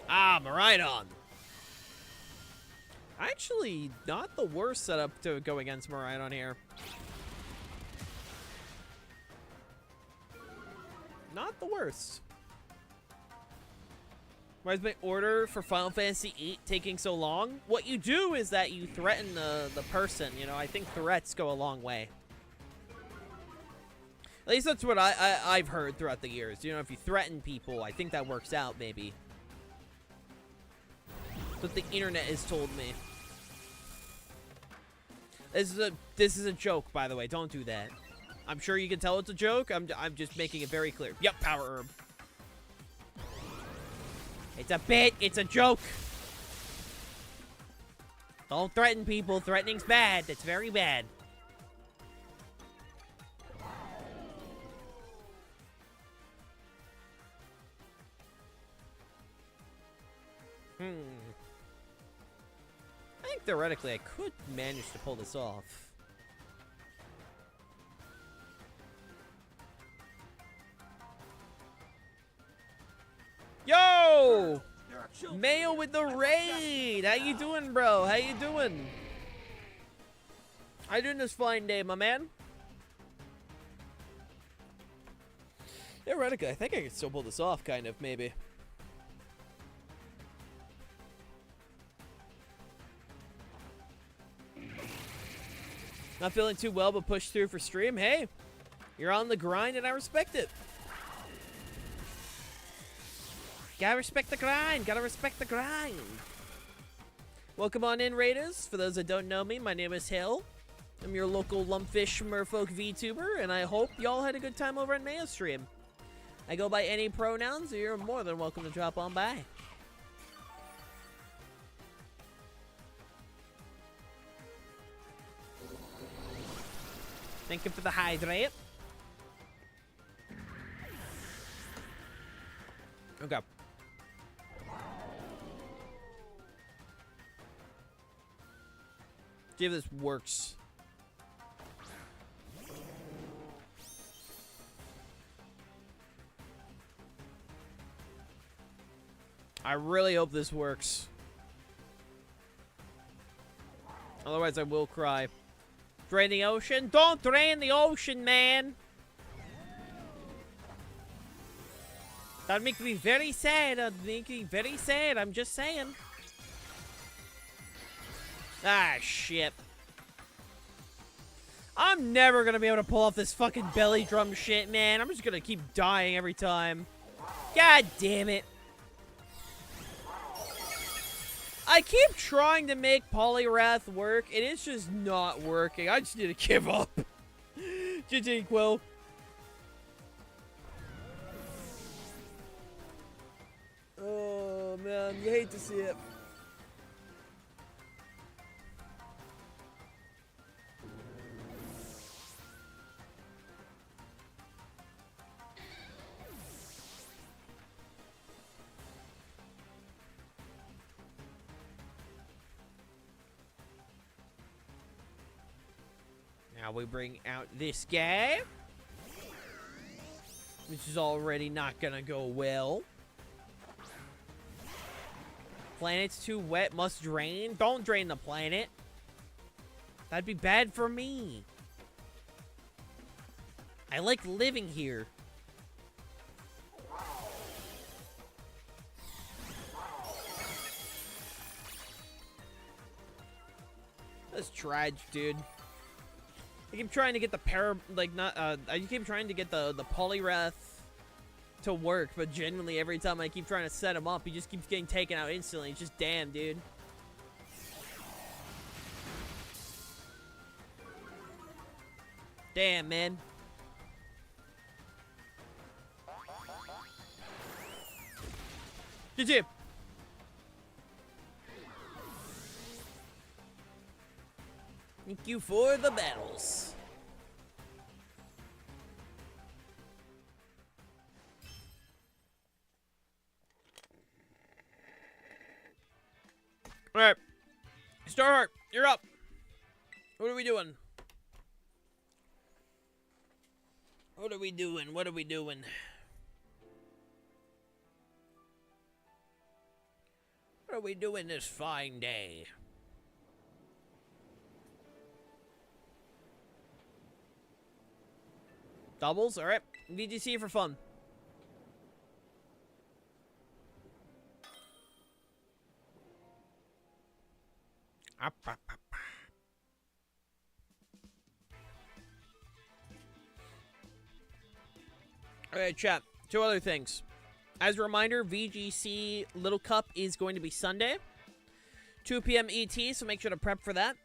Ah, Maridon. Actually, not the worst setup to go against Maridon here. Not the worst. Why is my order for Final Fantasy VIII taking so long? What you do is that you threaten the person. You know, I think threats go a long way. At least that's what I've heard throughout the years. You know, if you threaten people, I think that works out, maybe. That's what the internet has told me. This is a joke, by the way. Don't do that. I'm sure you can tell it's a joke. I'm just making it very clear. Yep, power herb. It's a bit. It's a joke. Don't threaten people. Threatening's bad. It's very bad. I think theoretically I could manage to pull this off. Yo! Mayo with the raid! How you doing, bro? How you doing? How you doing this fine day, my man? Theoretically, I think I could still pull this off, kind of, maybe. Not feeling too well, but push through for stream. Hey, you're on the grind, and I respect it. Gotta respect the grind. Gotta respect the grind. Welcome on in, Raiders. For those that don't know me, my name is Hill. I'm your local Lumpfish Merfolk Vtuber, and I hope y'all had a good time over at Mayo's stream. I go by any pronouns, so you're more than welcome to drop on by. Thank you for the hydrate. Okay. See if this works. I really hope this works. Otherwise, I will cry. Drain the ocean? Don't drain the ocean, man! That'd make me very sad. That'd make me very sad. I'm just saying. Ah, shit. I'm never gonna be able to pull off this fucking belly drum shit, man. I'm just gonna keep dying every time. God damn it. I keep trying to make Polyrath work, and it's just not working. I just need to give up. GG, Quill. Oh, man. You hate to see it. Now we bring out this guy, which is already not gonna go well. Planet's too wet, must drain. Don't drain the planet. That'd be bad for me. I like living here. That's tragic, dude. I keep trying to get the I keep trying to get the Poliwrath to work, but genuinely every time I keep trying to set him up, he just keeps getting taken out instantly. It's just damn, dude. Damn, man. GG. Thank you for the battles. Alright. Starheart, you're up. What are we doing? What are we doing? What are we doing? What are we doing this fine day? Doubles? Alright. VGC for fun. Alright, chat. Two other things. As a reminder, VGC Little Cup is going to be Sunday, 2 p.m. ET, so make sure to prep for that.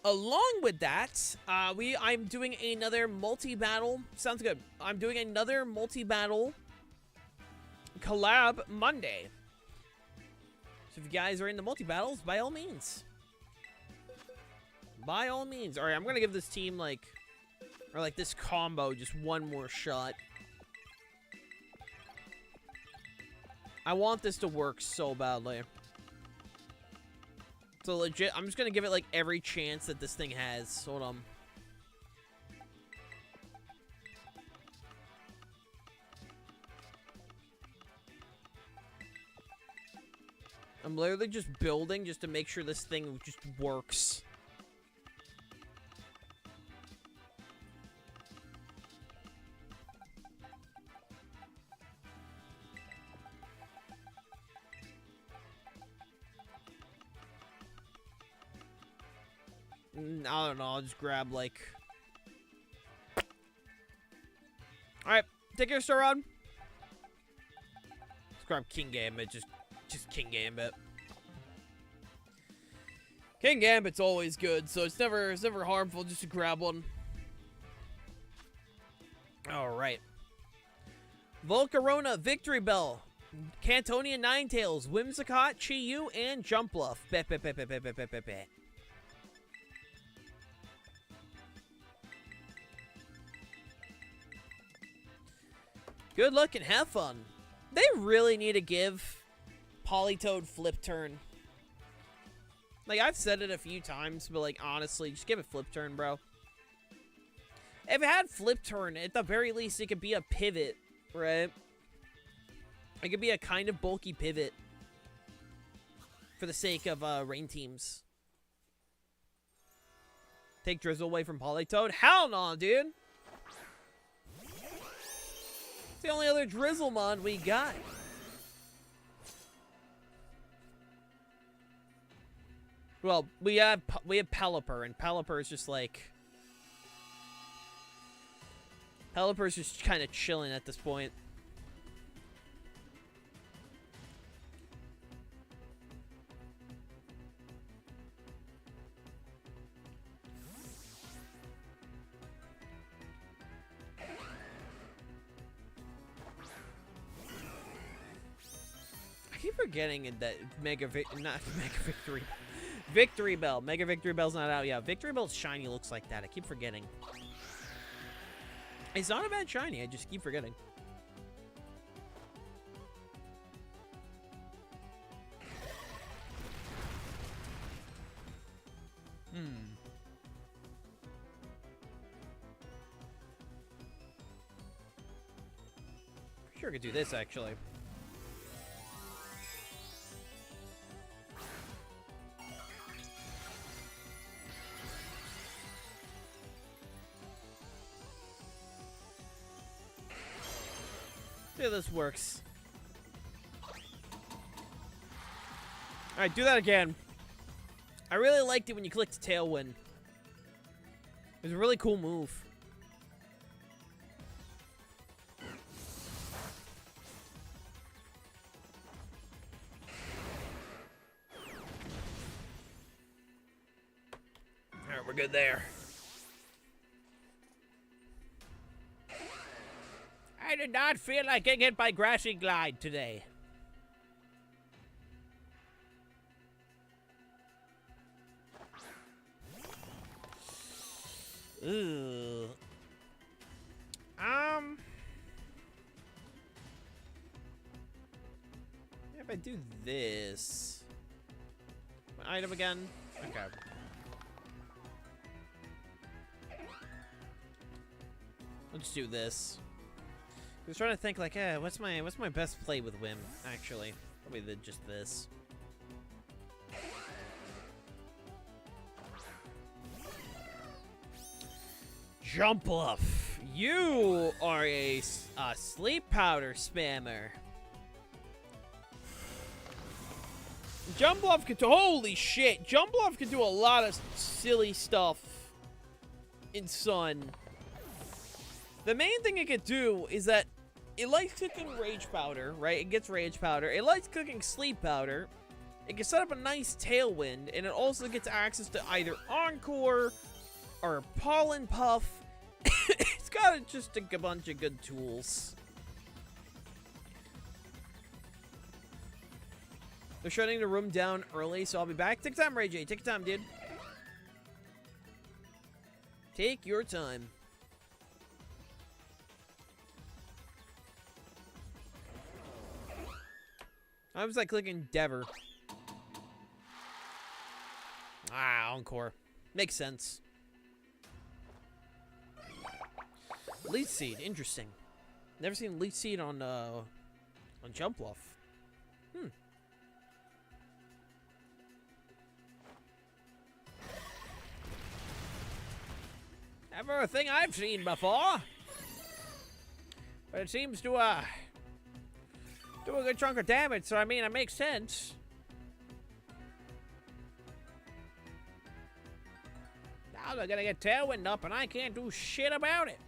Along with that, I'm doing another multi-battle. Sounds good. I'm doing another multi-battle collab Monday. So if you guys are in the multi-battles, by all means. By all means. Alright, I'm going to give this team, this combo just one more shot. I want this to work so badly. So legit, I'm just gonna give it like every chance that this thing has. Hold on. I'm literally just building just to make sure this thing just works. I don't know, I'll just grab, like... Alright, take your star on. Let's grab King Gambit, just King Gambit. King Gambit's always good, so it's never harmful just to grab one. Alright. Volcarona, Victory Bell, Cantonian Ninetales, Whimsicott, Chi-Yu, and Jumpluff. Bet. Good luck and have fun. They really need to give Politoed Flip Turn. Like, I've said it a few times, but, like, honestly, just give it Flip Turn, bro. If it had Flip Turn, at the very least, it could be a pivot, right? It could be a kind of bulky pivot. For the sake of, rain teams. Take Drizzle away from Politoed? Hell no, dude! The only other Drizzlemon we got. Well, we have Pelipper, and Pelipper is just like... Pelipper's just kind of chilling at this point. I keep forgetting that Victory Bell. Mega Victory Bell's not out yet. Victory Bell's shiny looks like that. I keep forgetting. It's not a bad shiny. I just keep forgetting. Sure could do this, actually. See how this works. Alright, do that again. I really liked it when you clicked Tailwind. It was a really cool move. Alright, we're good there. I did not feel like getting hit by Grassy Glide today. Ooh. If I do this. My item again? Okay. Let's do this. I was trying to think like, what's my best play with Whim, actually? Probably just this. Jump Bluff. You are a sleep powder spammer. Jump Bluff could do, holy shit. Jump Bluff could do a lot of silly stuff in Sun. The main thing it could do is that it likes cooking Rage Powder, right? It gets Rage Powder. It likes cooking Sleep Powder. It can set up a nice Tailwind, and it also gets access to either Encore or Pollen Puff. It's got just a bunch of good tools. They're shutting the room down early, so I'll be back. Take time, Ray J. Take your time, dude. Take your time. I was like clicking Dever. Ah, Encore. Makes sense. Leech Seed, interesting. Never seen Leech Seed on Jump Bluff. Never a thing I've seen before. But it seems to do a good chunk of damage, so I mean, it makes sense. Now they're gonna get Tailwind up, and I can't do shit about it.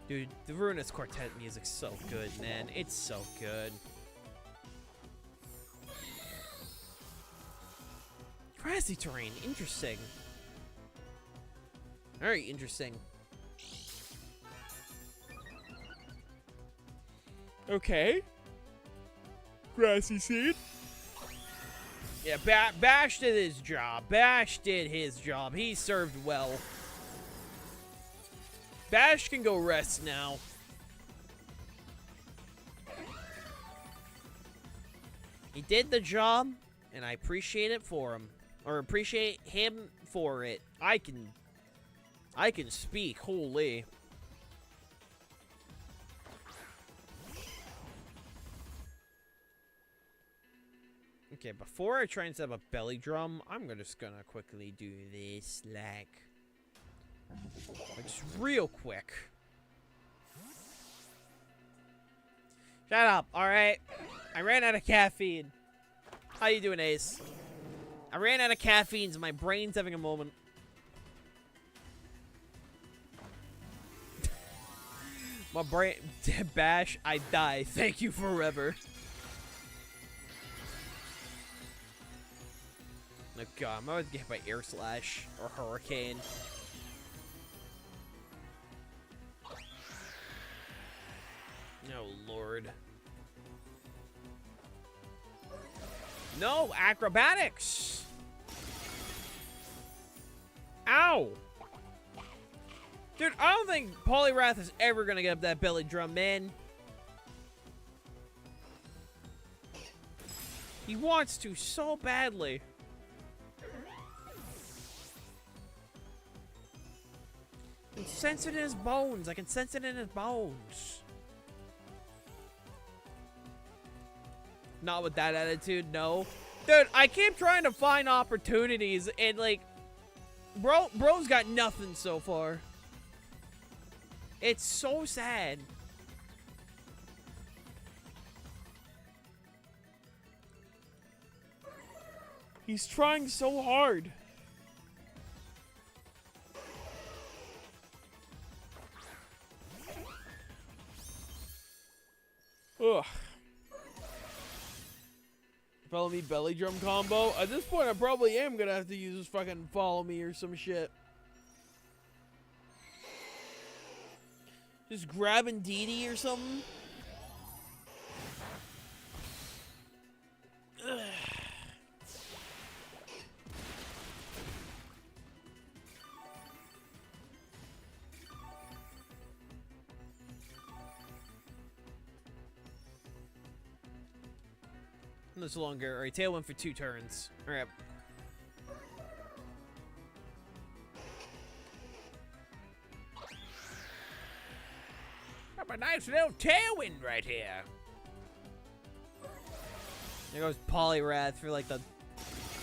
Dude, the Ruinous Quartet music's so good, man. It's so good. Grassy terrain, interesting. Very interesting. Okay. Grassy Seed. Yeah, Bash did his job. Bash did his job. He served well. Bash can go rest now. He did the job, and I appreciate it for him. Or appreciate him for it. I can speak, holy. Okay, before I try and set up a belly drum, I'm just gonna quickly do this, like just real quick. Shut up, alright? I ran out of caffeine. How you doing, Ace? I ran out of caffeine, so my brain's having a moment. My brain... Bash, I die. Thank you forever. Oh god, I'm about to get hit by Air Slash or Hurricane. Oh lord. No, acrobatics! Ow! Dude, I don't think Poliwrath is ever gonna get up that belly drum, man. He wants to so badly. I can sense it in his bones. I can sense it in his bones. Not with that attitude, no. Dude, I keep trying to find opportunities, and, like, bro's got nothing so far. It's so sad. He's trying so hard. Ugh. Follow me belly drum combo. At this point, I probably am gonna have to use this fucking follow me or some shit. Just grabbing Dee or something. Ugh. This longer. Alright, tailwind for 2 turns. Alright. Got a nice little tailwind right here. There goes Poliwrath for like the...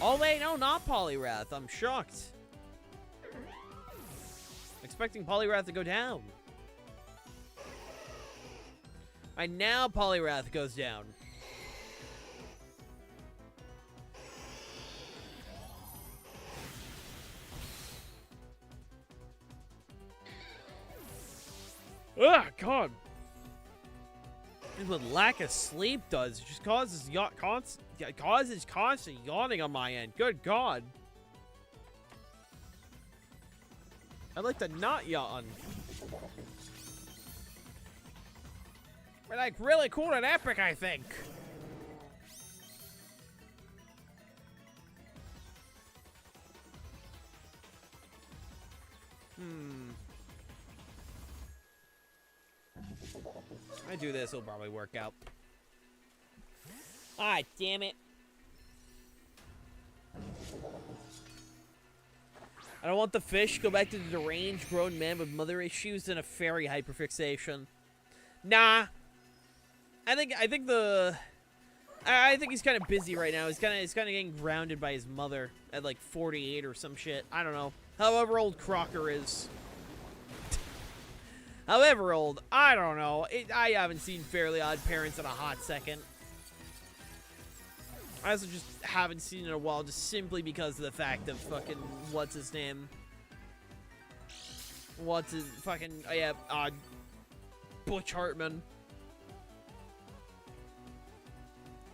Oh wait, no, not Poliwrath. I'm shocked. Expecting Poliwrath to go down. Alright, now Poliwrath goes down. Ugh, God. This is what lack of sleep does. It just causes constant yawning on my end. Good God. I'd like to not yawn. We're like really cool and epic, I think. I do this, it'll probably work out. Ah, damn it. I don't want the fish. Go back to the deranged grown man with mother issues and a fairy hyperfixation. Nah. I think he's kind of busy right now. He's kind of getting grounded by his mother at like 48 or some shit. I don't know. However old Crocker is. However old, I don't know. I haven't seen Fairly Odd Parents in a hot second. I also just haven't seen it in a while, just simply because of the fact of fucking, what's his name? What's his fucking, oh yeah, Butch Hartman.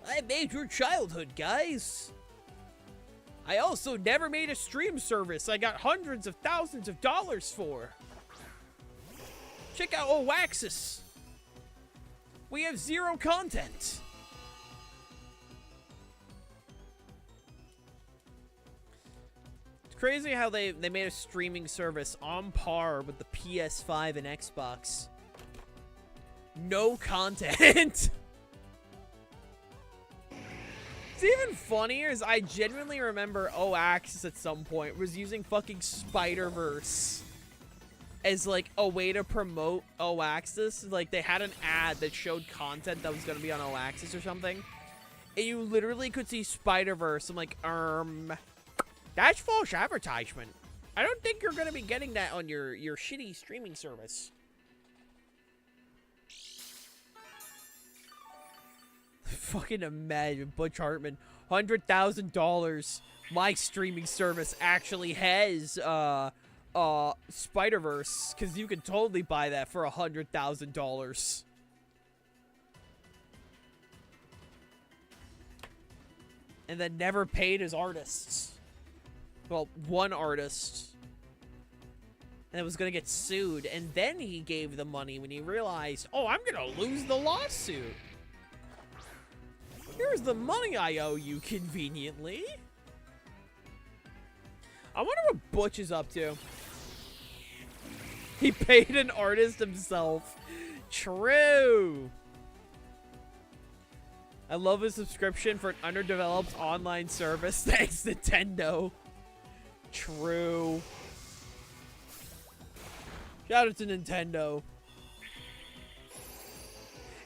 I made your childhood, guys. I also never made a stream service I got hundreds of thousands of dollars for. Check out Oaxis. We have 0 content. It's crazy how they made a streaming service on par with the PS5 and Xbox. No content. It's even funnier is I genuinely remember Oaxis at some point was using fucking Spider-Verse as like a way to promote Oaxis. Like they had an ad that showed content that was gonna be on Oaxis or something, and you literally could see Spider-Verse. I'm like, that's false advertisement. I don't think you're gonna be getting that on your shitty streaming service. Fucking imagine Butch Hartman, $100,000. My streaming service actually has Spider-Verse, because you can totally buy that for $100,000. And then never paid his artists. Well, one artist. And it was gonna get sued, and then he gave the money when he realized, oh, I'm gonna lose the lawsuit. Here's the money I owe you, conveniently. I wonder what Butch is up to. He paid an artist himself. True. I love his subscription for an underdeveloped online service. Thanks, Nintendo. True. Shout out to Nintendo.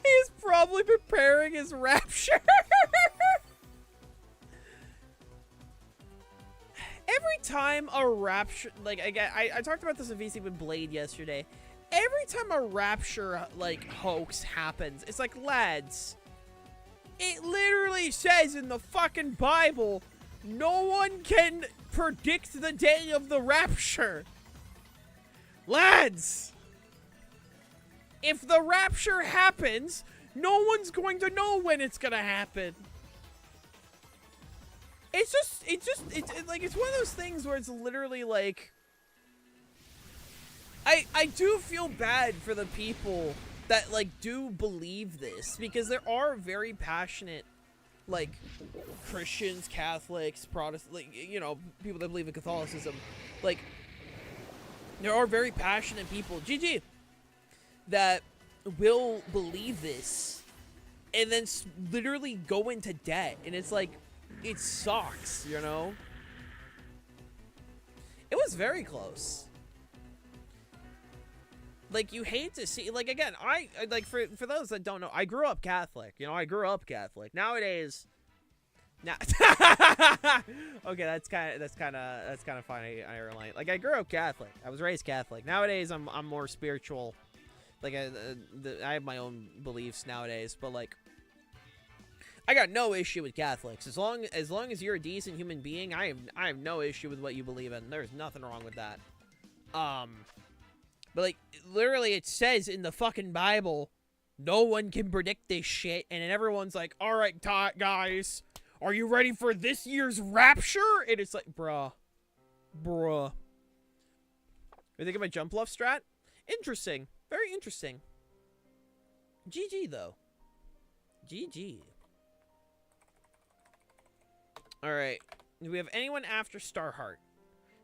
He's probably preparing his rapture. time a rapture, like, I talked about this in VC with Blade yesterday. Every time a rapture, like, hoax happens, it's like, lads, it literally says in the fucking Bible, no one can predict the day of the rapture. Lads, if the rapture happens, no one's going to know when it's gonna happen. It's like, it's one of those things where it's literally like, I do feel bad for the people that, like, do believe this, because there are very passionate, like, Christians, Catholics, Protestants, like, you know, people that believe in Catholicism. Like, there are very passionate people, GG, that will believe this and then literally go into debt. And it's like, it sucks, you know? It was very close. Like, you hate to see, like, again, I like, for those that don't know, I grew up Catholic, you know, I grew up Catholic. Nowadays, now, okay, that's kind of funny, Ireland. Like, I grew up Catholic, I was raised Catholic. Nowadays, I'm more spiritual. Like, I have my own beliefs nowadays, but, like, I got no issue with Catholics. As long as you're a decent human being, I have no issue with what you believe in. There's nothing wrong with that. But, like, literally it says in the fucking Bible, no one can predict this shit, and then everyone's like, alright, guys, are you ready for this year's rapture? And it's like, bruh. You think of my jump left strat? Interesting. Very interesting. GG, though. GG. Alright. Do we have anyone after Starheart?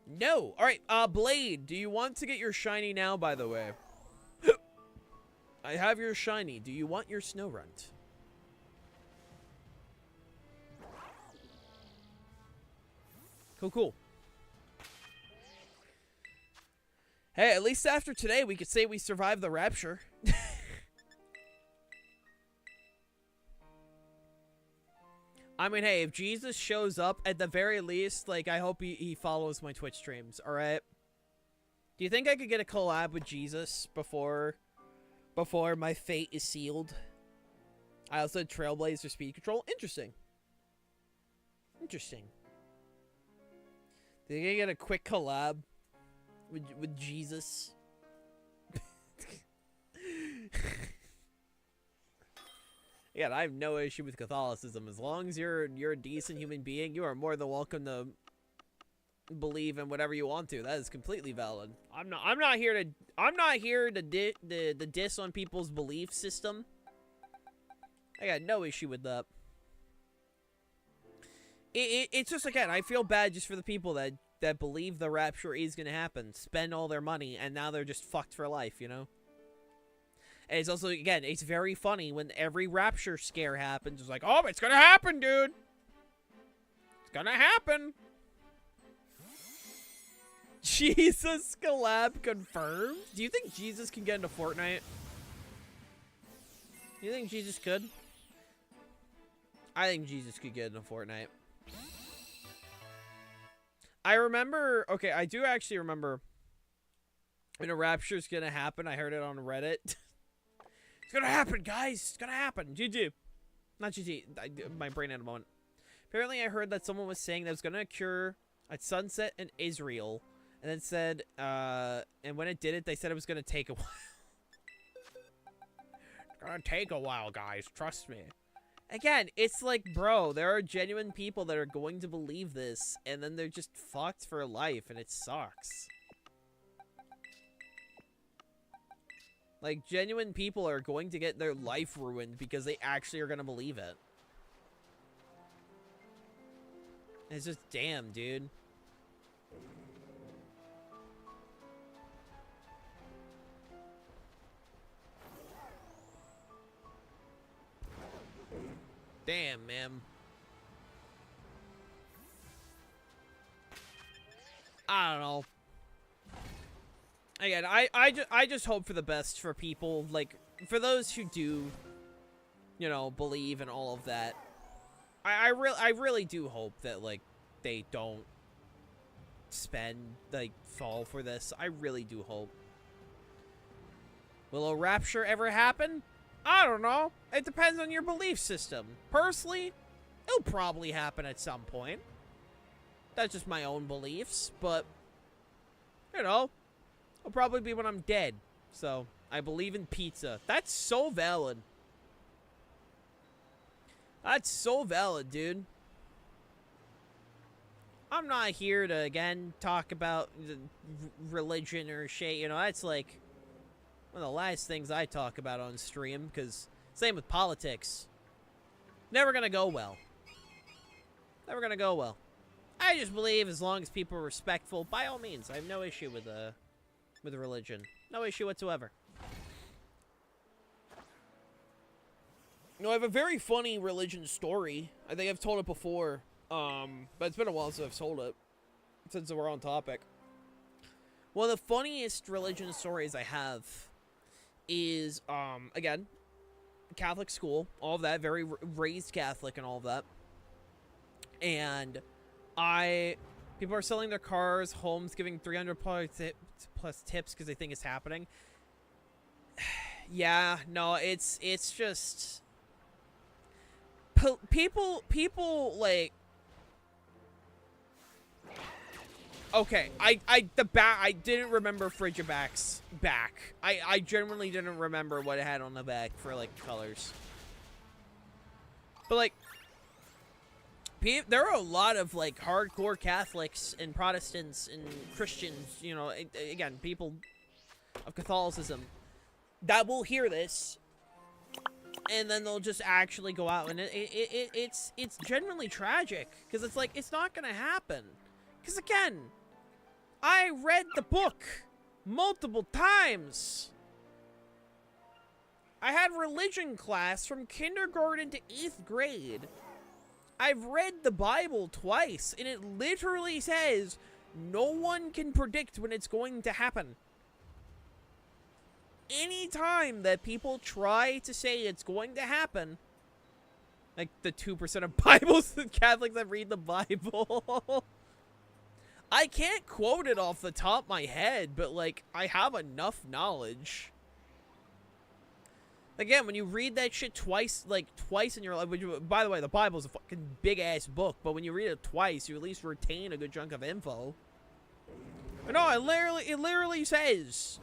No. Alright, Blade, do you want to get your shiny now, by the way? I have your shiny. Do you want your snow runt? Cool. Hey, at least after today, we could say we survived the rapture. I mean, hey, if Jesus shows up, at the very least, like, I hope he follows my Twitch streams, alright? Do you think I could get a collab with Jesus before my fate is sealed? I also had Trailblazer speed control. Interesting. Interesting. Do you think I get a quick collab with Jesus? Yeah, I have no issue with Catholicism. As long as you're a decent human being, you are more than welcome to believe in whatever you want to. That is completely valid. I'm not here to diss on people's belief system. I got no issue with that. It's just, again, I feel bad just for the people that believe the rapture is gonna happen, spend all their money, and now they're just fucked for life, you know? And it's also, again, it's very funny when every rapture scare happens. It's like, oh, it's gonna happen, dude. It's gonna happen. Jesus collab confirmed? Do you think Jesus can get into Fortnite? Do you think Jesus could? I think Jesus could get into Fortnite. I remember, okay, I do actually remember when a rapture's gonna happen. I heard it on Reddit. It's gonna happen, guys. It's gonna happen. GG. Not GG. My brain had a moment. Apparently, I heard that someone was saying that it was gonna occur at sunset in Israel. And then said, and when it did it, they said it was gonna take a while. It's gonna take a while, guys. Trust me. Again, it's like, bro, there are genuine people that are going to believe this, and then they're just fucked for life, and it sucks. Like, genuine people are going to get their life ruined because they actually are gonna believe it. And it's just, damn, dude. Damn, man. I don't know. Again, I just hope for the best for people, like, for those who do, you know, believe in all of that. I really do hope that, like, they don't fall for this. I really do hope. Will a rapture ever happen? I don't know. It depends on your belief system. Personally, it'll probably happen at some point. That's just my own beliefs, but, you know, it'll probably be when I'm dead. So, I believe in pizza. That's so valid. That's so valid, dude. I'm not here to, again, talk about religion or shit. You know, that's like one of the last things I talk about on stream, because same with politics. Never gonna go well. Never gonna go well. I just believe as long as people are respectful, by all means, I have no issue with religion. No issue whatsoever. You know, I have a very funny religion story. I think I've told it before, but it's been a while since I've told it, since we're on topic. One of the funniest religion stories I have is, again, Catholic school, all of that, very raised Catholic and all of that. And people are selling their cars, homes, giving 300 plus tips because they think it's happening. Yeah, no, it's just people like, okay, I didn't remember Frigiback's back. I genuinely didn't remember what it had on the back for, like, colors. But, like, there are a lot of, like, hardcore Catholics and Protestants and Christians, you know, again, people of Catholicism that will hear this, and then they'll just actually go out, and it's genuinely tragic, because it's like, it's not gonna happen. Because, again, I read the book multiple times. I had religion class from kindergarten to 8th grade. I've read the Bible twice, and it literally says no one can predict when it's going to happen. Anytime that people try to say it's going to happen, like the 2% of Catholics that read the Bible, I can't quote it off the top of my head, but, like, I have enough knowledge. Again, when you read that shit twice in your life, by the way, the Bible's a fucking big-ass book, but when you read it twice, you at least retain a good chunk of info. But no, it literally says,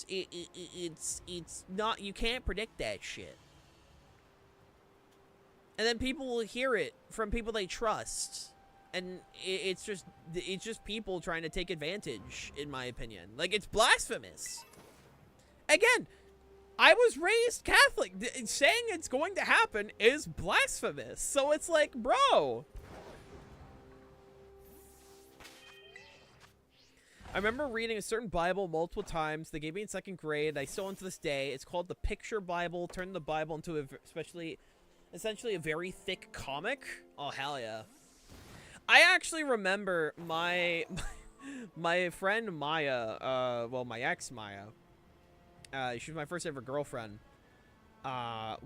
it's not, you can't predict that shit. And then people will hear it from people they trust. And it's just people trying to take advantage, in my opinion. Like, it's blasphemous. Again, I was raised Catholic. Saying it's going to happen is blasphemous. So it's like, bro. I remember reading a certain Bible multiple times. They gave me in 2nd grade. I still own to this day. It's called the Picture Bible. Turned the Bible into essentially a very thick comic. Oh, hell yeah. I actually remember my friend Maya, well, my ex Maya, she was my first ever girlfriend,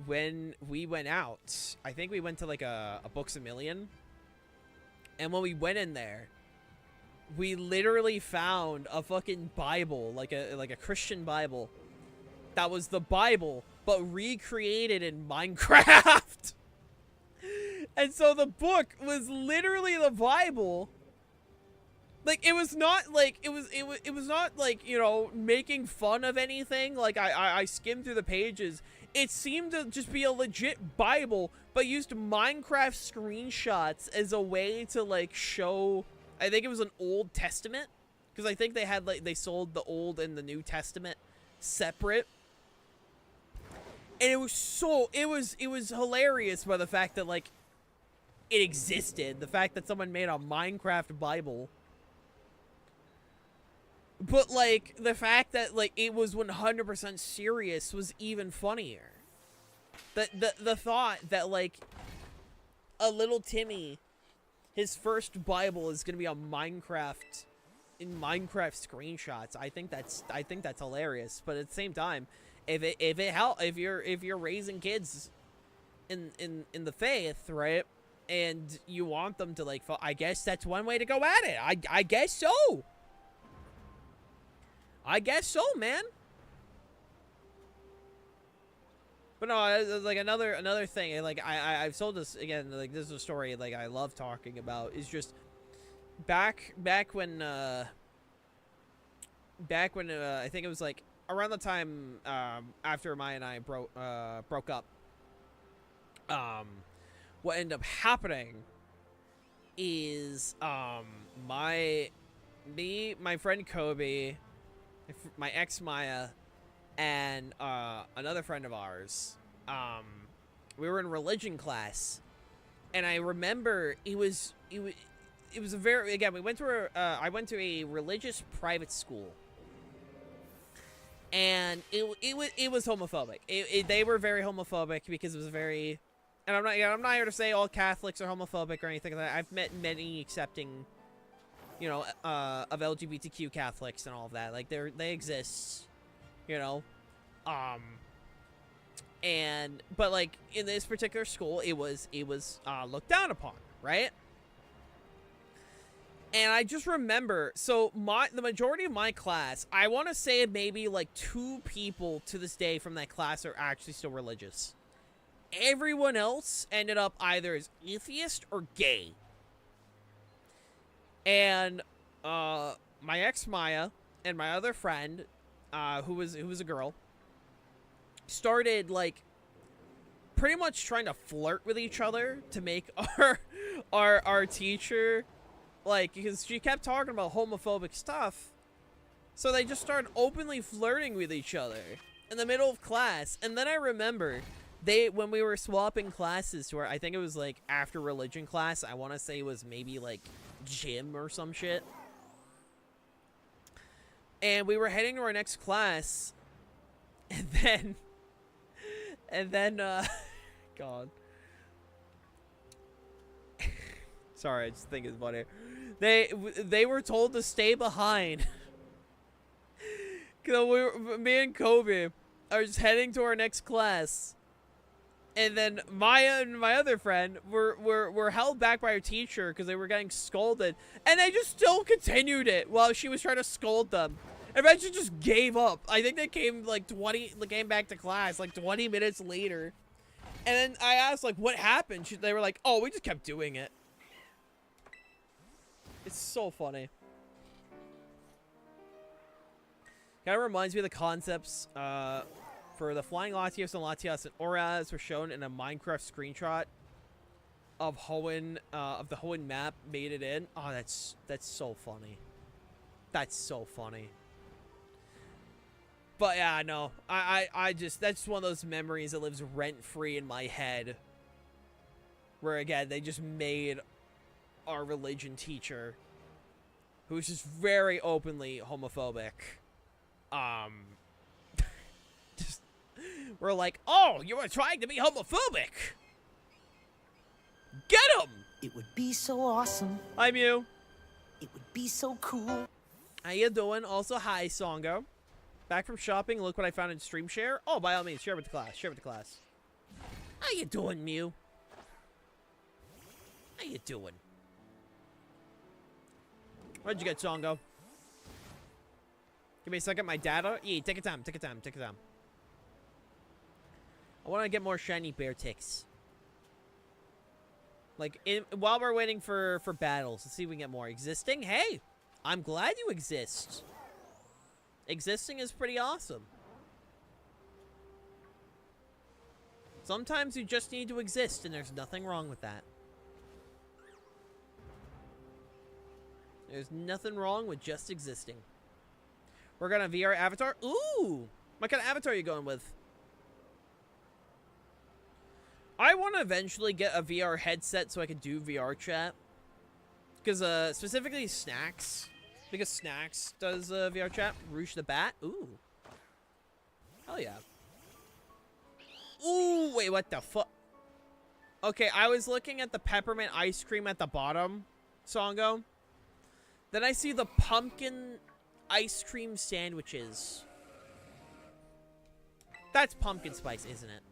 when we went out, I think we went to, like, a Books A Million, and when we went in there, we literally found a fucking Bible, like a Christian Bible, that was the Bible, but recreated in Minecraft. And so the book was literally the Bible. Like, it was not like, it was not like, you know, making fun of anything. Like, I skimmed through the pages. It seemed to just be a legit Bible, but used Minecraft screenshots as a way to, like, show, I think it was an Old Testament, because I think they had, like, they sold the Old and the New Testament separate. And it was hilarious by the fact that, like, it existed. The fact that someone made a Minecraft Bible. But, like, the fact that, like, it was 100% serious was even funnier. The thought that, like, a little Timmy, his first Bible is gonna be a Minecraft, in Minecraft screenshots. I think that's hilarious. But at the same time, if you're raising kids in the faith, right? and you want them to, like, I guess that's one way to go at it. I guess so. I guess so, man. But no, like, another thing, like, I've told this, again, like, this is a story, like, I love talking about, is just, back when, I think it was, like, around the time, after Maya and I broke up, what ended up happening is, my friend Kobe, my ex Maya, and another friend of ours, we were in religion class, and I remember it was a very, again, we went to I went to a religious private school, and it was homophobic. They were very homophobic because it was very, and I'm not here to say all Catholics are homophobic or anything like that. I've met many accepting, you know, of LGBTQ Catholics and all of that. Like, they exist, you know, but like in this particular school, it was looked down upon, right? And I just remember, so the majority of my class, I want to say maybe like 2 people to this day from that class are actually still religious. Everyone else ended up either as atheist or gay. And my ex Maya and my other friend, who was a girl, started, like, pretty much trying to flirt with each other to make our teacher, like, because she kept talking about homophobic stuff, so they just started openly flirting with each other in the middle of class. And then I remember when we were swapping classes to where, I think it was like after religion class, I want to say it was maybe like gym or some shit, and we were heading to our next class, and then God, sorry, I just think it's funny. They were told to stay behind. Cause me and Kobe are just heading to our next class, and then Maya and my other friend were held back by our teacher because they were getting scolded, and they just still continued it while she was trying to scold them. And eventually just gave up. I think they came came back to class like 20 minutes later, and then I asked, like, what happened? They were like, oh, we just kept doing it. It's so funny. Kind of reminds me of the concepts for the flying Latios and Latias and Auras were shown in a Minecraft screenshot of Hoenn, of the Hoenn map made it in. Oh, that's so funny. That's so funny. But yeah, no, I just, that's one of those memories that lives rent-free in my head. Where, again, they just made our religion teacher, who's just very openly homophobic, just, we're like, oh, you were trying to be homophobic. Get him! It would be so awesome. Hi, Mew. It would be so cool. How you doing? Also, hi, Songo. Back from shopping. Look what I found in Stream Share. Oh, by all means, share with the class. Share with the class. How you doing, Mew? How you doing? What'd you get, Songo? Give me a second. My data. Yeah, take your time. Take your time. Take your time. I want to get more shiny bear ticks. Like, while we're waiting for battles, let's see if we can get more. Existing? Hey, I'm glad you exist. Existing is pretty awesome. Sometimes you just need to exist, and there's nothing wrong with that. There's nothing wrong with just existing. We're gonna VR avatar. Ooh! What kind of avatar are you going with? I want to eventually get a VR headset so I can do VR chat. Because, specifically Snacks. Because Snacks does VR chat. Roosh the Bat. Ooh. Hell yeah. Ooh, wait, what the fuck? Okay, I was looking at the peppermint ice cream at the bottom, Songo. Then I see the pumpkin ice cream sandwiches. That's pumpkin spice, isn't it?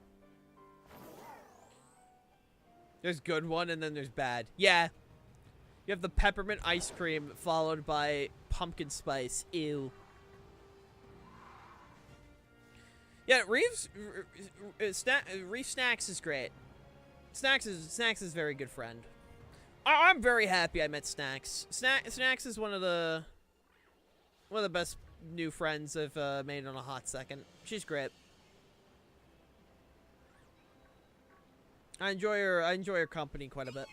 There's good one and then there's bad. Yeah. You have the peppermint ice cream followed by pumpkin spice. Ew. Yeah, Reef Snacks is great. Snacks is a very good friend. I'm very happy I met Snacks. Snacks is one of the best new friends I've made in a hot second. She's great. I enjoy her company quite a bit.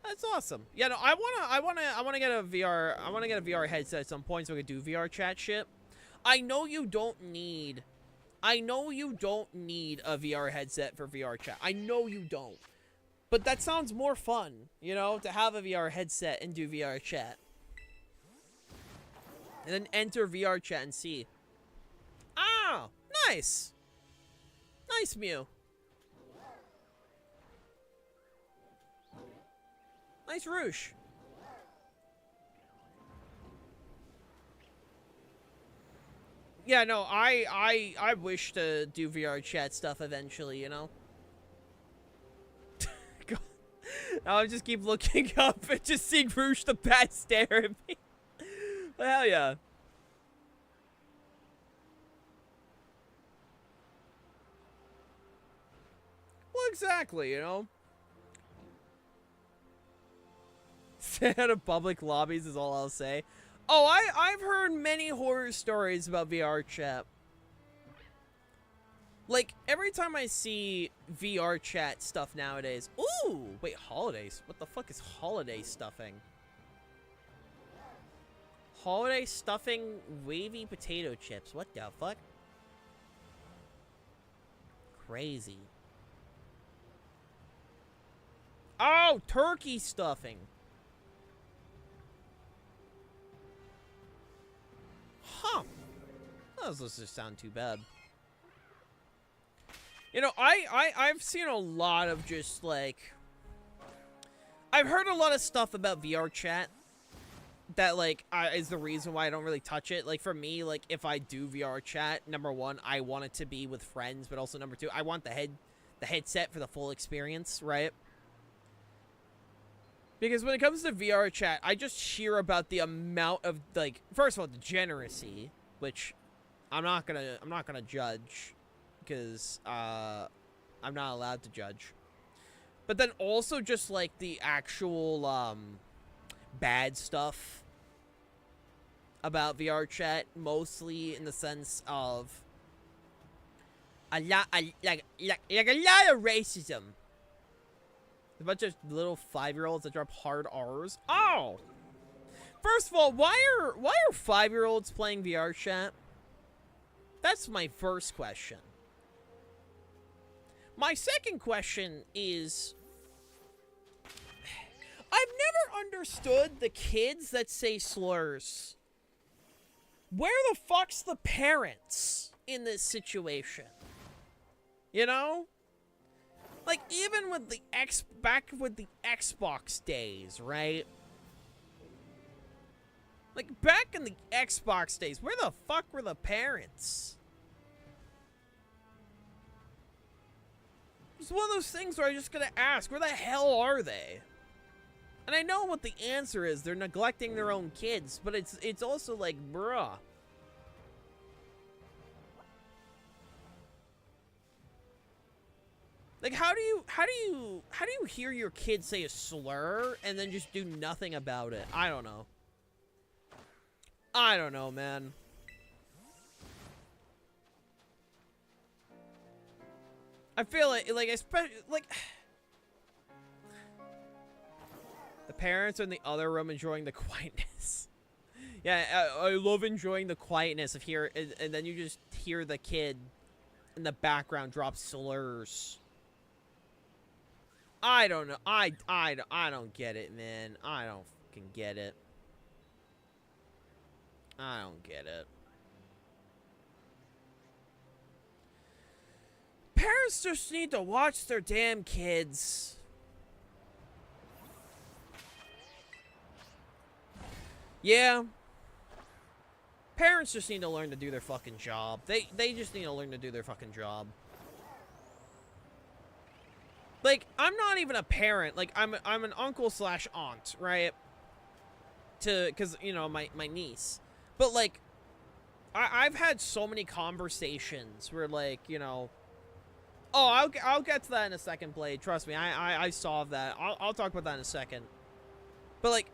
That's awesome. Yeah, no, I wanna get a VR headset at some point so we can do VR chat shit. I know you don't need a VR headset for VR chat. I know you don't. But that sounds more fun, you know, to have a VR headset and do VR chat. And then enter VR chat and see. Ah, nice. Nice, Mew. Nice Roosh. Yeah, no, I wish to do VR chat stuff eventually, you know? God. Now I just keep looking up and just seeing Roosh the Bat stare at me. But hell yeah. Well, exactly, you know? Stay out of public lobbies is all I'll say. Oh, I've heard many horror stories about VR chat. Like, every time I see VR chat stuff nowadays... Ooh! Wait, holidays? What the fuck is holiday stuffing? Holiday stuffing wavy potato chips. What the fuck? Crazy. Oh, turkey stuffing. Huh. That doesn't just sound too bad. You know, I've seen a lot of just, like... I've heard a lot of stuff about VR chat that, like, is the reason why I don't really touch it. Like, for me, like, if I do VR chat, number one, I want it to be with friends, but also, number two, I want the headset for the full experience, right? Because when it comes to VR chat, I just hear about the amount of, like, first of all, degeneracy, which I'm not gonna judge, because I'm not allowed to judge. But then also just like the actual bad stuff about VR chat, mostly in the sense of a lot of racism. A bunch of little 5-year-olds that drop hard R's. Oh! First of all, why are 5-year-olds playing VR chat? That's my first question. My second question is... I've never understood the kids that say slurs. Where the fuck's the parents in this situation? You know? Like, even with the back with the Xbox days, right? Like, back in the Xbox days, where the fuck were the parents? It's one of those things where I just gotta ask, where the hell are they? And I know what the answer is, they're neglecting their own kids, but it's also like, bruh. Like, how do you hear your kid say a slur and then just do nothing about it? I don't know. I don't know, man. I feel like especially, like... The parents are in the other room enjoying the quietness. Yeah, I love enjoying the quietness of here, and then you just hear the kid in the background drop slurs. I don't know. I don't get it, man. I don't fucking get it. I don't get it. Parents just need to watch their damn kids. Yeah. Parents just need to learn to do their fucking job. They just need to learn to do their fucking job. Like, I'm not even a parent. Like, I'm an uncle slash aunt, right? Because, you know, my niece. But, like, I've had so many conversations where, like, you know... Oh, I'll get to that in a second, Blade. Trust me, I solved that. I'll talk about that in a second. But, like,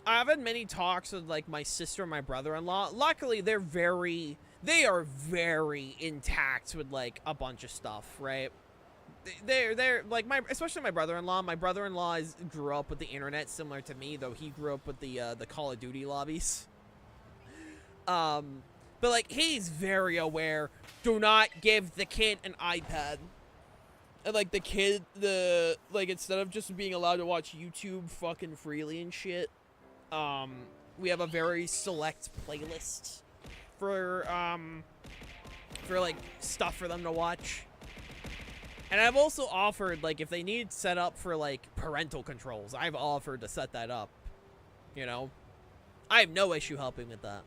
I've had many talks with, like, my sister and my brother-in-law. Luckily, they are very intact with, like, a bunch of stuff, right? They're like, especially my brother-in-law. My brother-in-law grew up with the internet, similar to me, though he grew up with the Call of Duty lobbies. But, like, he's very aware. Do not give the kid an iPad. And, like, the kid, like, instead of just being allowed to watch YouTube fucking freely and shit, we have a very select playlist for, like, stuff for them to watch. And I've also offered, like, if they need set up for, like, parental controls, I've offered to set that up. You know? I have no issue helping with that.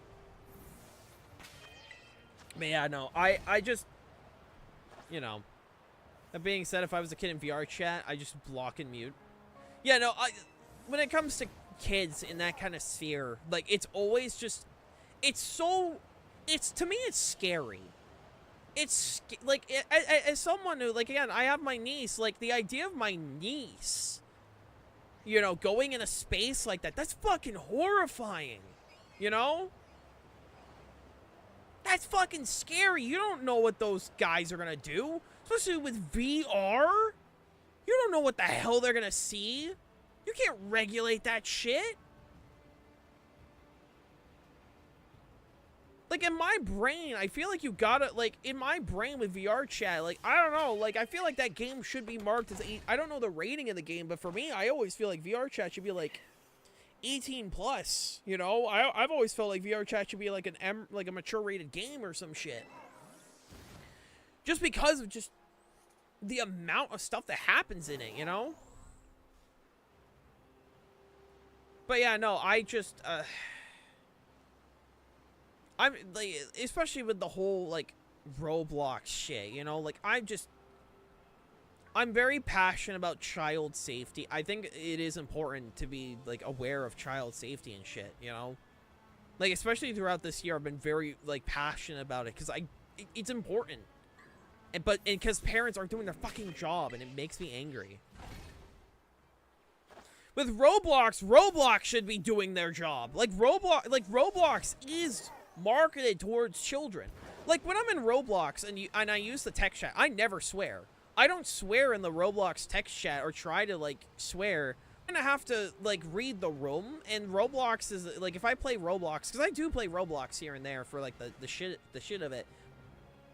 But yeah, no, I just, you know, that being said, if I was a kid in VR chat, I just block and mute. Yeah, no, when it comes to kids in that kind of sphere, like, it's always just, to me, it's scary. It's, like, as someone who, like, again, I have my niece, like, the idea of my niece, you know, going in a space like that, that's fucking horrifying, you know? That's fucking scary. You don't know what those guys are gonna do. Especially with VR. You don't know what the hell they're gonna see. You can't regulate that shit. Like, in my brain, I feel like you gotta, like, in my brain with VR chat, like, I don't know, like, I feel like that game should be marked as, I don't know the rating of the game, but for me, I always feel like VR chat should be, like, 18 plus, you know? I've always felt like VR chat should be like a mature rated game or some shit. Just because of just the amount of stuff that happens in it, you know? But yeah, no, I just, I'm, like, especially with the whole, like, Roblox shit, you know? Like, I'm very passionate about child safety. I think it is important to be, like, aware of child safety and shit, you know? Like, especially throughout this year, I've been very, like, passionate about it, because it's important. And because parents aren't doing their fucking job, and it makes me angry. With Roblox should be doing their job. Like, Roblox is marketed towards children. Like, when I'm in Roblox, and I use the text chat, I never swear. I don't swear in the Roblox text chat or try to, like, swear. I'm gonna have to, like, read the room, and Roblox is, like, if I play Roblox, because I do play Roblox here and there for, like, the shit of it,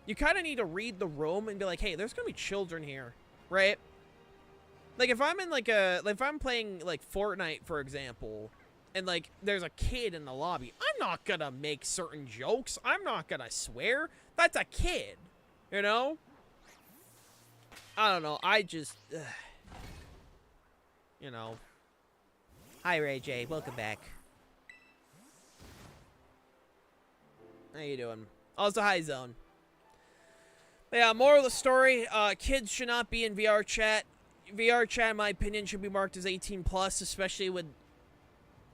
you kind of need to read the room and be like, hey, there's gonna be children here, right? Like, if I'm in, like, if I'm playing, like, FORTNITE, for example, and, like, there's a kid in the lobby, I'm not gonna make certain jokes. I'm not gonna swear. That's a kid, you know? I don't know, I just, you know. Hi, Ray J, welcome back. How you doing? Also, hi, Zone. But yeah, moral of the story, kids should not be in VR chat. VR chat, in my opinion, should be marked as 18 plus, especially with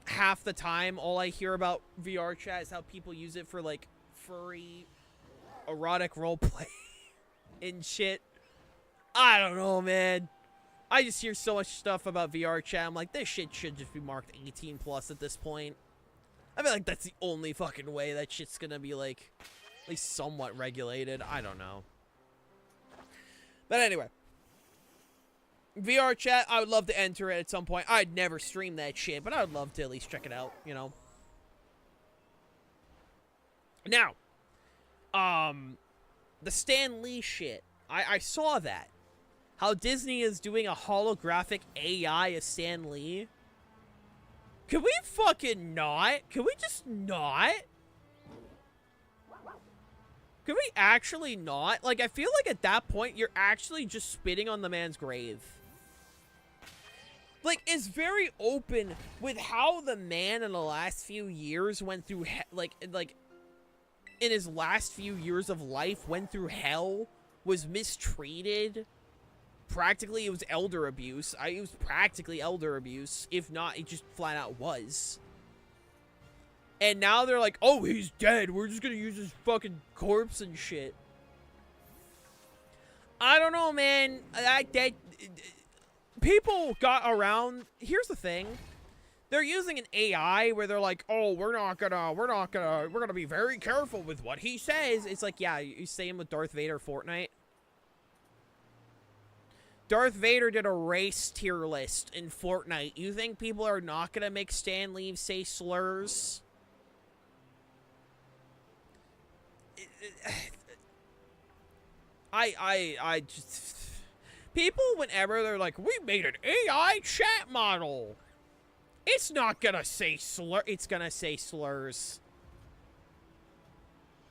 half the time all I hear about VR chat is how people use it for, like, furry, erotic roleplay and shit. I don't know, man. I just hear so much stuff about VR chat. I'm like, this shit should just be marked 18 plus at this point. I feel like that's the only fucking way that shit's gonna be, like, at least somewhat regulated. I don't know. But anyway. VR chat, I would love to enter it at some point. I'd never stream that shit, but I would love to at least check it out, you know. Now, the Stan Lee shit. I saw that. How Disney is doing a holographic AI of Stan Lee. Can we fucking not? Can we just not? Can we actually not? Like, I feel like at that point, you're actually just spitting on the man's grave. Like, it's very open with how the man in the last few years went through, like, in his last few years of life, went through hell, was mistreated, practically, it was elder abuse. It was practically elder abuse. If not, it just flat out was. And now they're like, oh, he's dead. We're just gonna use his fucking corpse and shit. I don't know, man. People got around. Here's the thing. They're using an AI where they're like, oh, we're gonna be very careful with what he says. It's like, yeah, you same with Darth Vader Fortnite. Darth Vader did a race tier list in Fortnite. You think people are not gonna make Stan Lee say slurs? I just... People, whenever they're like, we made an AI chat model. It's not gonna say slur. It's gonna say slurs.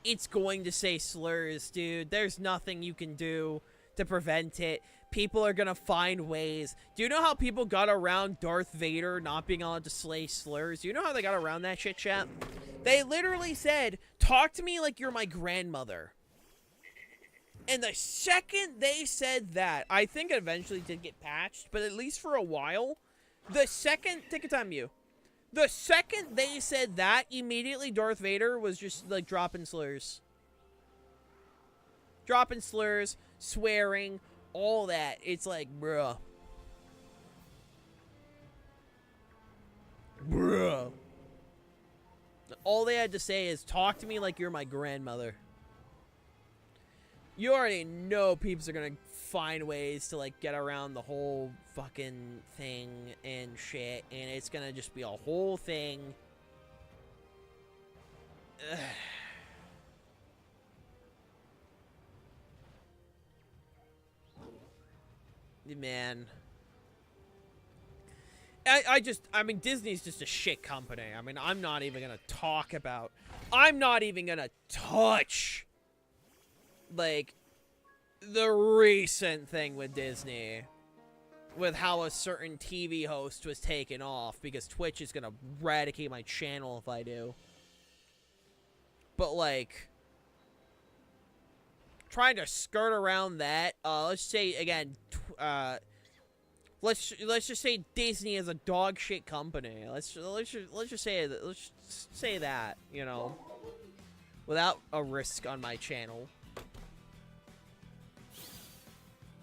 It's going to say slurs, dude. There's nothing you can do to prevent it. People are gonna find ways. Do you know how people got around Darth Vader not being allowed to say slurs? Do you know how they got around that shit, chat? They literally said, talk to me like you're my grandmother. And the second they said that, I think it eventually did get patched, but at least for a while, the second, take your time, you. The second they said that, immediately Darth Vader was just, like, dropping slurs. Dropping slurs, swearing, all that. It's like, bruh. Bruh. All they had to say is, talk to me like you're my grandmother. You already know peeps are gonna find ways to, like, get around the whole fucking thing and shit, and it's gonna just be a whole thing. Ugh. Man. I mean, Disney's just a shit company. I mean, I'm not even gonna talk about... I'm not even gonna touch... like, the recent thing with Disney, with how a certain TV host was taken off, because Twitch is gonna eradicate my channel if I do. But, like, trying to skirt around that, let's say, again, let's just say Disney is a dog shit company. Let's just say that, you know, without a risk on my channel.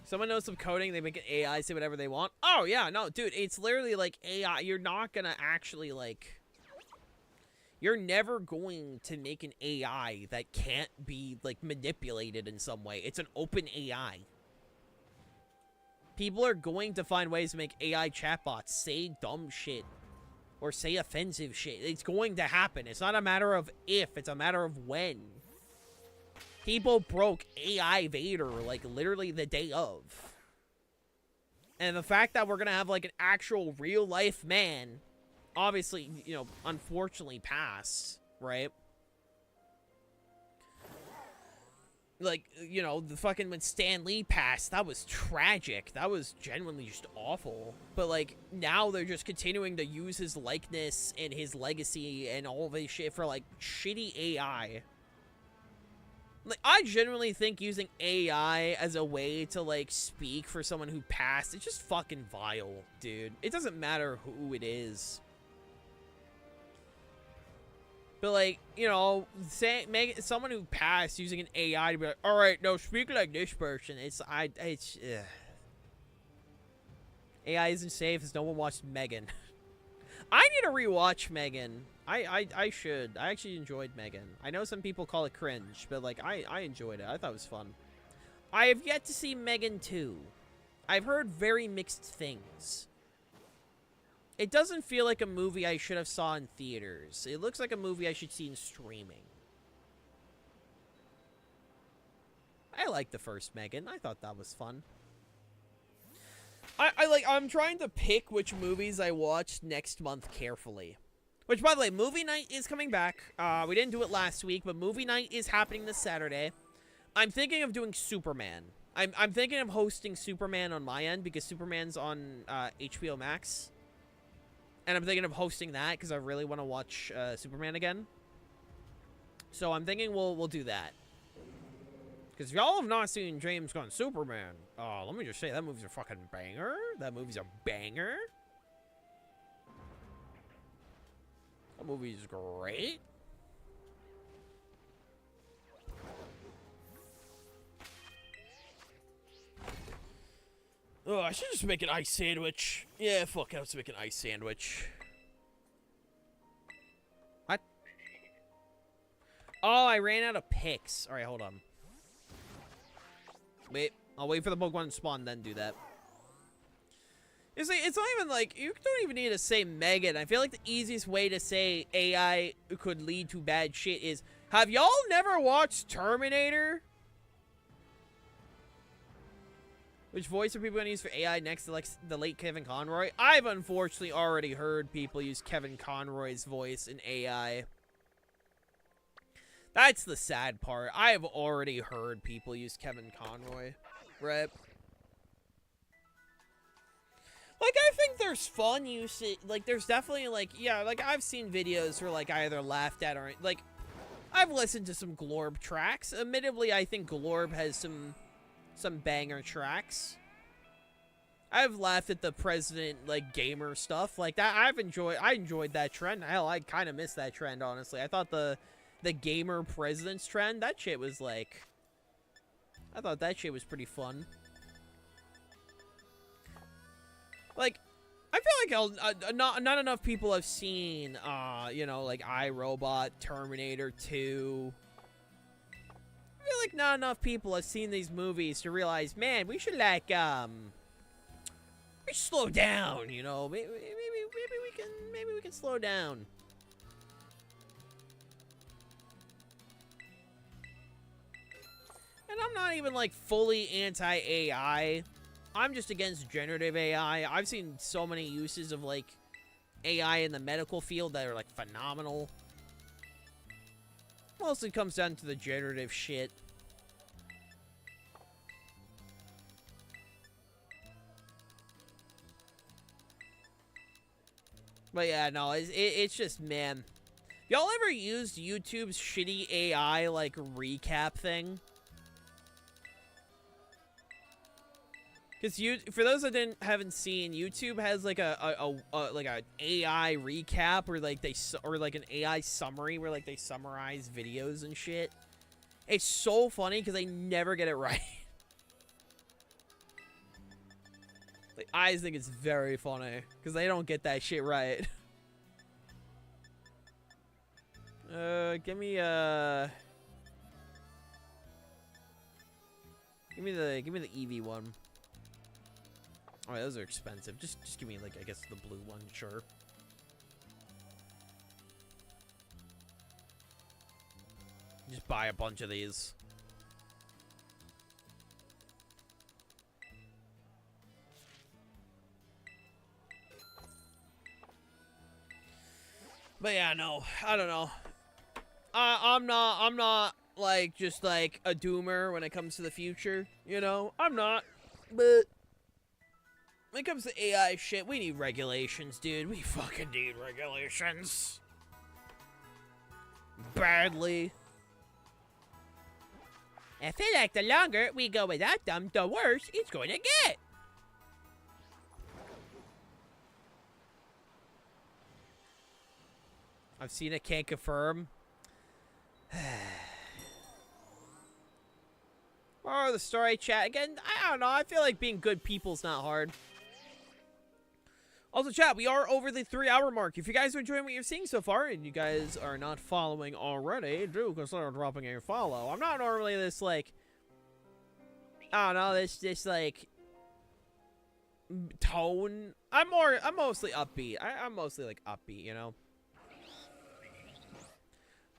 Someone knows some coding, they make an AI say whatever they want. Oh, yeah, no, dude, it's literally like AI. You're not gonna actually, like... You're never going to make an AI that can't be, like, manipulated in some way. It's an open AI. People are going to find ways to make AI chatbots say dumb shit. Or say offensive shit. It's going to happen. It's not a matter of if, it's a matter of when. People broke AI Vader, like, literally the day of. And the fact that we're gonna have, like, an actual real-life man, obviously, you know, unfortunately passed, right? Like, you know, the fucking, when Stan Lee passed, that was tragic. That was genuinely just awful. But, like, now they're just continuing to use his likeness and his legacy and all this shit for, like, shitty AI. Like, I genuinely think using AI as a way to, like, speak for someone who passed, it's just fucking vile, dude. It doesn't matter who it is. But, like, you know, make someone who passed using an AI to be like, alright, no, speak like this person. AI isn't safe as no one watched Megan. I need to rewatch Megan. I should. I actually enjoyed Megan. I know some people call it cringe, but, like, I enjoyed it. I thought it was fun. I have yet to see Megan 2. I've heard very mixed things. It doesn't feel like a movie I should have saw in theaters. It looks like a movie I should see in streaming. I liked the first Megan. I thought that was fun. I'm trying to pick which movies I watch next month carefully. Which, by the way, movie night is coming back. We didn't do it last week, but movie night is happening this Saturday. I'm thinking of doing Superman. I'm thinking of hosting Superman on my end because Superman's on HBO Max. And I'm thinking of hosting that because I really want to watch Superman again. So I'm thinking we'll do that. Because if y'all have not seen James Gunn Superman, let me just say, that movie's a fucking banger. That movie's a banger. That movie's great. Oh, I should just make an ice sandwich. Yeah, fuck it, let's make an ice sandwich. What? Oh, I ran out of picks. Alright, hold on. Wait, I'll wait for the Pokemon to spawn, then do that. You see, it's not even like, you don't even need to say Megan. I feel like the easiest way to say AI could lead to bad shit is, have y'all never watched Terminator? Which voice are people going to use for AI next to, like, the late Kevin Conroy? I've unfortunately already heard people use Kevin Conroy's voice in AI. That's the sad part. I have already heard people use Kevin Conroy. Right? Like, I think there's fun usage. Like, there's definitely, like, yeah, like, I've seen videos where, like, I either laughed at or, like, I've listened to some Glorb tracks. Admittedly, I think Glorb has some banger tracks. I've laughed at the president, like, gamer stuff. Like, that, I enjoyed that trend. Hell, I kind of missed that trend, honestly. I thought the gamer presidents trend, that shit was, like, I thought that shit was pretty fun. Like, I feel like not enough people have seen, you know, like, iRobot, Terminator 2. I feel like not enough people have seen these movies to realize, man, we should, like, we should slow down, you know? Maybe we can slow down. And I'm not even, like, fully anti-AI. I'm just against generative AI. I've seen so many uses of, like, AI in the medical field that are, like, phenomenal. Mostly comes down to the generative shit. But yeah, no, it's just, man. Y'all ever used YouTube's shitty AI, like, recap thing? Because for those that haven't seen, YouTube has like like an AI recap or like like an AI summary where like they summarize videos and shit. It's so funny because they never get it right. Like, I think it's very funny because they don't get that shit right. Give me the EV one. Alright, those are expensive. Just give me, like, I guess the blue one, sure. Just buy a bunch of these. But yeah, no, I don't know. I'm not, like, just, like, a doomer when it comes to the future, you know? I'm not, but when it comes to AI shit, we need regulations, dude. We fucking need regulations. Badly. I feel like the longer we go without them, the worse it's going to get. I've seen it, can't confirm. Or the story chat again. I don't know. I feel like being good people's not hard. Also, chat, we are over the 3-hour mark. If you guys are enjoying what you're seeing so far, and you guys are not following already, do consider dropping a follow. I'm not normally this, like, I don't know, this like, tone. I'm mostly upbeat. I'm mostly, like, upbeat, you know?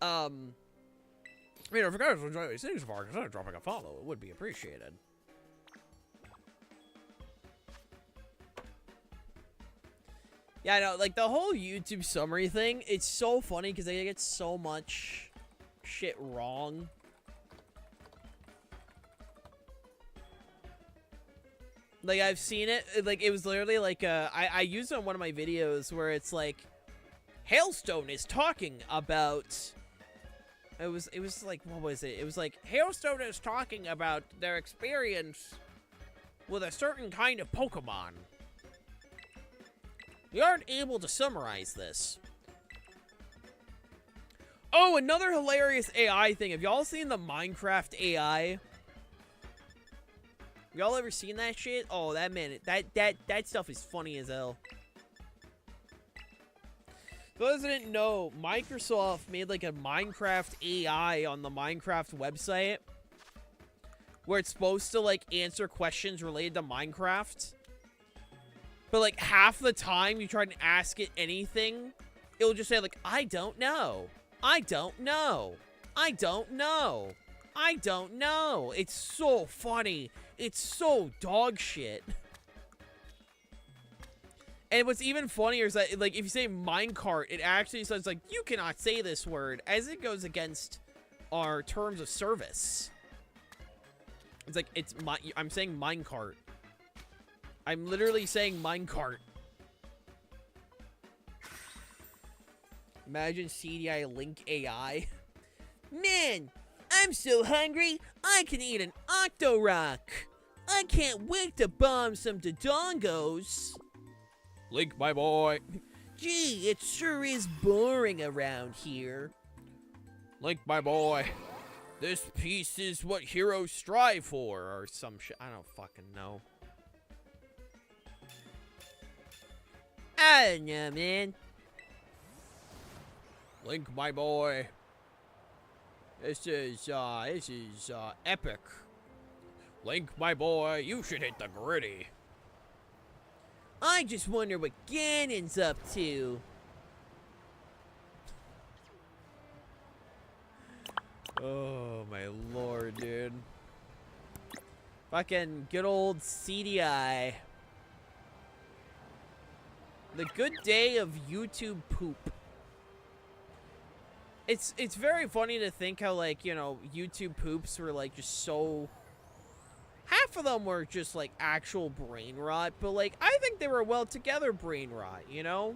I mean, if you guys enjoy what you're seeing so far, consider dropping a follow. It would be appreciated. Yeah, I know, like, the whole YouTube summary thing, it's so funny because they get so much shit wrong. Like, I've seen it, like, it was literally, like, I used it on one of my videos where it's, like, Hailstone is talking about It was like, what was it? It was like, Hailstone is talking about their experience with a certain kind of Pokemon. We aren't able to summarize this. Oh, another hilarious AI thing. Have y'all seen the Minecraft AI? Y'all ever seen that shit? Oh, that man, that stuff is funny as hell. For those that didn't know, Microsoft made like a Minecraft AI on the Minecraft website where it's supposed to like answer questions related to Minecraft. But like half the time you try to ask it anything, it'll just say like, I don't know. I don't know. I don't know. I don't know. It's so funny. It's so dog shit. And what's even funnier is that, like, if you say minecart, it actually says, like, you cannot say this word, as it goes against our terms of service. It's like, I'm saying minecart. I'm literally saying minecart. Imagine CDI Link AI. Man, I'm so hungry, I can eat an Octorock. I can't wait to bomb some Dodongos. Link, my boy. Gee, it sure is boring around here. Link, my boy. This peace is what heroes strive for, or some shit. I don't fucking know. I don't know, man. Link, my boy. This is epic. Link, my boy, you should hit the gritty. I just wonder what Ganon's up to. Oh, my lord, dude. Fucking good old CDI. The good day of YouTube poop. It's very funny to think how, like, you know, YouTube poops were, like, just so... Half of them were just, like, actual brain rot, but, like, I think they were well-together brain rot, you know?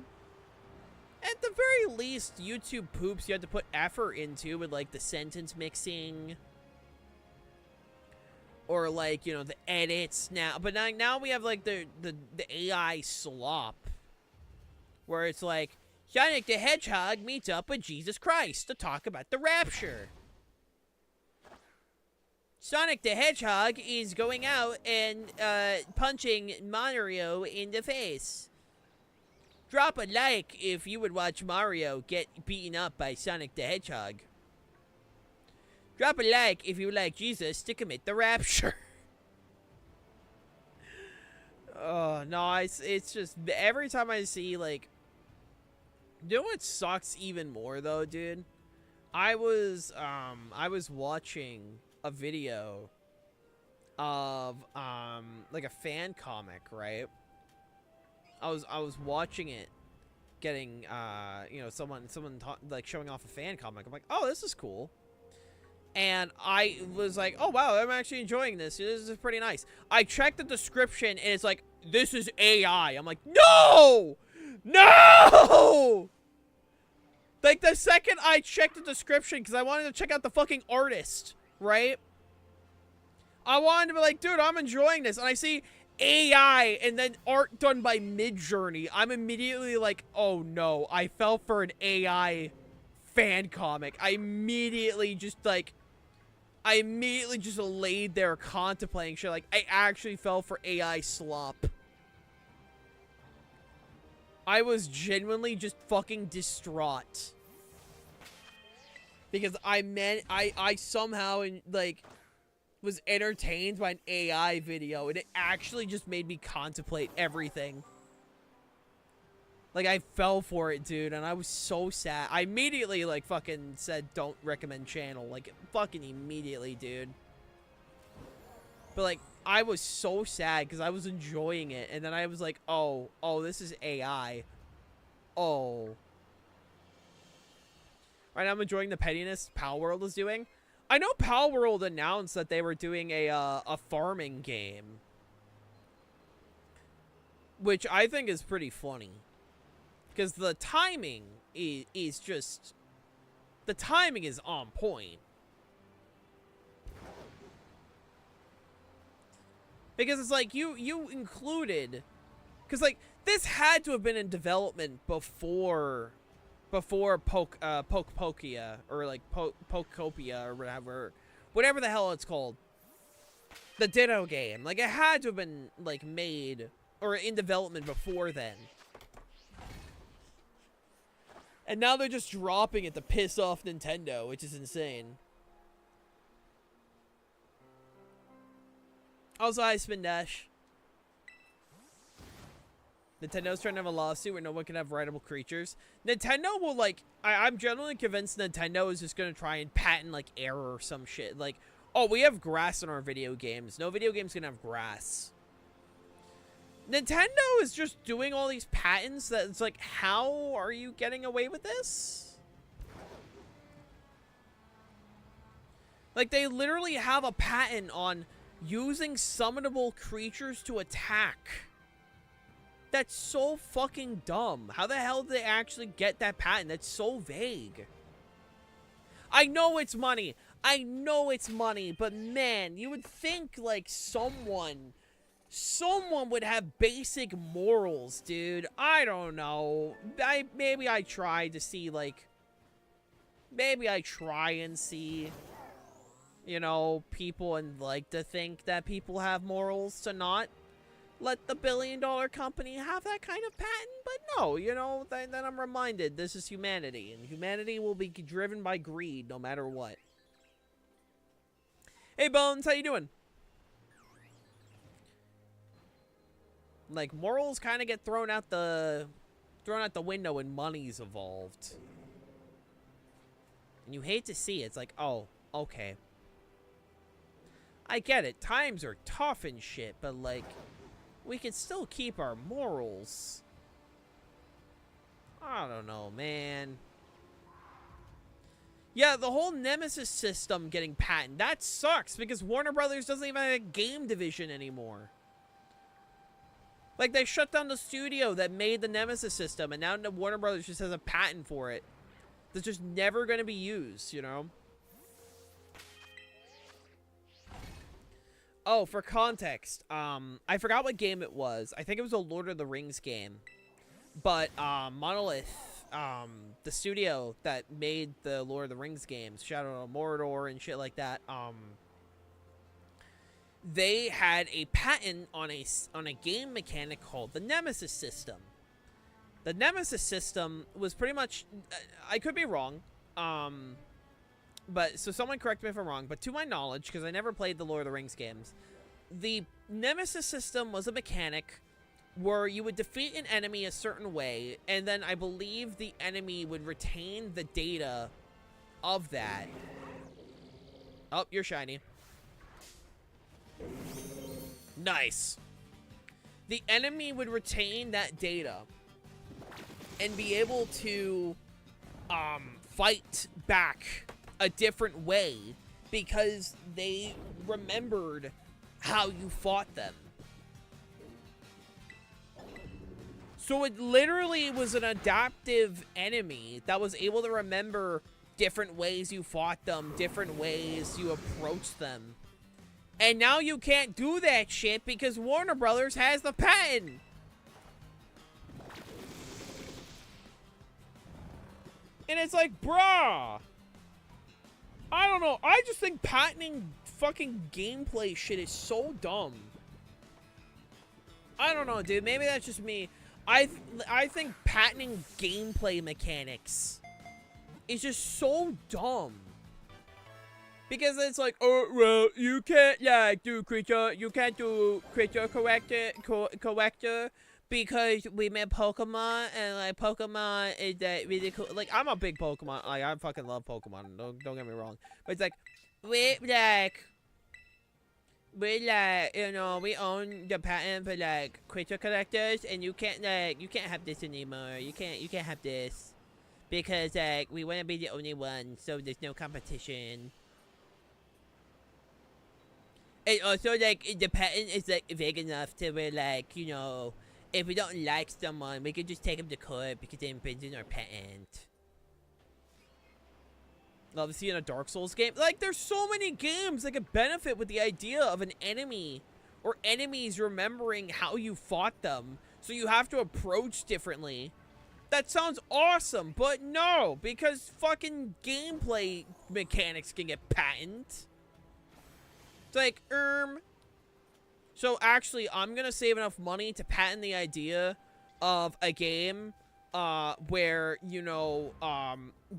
At the very least, YouTube poops you had to put effort into with, like, the sentence mixing. Or, like, you know, the edits now. But now we have, like, the AI slop. Where it's like, Sonic the Hedgehog meets up with Jesus Christ to talk about the rapture. Sonic the Hedgehog is going out and punching Mario in the face. Drop a like if you would watch Mario get beaten up by Sonic the Hedgehog. Drop a like if you would like Jesus to commit the rapture. Oh, no, it's just, every time I see, like, you know what sucks even more, though, dude? I was watching a video of, like, a fan comic, right? I was watching it, getting, you know, someone like, showing off a fan comic. I'm like, oh, this is cool. And I was like, oh, wow, I'm actually enjoying this. This is pretty nice. I checked the description, and it's like, this is AI. I'm like, no! No! Like, the second I checked the description, because I wanted to check out the fucking artist, right? I wanted to be like, dude, I'm enjoying this. And I see AI and then art done by Midjourney. I'm immediately like, oh, no. I fell for an AI fan comic. I immediately just laid there contemplating shit. Like, I actually fell for AI slop. I was genuinely just fucking distraught. Because I somehow, like, was entertained by an AI video, and it actually just made me contemplate everything. Like, I fell for it, dude, and I was so sad. I immediately, like, fucking said, don't recommend channel. Like, fucking immediately, dude. But, like, I was so sad because I was enjoying it, and then I was like, oh, this is AI. Oh. Right now I'm enjoying the pettiness Pal World is doing. I know Pal World announced that they were doing a farming game. Which I think is pretty funny. Because the timing is just The timing is on point. Because it's like, you included... Because, like, this had to have been in development before Pokepokia, or, like, Pokopia, or whatever the hell it's called. The Ditto game. Like, it had to have been, like, made, or in development before then. And now they're just dropping it to piss off Nintendo, which is insane. Also, hi, Spin Dash. Nintendo's trying to have a lawsuit where no one can have rideable creatures. Nintendo will, like... I'm generally convinced Nintendo is just going to try and patent, like, error or some shit. Like, oh, we have grass in our video games. No video game's going to have grass. Nintendo is just doing all these patents that it's like, how are you getting away with this? Like, they literally have a patent on using summonable creatures to attack. That's so fucking dumb. How the hell did they actually get that patent? That's so vague. I know it's money. I know it's money, but man, you would think, like, someone would have basic morals, dude. I don't know. Maybe I tried to see, like... Maybe I try and see, you know, people and like to think that people have morals to not let the billion-dollar company have that kind of patent, but no, you know, then I'm reminded this is humanity, and humanity will be driven by greed no matter what. Hey, Bones, how you doing? Like, morals kind of get thrown out the window when money's involved. And you hate to see it. It's like, oh, okay. I get it. Times are tough and shit, but like, we can still keep our morals. I don't know, man. Yeah, the whole Nemesis system getting patented, that sucks because Warner Brothers doesn't even have a game division anymore. Like, they shut down the studio that made the Nemesis system, and now Warner Brothers just has a patent for it that's just never going to be used, you know? Oh, for context, I forgot what game it was. I think it was a Lord of the Rings game. But, Monolith, the studio that made the Lord of the Rings games, Shadow of Mordor and shit like that, they had a patent on a game mechanic called the Nemesis system. The Nemesis system was pretty much, I could be wrong, but, so someone correct me if I'm wrong, but to my knowledge, because I never played the Lord of the Rings games, the Nemesis system was a mechanic where you would defeat an enemy a certain way, and then I believe the enemy would retain the data of that. Oh, you're shiny. Nice. The enemy would retain that data and be able to fight back a different way because they remembered how you fought them. So it literally was an adaptive enemy that was able to remember different ways you fought them, different ways you approached them. And now you can't do that shit because Warner Brothers has the patent. And it's like, bruh. I don't know. I just think patenting fucking gameplay shit is so dumb. I don't know, dude. Maybe that's just me. I think patenting gameplay mechanics is just so dumb. Because it's like, oh, well, you can't, like, do creature, you can't do creature corrector because we made Pokemon, and, like, Pokemon is that really cool. Like, I'm a big Pokemon, like, I fucking love Pokemon, don't get me wrong. But it's like, we, you know, we own the patent for, like, creature collectors, and you can't have this anymore. You can't have this. Because, like, we want to be the only one, so there's no competition. And also, like, the patent is, like, vague enough to where, like, you know, if we don't like someone, we can just take them to court because they infringed our patent. Love to see in a Dark Souls game. Like, there's so many games that could benefit with the idea of an enemy or enemies remembering how you fought them. So you have to approach differently. That sounds awesome, but no, because fucking gameplay mechanics can get patented. It's like, So actually, I'm gonna save enough money to patent the idea of a game, where, you know,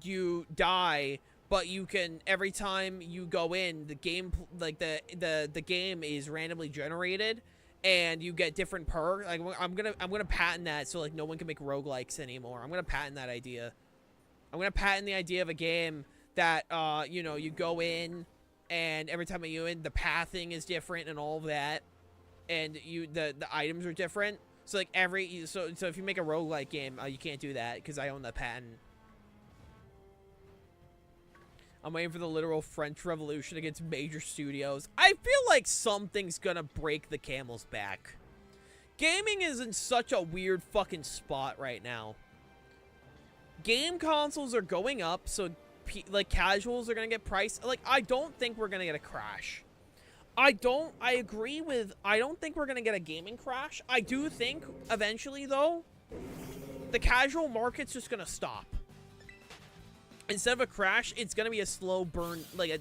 you die, but you can, every time you go in, the game, like, the game is randomly generated, and you get different perks. Like, I'm gonna patent that, so, like, no one can make roguelikes anymore. I'm gonna patent that idea. I'm gonna patent the idea of a game that, you know, you go in, and every time you in, the pathing is different and all of that, and the items are different. So, like, so if you make a roguelike game, you can't do that, because I own the patent. I'm waiting for the literal French Revolution against major studios. I feel like something's gonna break the camel's back. Gaming is in such a weird fucking spot right now. Game consoles are going up, so, like, casuals are gonna get priced. Like, I don't think we're gonna get a crash. I don't think we're gonna get a gaming crash. I do think, eventually, though, the casual market's just gonna stop. Instead of a crash, it's gonna be a slow burn, like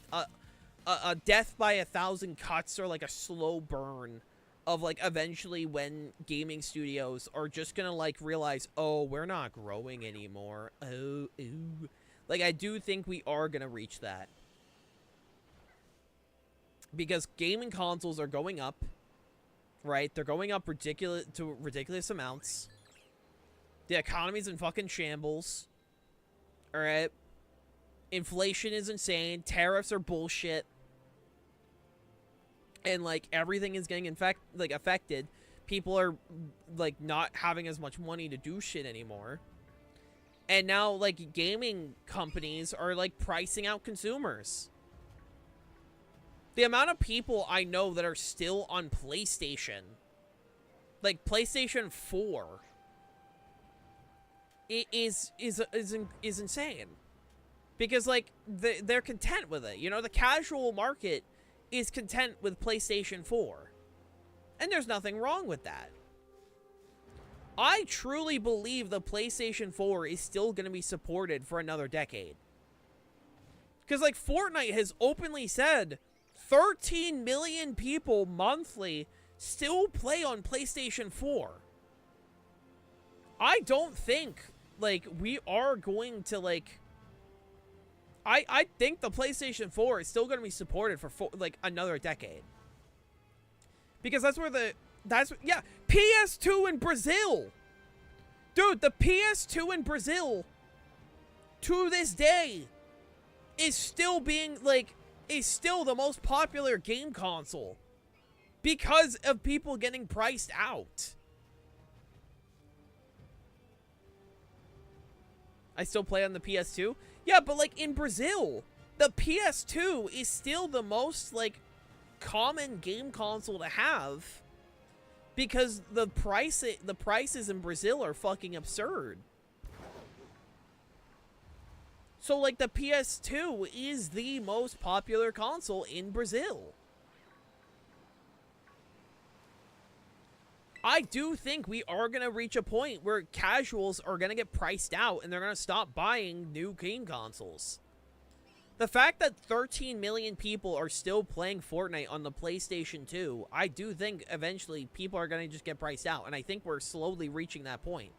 a death by 1,000 cuts, or like a slow burn of, like, eventually when gaming studios are just gonna, like, realize, oh, we're not growing anymore. Oh, ooh. Like, I do think we are gonna reach that. Because gaming consoles are going up, right? They're going up ridiculous amounts. The economy's in fucking shambles. Alright? Inflation is insane. Tariffs are bullshit. And, like, everything is getting affected. People are, like, not having as much money to do shit anymore. And now, like, gaming companies are, like, pricing out consumers. The amount of people I know that are still on PlayStation, like PlayStation 4, is insane. Because, like, they're content with it. You know, the casual market is content with PlayStation 4. And there's nothing wrong with that. I truly believe the PlayStation 4 is still going to be supported for another decade. Because, like, FORTNITE has openly said 13 million people monthly still play on PlayStation 4. I don't think, like, we are going to, like... I think the PlayStation 4 is still going to be supported for, like, another decade. Because that's where yeah, PS2 in Brazil! Dude, the PS2 in Brazil, to this day, is still being, like... is still the most popular game console because of people getting priced out. I still play on the PS2? Yeah, but, like, in Brazil, the PS2 is still the most, like, common game console to have because the prices in Brazil are fucking absurd. So, like, the PS2 is the most popular console in Brazil. I do think we are going to reach a point where casuals are going to get priced out and they're going to stop buying new game consoles. The fact that 13 million people are still playing Fortnite on the PlayStation 2, I do think eventually people are going to just get priced out. And I think we're slowly reaching that point.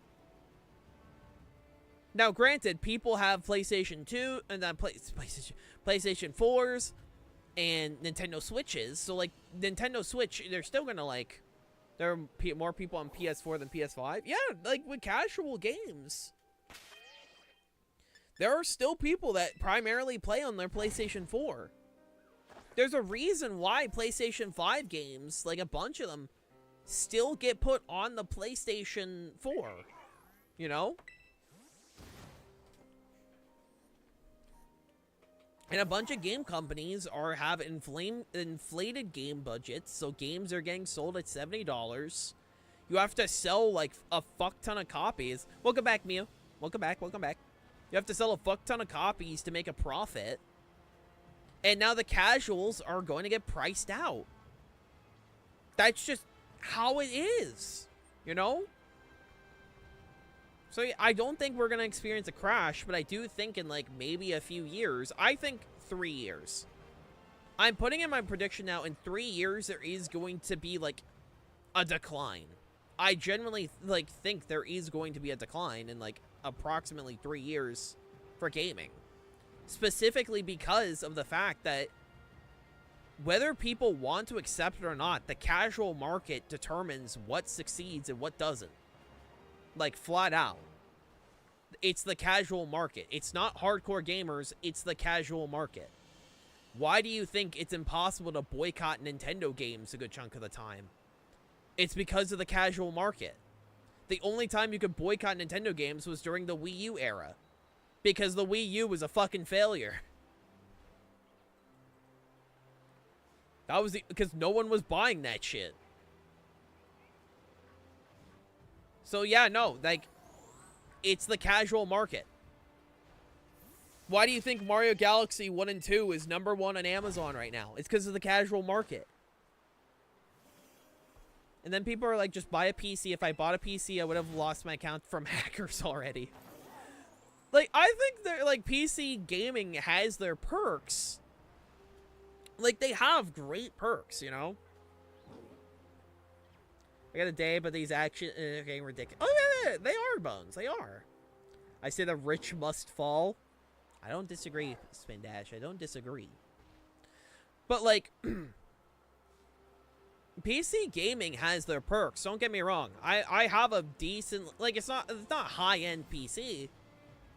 Now, granted, people have PlayStation 2 and then PlayStation 4s and Nintendo Switches. So, like, Nintendo Switch, they're still going to, like, there are more people on PS4 than PS5. Yeah, like, with casual games. There are still people that primarily play on their PlayStation 4. There's a reason why PlayStation 5 games, like a bunch of them, still get put on the PlayStation 4. You know? And a bunch of game companies have inflated game budgets, so games are getting sold at $70. You have to sell, like, a fuck ton of copies. Welcome back, Mio. Welcome back, welcome back. You have to sell a fuck ton of copies to make a profit. And now the casuals are going to get priced out. That's just how it is, you know? So I don't think we're going to experience a crash, but I do think in like maybe a few years, I think 3 years. I'm putting in my prediction now, in 3 years, there is going to be like a decline. I genuinely like think there is going to be a decline in like approximately 3 years for gaming. Specifically because of the fact that whether people want to accept it or not, the casual market determines what succeeds and what doesn't. Like, flat out. It's the casual market. It's not hardcore gamers, it's the casual market. Why do you think it's impossible to boycott Nintendo games a good chunk of the time? It's because of the casual market. The only time you could boycott Nintendo games was during the Wii U era. Because the Wii U was a fucking failure. That was because no one was buying that shit. So yeah, no, like, it's the casual market. Why do you think Mario Galaxy 1 and 2 is #1 on Amazon right now? It's because of the casual market. And then people are like, just buy a PC. If I bought a PC, I would have lost my account from hackers already. Like, I think that, like, PC gaming has their perks. Like, they have great perks, you know? I got a day, but these actions are getting ridiculous. Oh, yeah, they are, Bones. They are. I say the rich must fall. I don't disagree, Spin Dash. I don't disagree. But, like, PC gaming has their perks. Don't get me wrong. I have a decent, like, it's not high-end PC,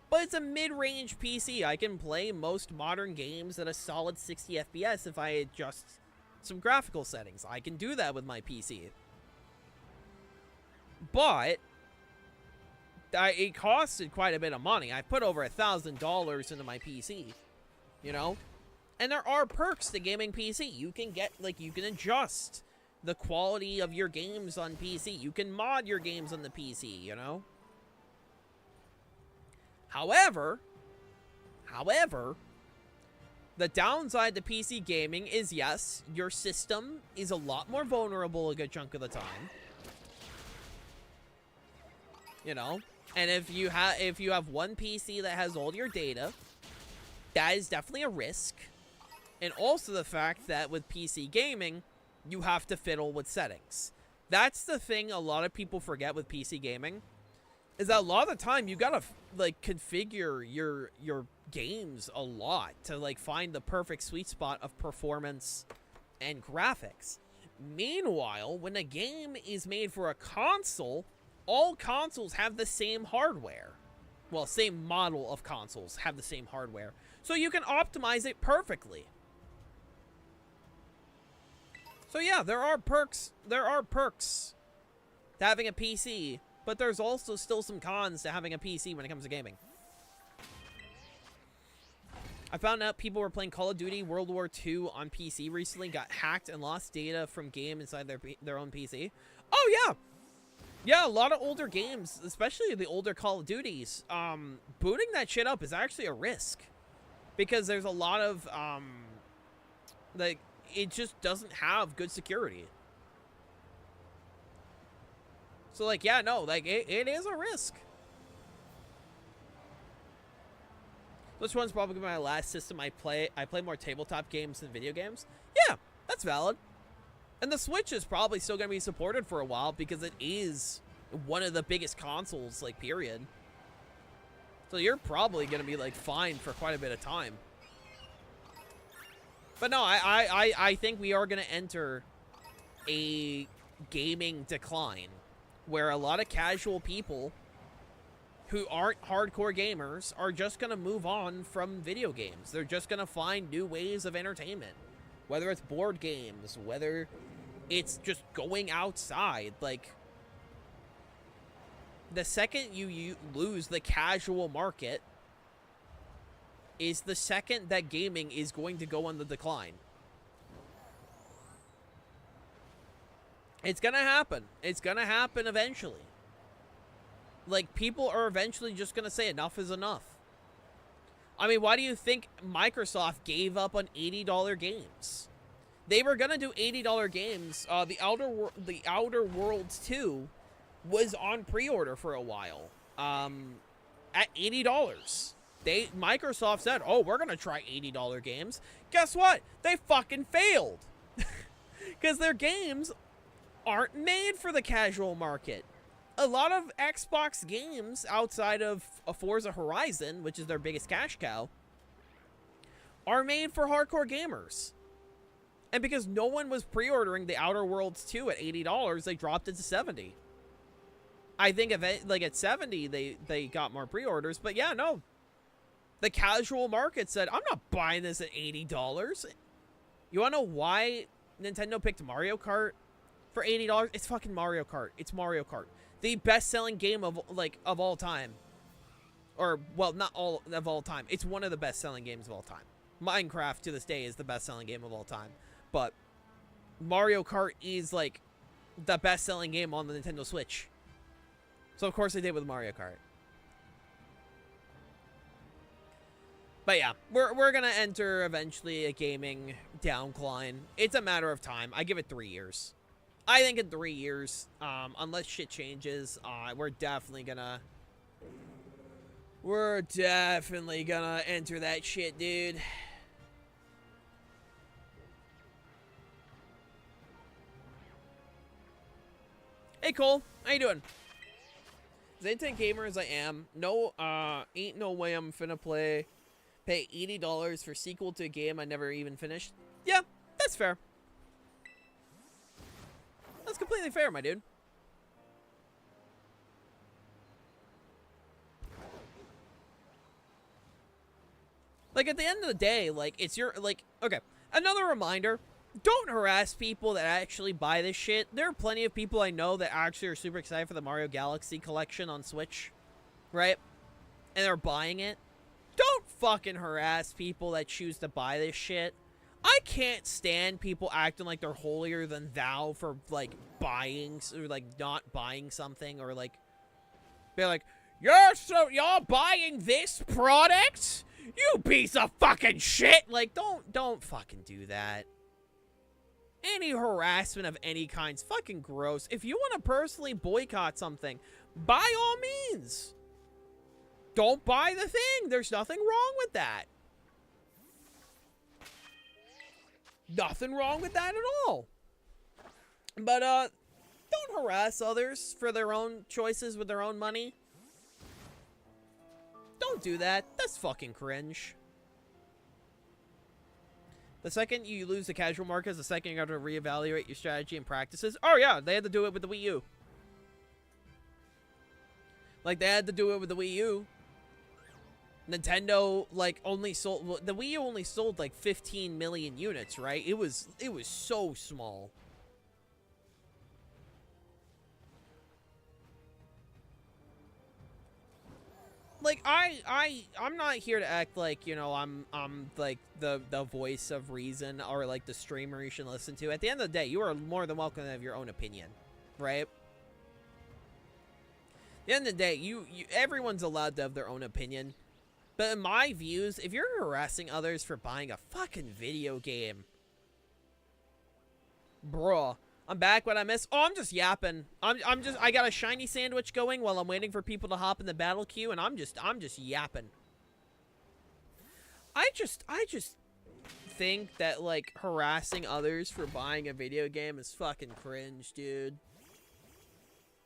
but it's a mid-range PC. I can play most modern games at a solid 60 FPS if I adjust some graphical settings. I can do that with my PC. But it costed quite a bit of money. I put over $1,000 into my PC, you know? And there are perks to gaming PC. You can get, like, you can adjust the quality of your games on PC. You can mod your games on the PC, you know? However, the downside to PC gaming is, yes, your system is a lot more vulnerable a good chunk of the time. You know? And if you have one PC that has all your data, that is definitely a risk. And also the fact that with PC gaming, you have to fiddle with settings. That's the thing a lot of people forget with PC gaming, is that a lot of the time you gotta, like, configure your games a lot to, like, find the perfect sweet spot of performance and graphics. Meanwhile, when a game is made for a console, all consoles have the same hardware. Well, same model of consoles have the same hardware. So you can optimize it perfectly. So yeah, there are perks to having a PC, but there's also still some cons to having a PC when it comes to gaming. I found out people were playing Call of Duty World War II on PC recently, got hacked and lost data from game inside their own PC. Oh yeah! Yeah, a lot of older games, especially the older Call of Duties, booting that shit up is actually a risk. Because there's a lot of, like, it just doesn't have good security. So, like, yeah, no, like, it is a risk. Which one's probably my last system I play more tabletop games than video games? Yeah, that's valid. And the Switch is probably still going to be supported for a while because it is one of the biggest consoles, like, period. So you're probably going to be, like, fine for quite a bit of time. But no, I think we are going to enter a gaming decline where a lot of casual people who aren't hardcore gamers are just going to move on from video games. They're just going to find new ways of entertainment. Whether it's board games, whether it's just going outside. Like, the second you lose the casual market is the second that gaming is going to go on the decline. It's gonna happen. It's gonna happen eventually. Like, people are eventually just gonna say enough is enough. I mean, why do you think Microsoft gave up on $80 games? They were gonna do $80 games. The Outer Worlds 2 was on pre-order for a while. At $80. Microsoft said, "Oh, we're gonna try $80 games." Guess what? They fucking failed. Because their games aren't made for the casual market. A lot of Xbox games outside of Forza Horizon, which is their biggest cash cow, are made for hardcore gamers. And because no one was pre-ordering the Outer Worlds 2 at $80, they dropped it to $70. I think at 70 they got more pre-orders, but yeah, no. The casual market said, "I'm not buying this at $80. You want to know why Nintendo picked Mario Kart for $80? It's fucking Mario Kart. It's Mario Kart. The best-selling game of all time. Or, well, not all of all time. It's one of the best-selling games of all time. Minecraft, to this day, is the best-selling game of all time. But Mario Kart is, like, the best-selling game on the Nintendo Switch. So, of course, they did with Mario Kart. But, yeah. We're gonna enter, eventually, a gaming downcline. It's a matter of time. I give it 3 years. I think in 3 years, unless shit changes, we're definitely gonna enter that shit, dude. Hey, Cole. How you doing? Zen10 gamer as I am. No, ain't no way I'm finna pay $80 for sequel to a game I never even finished. Yeah, that's fair. That's completely fair, my dude. Like, at the end of the day, like, it's your, like, okay. Another reminder, don't harass people that actually buy this shit. There are plenty of people I know that actually are super excited for the Mario Galaxy collection on Switch, right? And they're buying it. Don't fucking harass people that choose to buy this shit. I can't stand people acting like they're holier than thou for, like, buying, or, like, not buying something, or, like, they're like, you're buying this product? You piece of fucking shit! Like, don't fucking do that. Any harassment of any kind's fucking gross. If you want to personally boycott something, by all means. Don't buy the thing. There's nothing wrong with that. Nothing wrong with that at all. But, don't harass others for their own choices with their own money. Don't do that. That's fucking cringe. The second you lose the casual market is the second you have to reevaluate your strategy and practices. Oh, yeah. They had to do it with the Wii U. Like, they had to do it with the Wii U. Nintendo, like, only sold... Well, the Wii U only sold, like, 15 million units, right? It was so small. Like, I'm not here to act like, you know, I'm like, the voice of reason or, like, the streamer you should listen to. At the end of the day, you are more than welcome to have your own opinion, right? At the end of the day, everyone's allowed to have their own opinion. But in my views, if you're harassing others for buying a fucking video game, bruh, I'm back. What I miss? Oh, I'm just yapping. I got a shiny sandwich going while I'm waiting for people to hop in the battle queue, and I'm just yapping. I just think that, like, harassing others for buying a video game is fucking cringe, dude.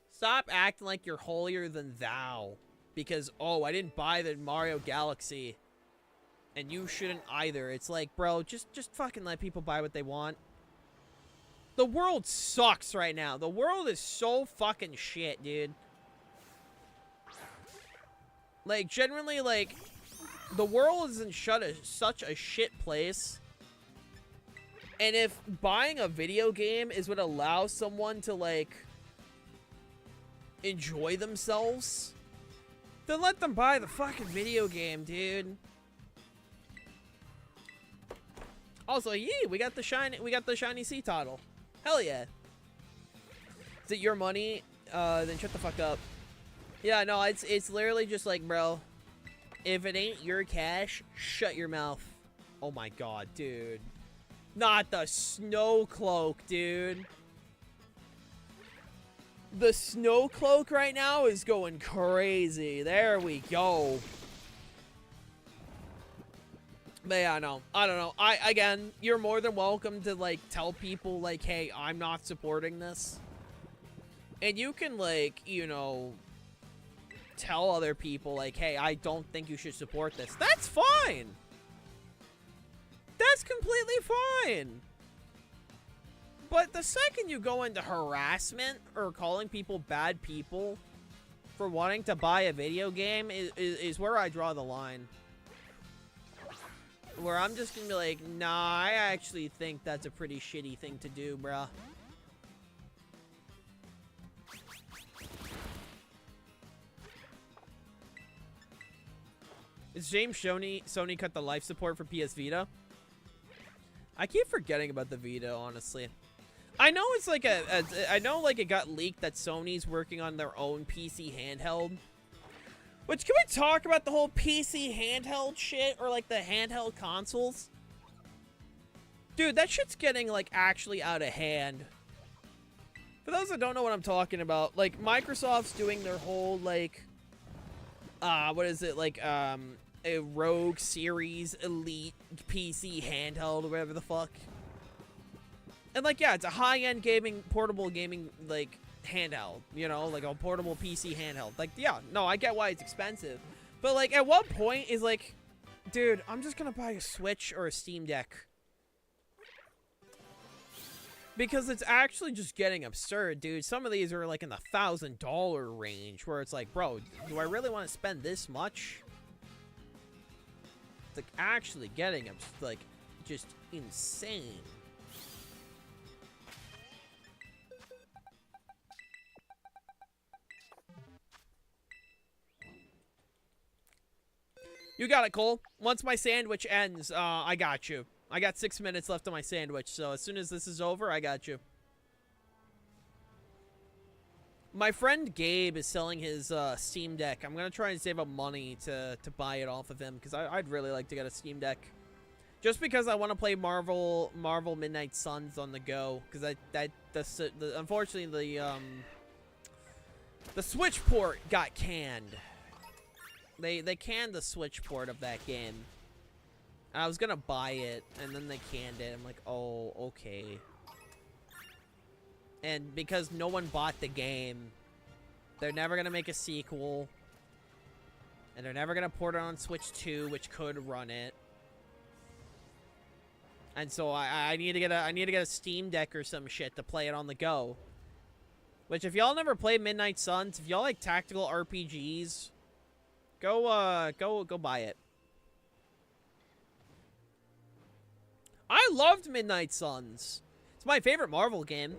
Stop acting like you're holier than thou. Because, oh, I didn't buy the Mario Galaxy. And you shouldn't either. It's like, bro, just fucking let people buy what they want. The world sucks right now. The world is so fucking shit, dude. Like, generally, like, the world is in such a shit place. And if buying a video game is what allows someone to, like, enjoy themselves, then let them buy the fucking video game, dude. Also, yee, we got the shiny sea turtle. Hell yeah. Is it your money? Then shut the fuck up. Yeah, no, it's literally just like, bro, If it ain't your cash, shut your mouth. Oh my god, dude. Not the snow cloak, dude. The snow cloak right now is going crazy. There we go. But yeah, no, I don't know. Again, you're more than welcome to, like, tell people, like, hey, I'm not supporting this. And you can, like, you know, tell other people, like, hey, I don't think you should support this. That's fine. That's completely fine. But the second you go into harassment or calling people bad people for wanting to buy a video game is where I draw the line. Where I'm just gonna be like, nah, I actually think that's a pretty shitty thing to do, bruh. Is James Sony cut the life support for PS Vita? I keep forgetting about the Vita, honestly. I know it's like I know like it got leaked that Sony's working on their own PC handheld. Which, can we talk about the whole PC handheld shit or like the handheld consoles? Dude, that shit's getting like actually out of hand. For those that don't know what I'm talking about, like Microsoft's doing their whole like what is it, like a Rogue Series Elite PC handheld or whatever the fuck. And like, yeah, it's a high-end gaming, portable gaming, like, handheld, you know, like a portable PC handheld. Like, yeah, no, I get why it's expensive. But like, at what point is like, dude, I'm just gonna buy a Switch or a Steam Deck. Because it's actually just getting absurd, dude. Some of these are like in the $1,000 range where it's like, bro, do I really want to spend this much? It's like actually getting, like, just insane. You got it, Cole. Once my sandwich ends, I got you. I got 6 minutes left on my sandwich, so as soon as this is over, I got you. My friend Gabe is selling his Steam Deck. I'm going to try and save up money to buy it off of him, because I'd really like to get a Steam Deck. Just because I want to play Marvel Midnight Suns on the go, because unfortunately the Switch port got canned. They canned the Switch port of that game. I was gonna buy it, and then they canned it. I'm like, oh, okay. And because no one bought the game, they're never gonna make a sequel. And they're never gonna port it on Switch 2, which could run it. And so I need to get a Steam Deck or some shit to play it on the go. Which, if y'all never played Midnight Suns, if y'all like tactical RPGs, go buy it. I loved Midnight Suns. It's my favorite Marvel game.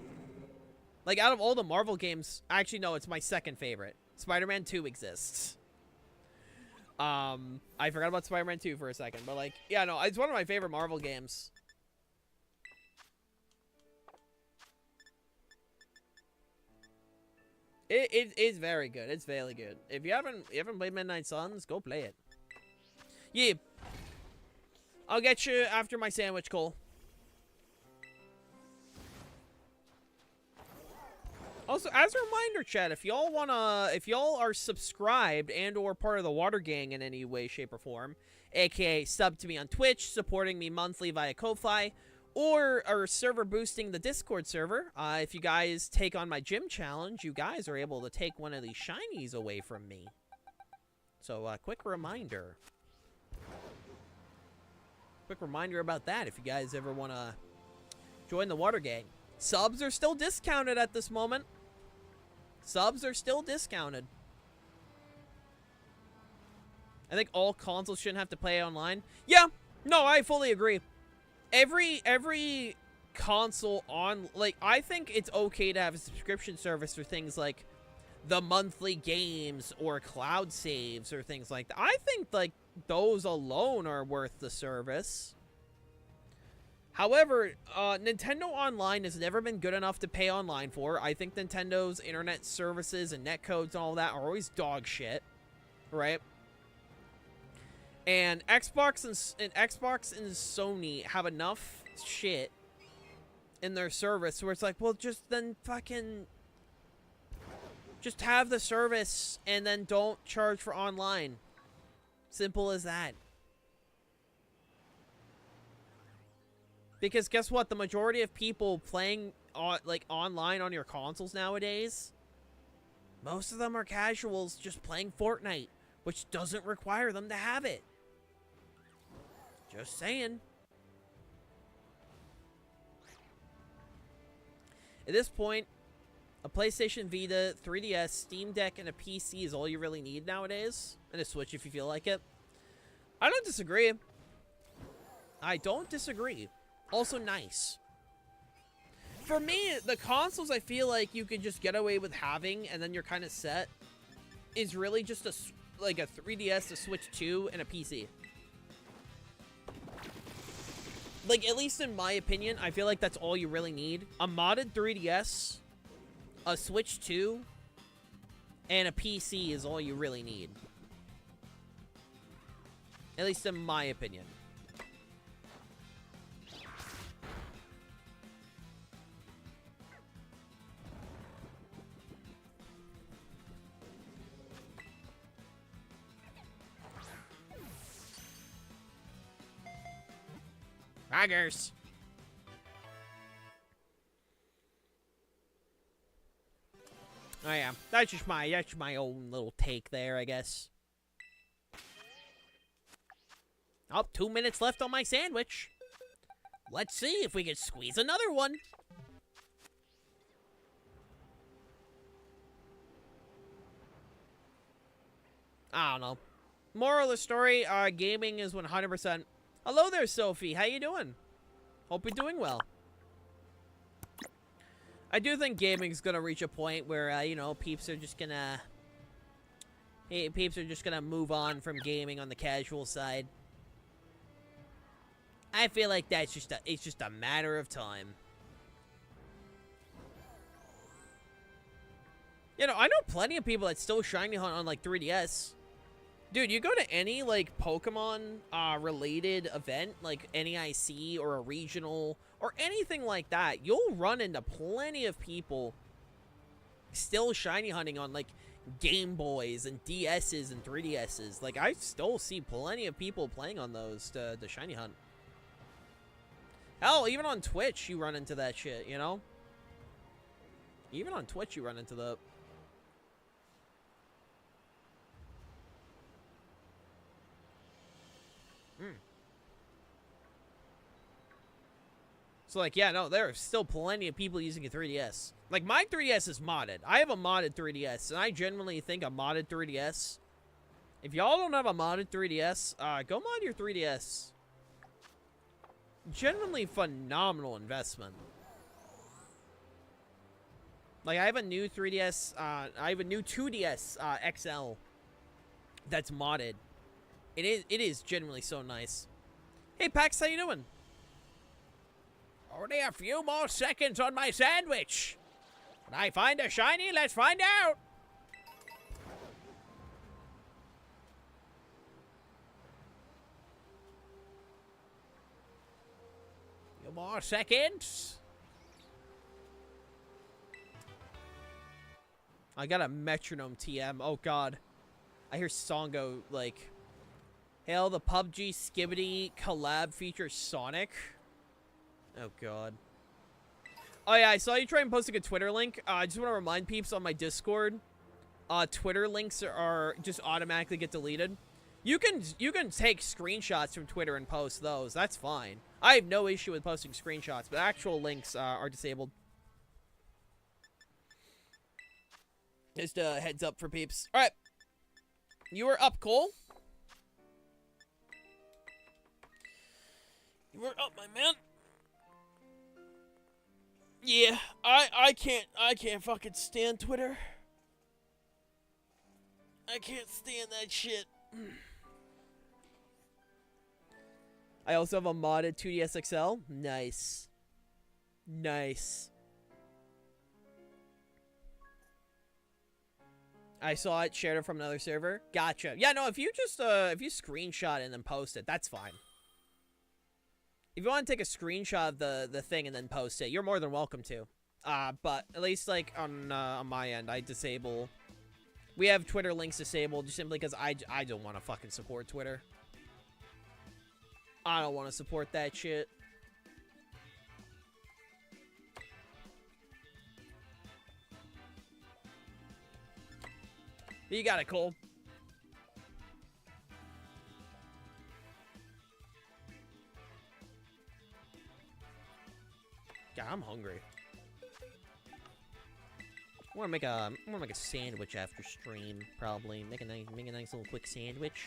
Like, out of all the Marvel games, actually, no, it's my second favorite. Spider-Man 2 exists. I forgot about Spider-Man 2 for a second, but like, yeah, no, it's one of my favorite Marvel games. It is very good. It's very good. If you haven't played Midnight Suns, go play it. Yeah. I'll get you after my sandwich, Cole. Also, as a reminder, chat, if y'all are subscribed and or part of the Water Gang in any way, shape, or form, aka sub to me on Twitch, supporting me monthly via Ko-Fi, or server boosting the Discord server, if you guys take on my gym challenge, you guys are able to take one of these shinies away from me. So, quick reminder. Quick reminder about that if you guys ever want to join the Water Gang. Subs are still discounted at this moment. Subs are still discounted. I think all consoles shouldn't have to play online. Yeah, no, I fully agree. Every console on, like, I think it's okay to have a subscription service for things like the monthly games or cloud saves or things like that. I think, like, those alone are worth the service. However, Nintendo Online has never been good enough to pay online for. I think Nintendo's internet services and netcodes and all that are always dog shit, right? And Xbox and Sony have enough shit in their service where it's like, well, just then fucking just have the service and then don't charge for online. Simple as that. Because guess what? The majority of people playing like online on your consoles nowadays, most of them are casuals just playing FORTNITE, which doesn't require them to have it. Just saying. At this point, a PlayStation Vita, 3DS, Steam Deck, and a PC is all you really need nowadays. And a Switch if you feel like it. I don't disagree. I don't disagree. Also nice. For me, the consoles I feel like you could just get away with having and then you're kind of set is really just like a 3DS, a Switch 2, and a PC. Like, at least in my opinion, I feel like that's all you really need. A modded 3DS, a Switch 2, and a PC is all you really need. At least in my opinion. Tigers. Oh yeah, that's just my own little take there, I guess. Oh, 2 minutes left on my sandwich. Let's see if we can squeeze another one. I don't know. Moral of the story, gaming is 100%. Hello there, Sophie. How you doing? Hope you're doing well. I do think gaming's gonna reach a point where, you know, peeps are just gonna move on from gaming on the casual side. I feel like it's just a matter of time. You know, I know plenty of people that still shiny hunt on like 3DS. Dude, you go to any, like, Pokemon, related event, like NEIC or a regional or anything like that, you'll run into plenty of people still shiny hunting on, like, Game Boys and DSs and 3DSs. Like, I still see plenty of people playing on those to shiny hunt. Hell, even on Twitch, you run into that shit, you know? Even on Twitch, you run into the... So, like, yeah, no, there are still plenty of people using a 3DS. Like, my 3DS is modded. I have a modded 3DS, and I genuinely think a modded 3DS... If y'all don't have a modded 3DS, go mod your 3DS. Genuinely phenomenal investment. Like, I have a new 3DS, I have a new 2DS XL that's modded. It is genuinely so nice. Hey, Pax, how you doing? Only a few more seconds on my sandwich. When I find a shiny, let's find out. Few more seconds. I got a metronome TM. Oh, God. I hear Songo, like... Hail the PUBG Skibidi collab features Sonic. Oh, God. Oh, yeah, I saw you try and posting a Twitter link. I just want to remind peeps on my Discord, Twitter links are just automatically get deleted. You can take screenshots from Twitter and post those. That's fine. I have no issue with posting screenshots, but actual links are disabled. Just a heads up for peeps. All right. You are up, Cole. You were up, my man. Yeah, I can't fucking stand Twitter. I can't stand that shit. I also have a modded 2DS XL. Nice. Nice. I saw it, shared it from another server. Gotcha. Yeah, no, if you just, if you screenshot it and then post it, that's fine. If you want to take a screenshot of the thing and then post it, you're more than welcome to. But at least, like, on my end, I disable... We have Twitter links disabled just simply because I don't want to fucking support Twitter. I don't want to support that shit. You got it, Cole. God, I'm hungry. I want to make a sandwich after stream, probably. Make a nice little quick sandwich.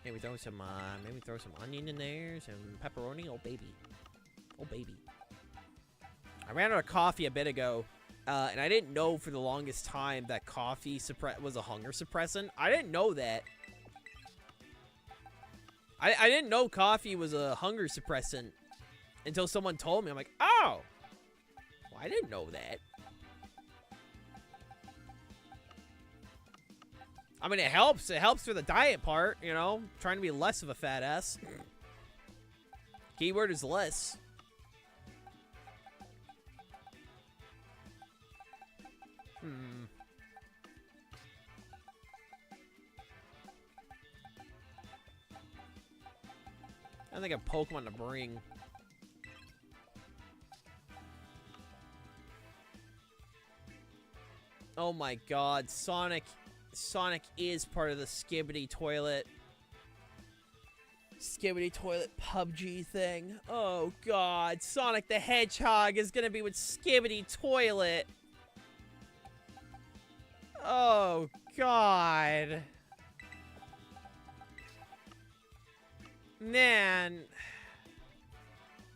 Maybe throw some onion in there, some pepperoni. Oh baby, oh baby. I ran out of coffee a bit ago, and I didn't know for the longest time that coffee was a hunger suppressant. I didn't know that. I didn't know coffee was a hunger suppressant until someone told me. I'm like, oh, well, I didn't know that. I mean, it helps. It helps for the diet part, you know? Trying to be less of a fat ass. Keyword is less. I think a Pokemon to bring. Oh my god, Sonic is part of the Skibidi Toilet PUBG thing. Oh god, Sonic the Hedgehog is gonna be with Skibidi Toilet. Oh god. Man.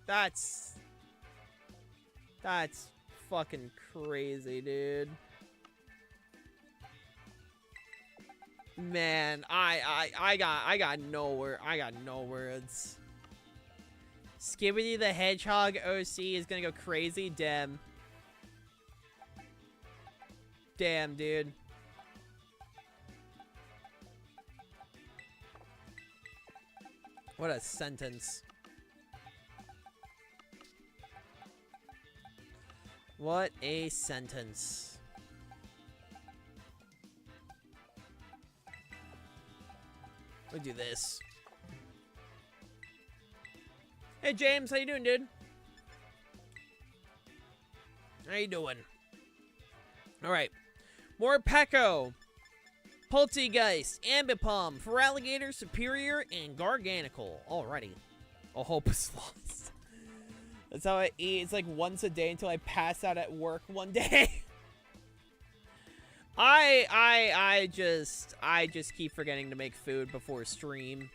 That's fucking crazy, dude. Man, I got no words. Skibidi the Hedgehog OC is gonna go crazy. Damn, dude. What a sentence. What a sentence. We'll do this. Hey James, how you doing, dude? How you doing? All right, more Pecco, Poltegeist, Ambipom, Feraligatr, Superior, and Garganical. Alrighty. All hope is lost. That's how I eat. It's like once a day until I pass out at work one day. I just keep forgetting to make food before stream.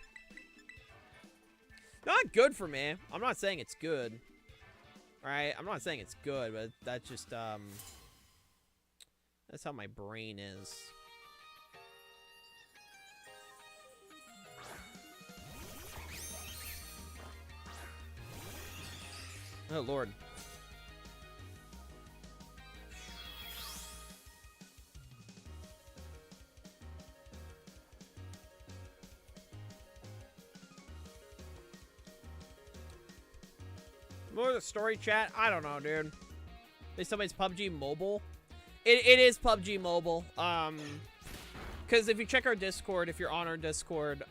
Not good for me. I'm not saying it's good. Alright? I'm not saying it's good, but that's just, that's how my brain is. Oh, Lord. More of the story chat? I don't know, dude. They tell me it's PUBG Mobile. It is PUBG Mobile. Because if you check our Discord, if you're on our Discord,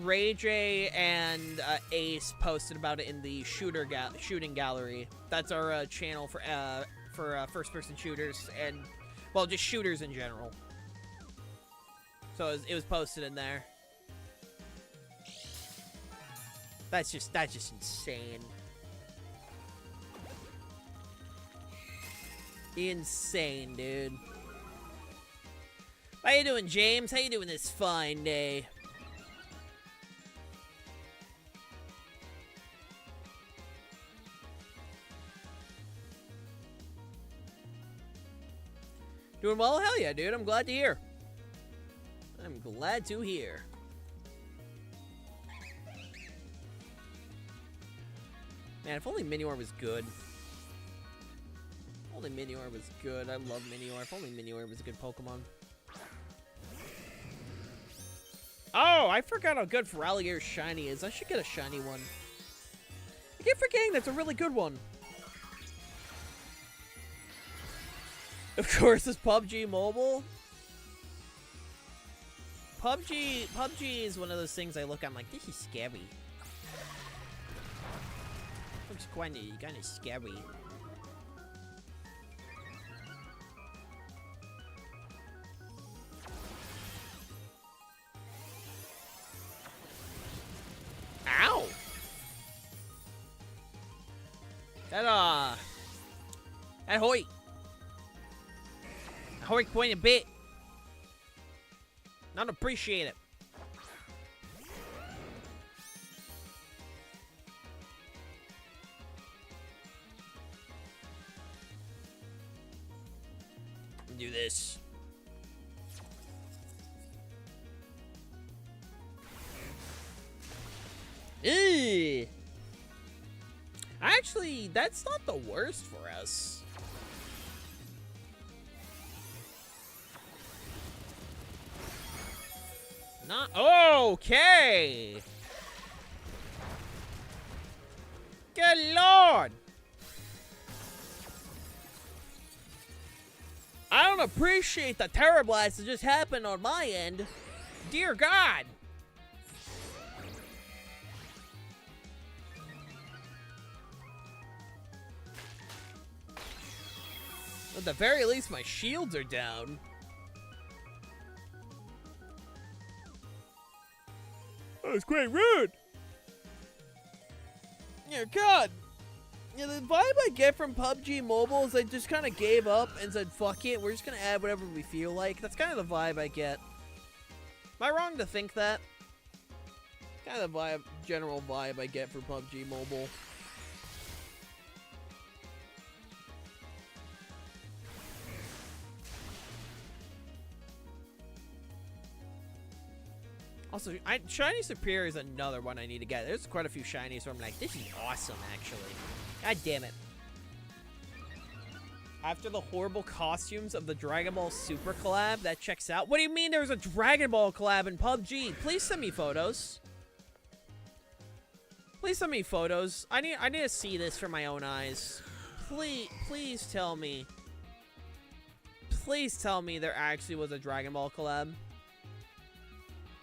RayJ and Ace posted about it in the shooting gallery. That's our channel for first-person shooters and, well, just shooters in general. So it was posted in there. That's just insane. Insane, dude. How you doing, James? How you doing this fine day? Doing well? Hell yeah, dude. I'm glad to hear. I'm glad to hear. Man, if only Minior was good. only Minior was good. I love Minior. If only Minior was a good Pokemon. Oh, I forgot how good Feraligator's shiny is. I should get a shiny one. I keep forgetting that's a really good one. Of course, it's PUBG Mobile. PUBG is one of those things I look at, I'm like, this is scary. Looks kind of scary. Ow! That Hoy! Hoy quite a bit. Not appreciate it. Do this. Ew. Actually, that's not the worst for us. Not okay. Good lord. I don't appreciate the Terror Blast that just happened on my end. Dear God. At the very least, my shields are down. That was quite rude. Yeah, God. Yeah, the vibe I get from PUBG Mobile is I just kind of gave up and said, fuck it, we're just going to add whatever we feel like. That's kind of the vibe I get. Am I wrong to think that? Kind of the vibe, general vibe I get for PUBG Mobile. Also, Shiny Superior is another one I need to get. There's quite a few Shinies where I'm like, this is awesome, actually. God damn it. After the horrible costumes of the Dragon Ball Super collab, that checks out. What do you mean there was a Dragon Ball collab in PUBG? Please send me photos. Please send me photos. I need to see this for my own eyes. Please tell me. Please tell me there actually was a Dragon Ball collab.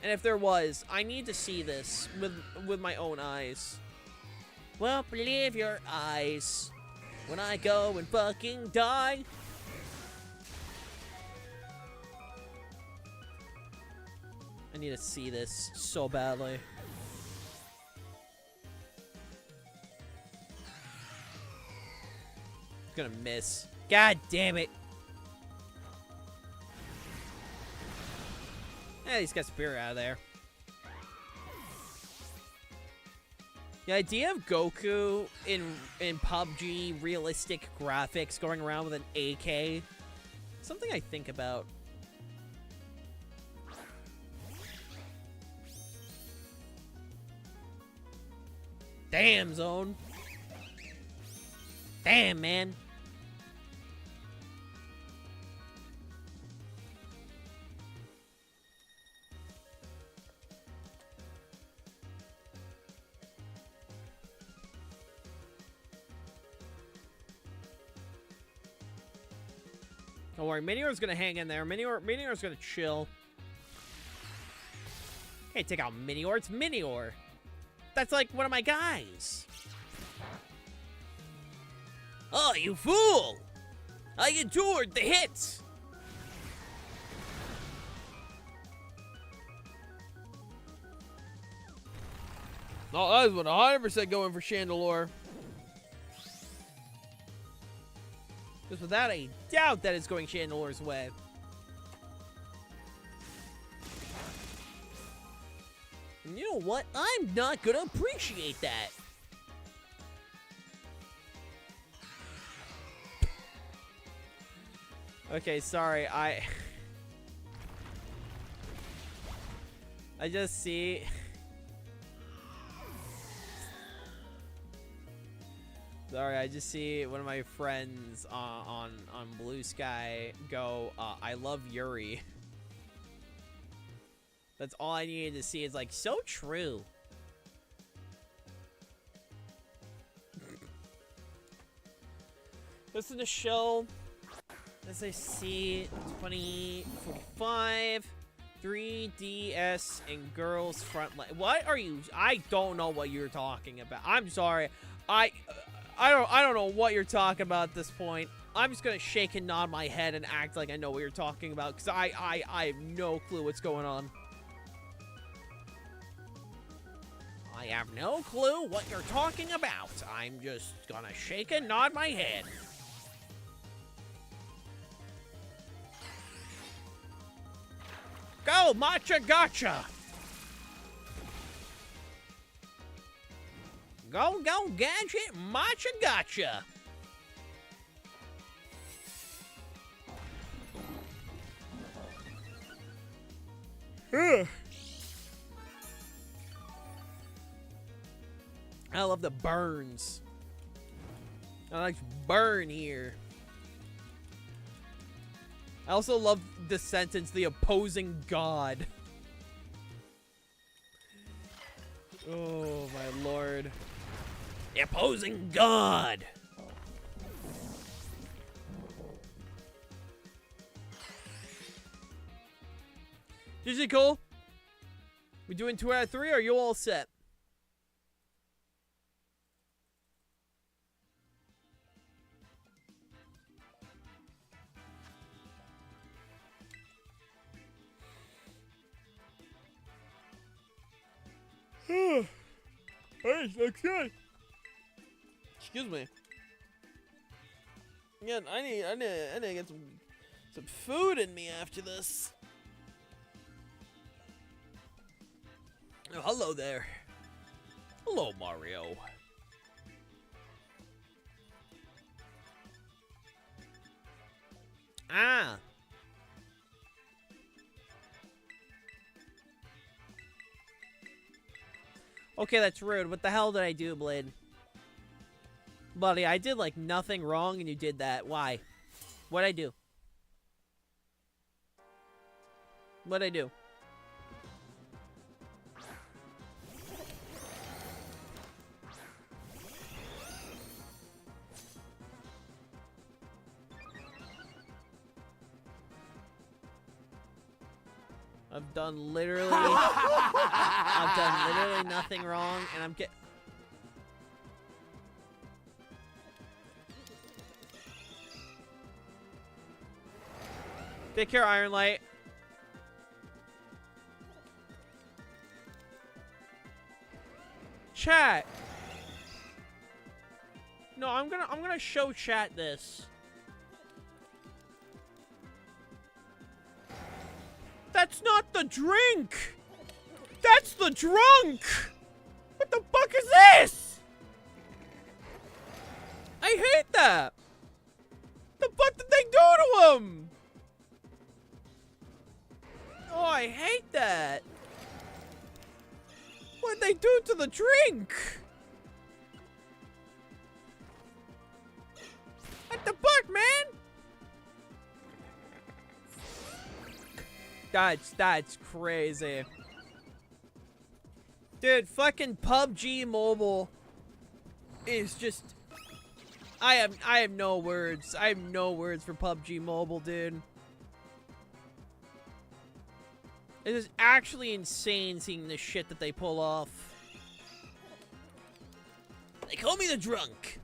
And if there was, I need to see this with my own eyes. Won't believe your eyes when I go and fucking die. I need to see this so badly. Gonna miss. God damn it. Eh, he's got Spirit out of there. The idea of Goku in PUBG realistic graphics going around with an AK, something I think about. Damn, Zone. Damn, man. Don't worry, Minior's gonna hang in there. Minior's gonna chill. Can't take out Minior, it's Minior. That's like one of my guys. Oh, you fool! I endured the hits! Oh, I was 100% going for Chandelure. Just without a doubt that it's going Chandelure's way. And you know what? I'm not gonna appreciate that. Okay, sorry, I just see... Sorry, I just see one of my friends on Blue Sky go, I love Yuri. That's all I needed to see. It's like, so true. Listen to show. As I see, 2045, 3DS, and girls front line. What are you? I don't know what you're talking about. I'm sorry. I don't know what you're talking about at this point. I'm just gonna shake and nod my head and act like I know what you're talking about, because I have no clue what's going on. I have no clue what you're talking about. I'm just gonna shake and nod my head. Go, Matcha Gotcha! Go, Gadget, Matcha Gotcha! I love the burns. I like burn here. I also love the sentence, the opposing god. Oh, my lord. The opposing god! Is it cool? We doing 2 out of 3, or are you all set? Hey, looks good. Excuse me. Yeah, I need to get some food in me after this. Oh, hello there. Hello, Mario. Ah. Okay, that's rude. What the hell did I do, Blade? Buddy, I did, like, nothing wrong and you did that. Why? What'd I do? What'd I do? I've done literally... I've done literally nothing wrong, and I'm get... Take care, Iron Light. Chat. No, I'm gonna show chat this. That's not the drink! That's the drunk! What the fuck is this? I hate that! The fuck did they do to him? Oh, I hate that! What'd they do to the drink? What the fuck, man? That's crazy. Dude, fucking PUBG Mobile is just... I have no words. I have no words for PUBG Mobile, dude. It is actually insane seeing the shit that they pull off. They call me the drunk.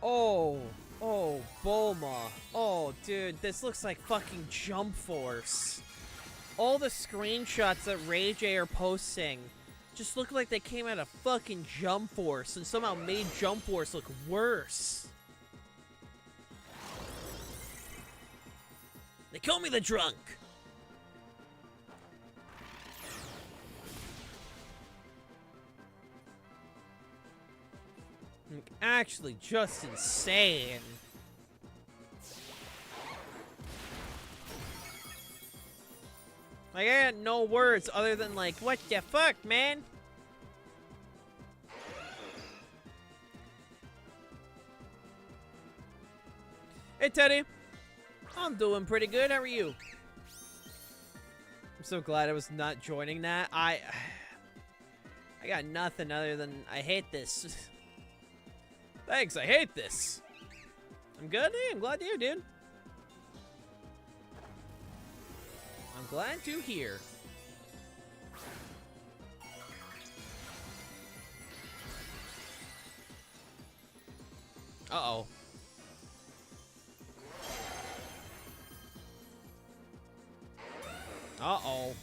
Oh, Bulma. Oh, dude, this looks like fucking Jump Force. All the screenshots that Ray J are posting just look like they came out of fucking Jump Force and somehow made Jump Force look worse. They call me the drunk. Actually, just insane. Like, I got no words other than like, what the fuck, man? Hey, Teddy. I'm doing pretty good. How are you? I'm so glad I was not joining that. I got nothing other than I hate this. Thanks, I hate this. I'm good. Hey, I'm glad to hear, dude. I'm glad to hear. Uh-oh. Uh-oh.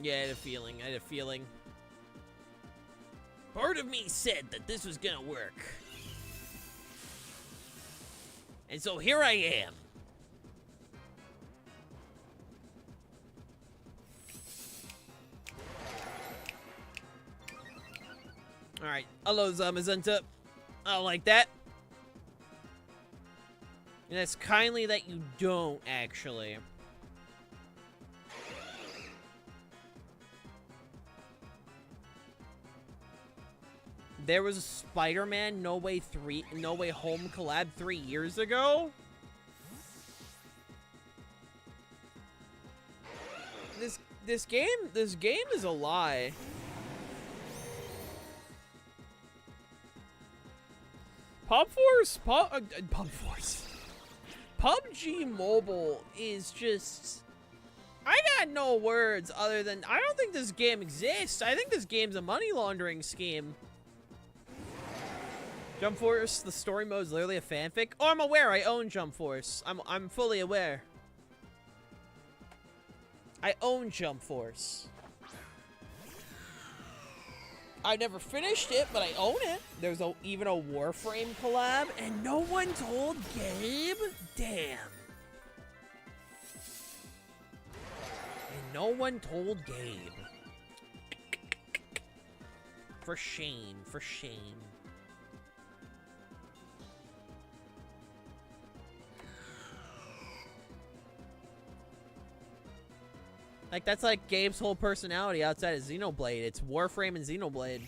Yeah, I had a feeling. I had a feeling. Part of me said that this was gonna work. And so here I am. Alright. Hello, Zamazenta. I don't like that. And it's kindly that you don't, actually. There was a Spider-Man No Way Home collab 3 years ago? This game is a lie. PUBG Mobile is just... I got no words other than... I don't think this game exists. I think this game's a money laundering scheme. Jump Force, the story mode is literally a fanfic. Oh, I'm aware. I own Jump Force. I'm fully aware. I own Jump Force. I never finished it, but I own it. There's even a Warframe collab, and no one told Gabe? Damn. And no one told Gabe. For shame, for shame. Like, that's like Gabe's whole personality outside of Xenoblade. It's Warframe and Xenoblade.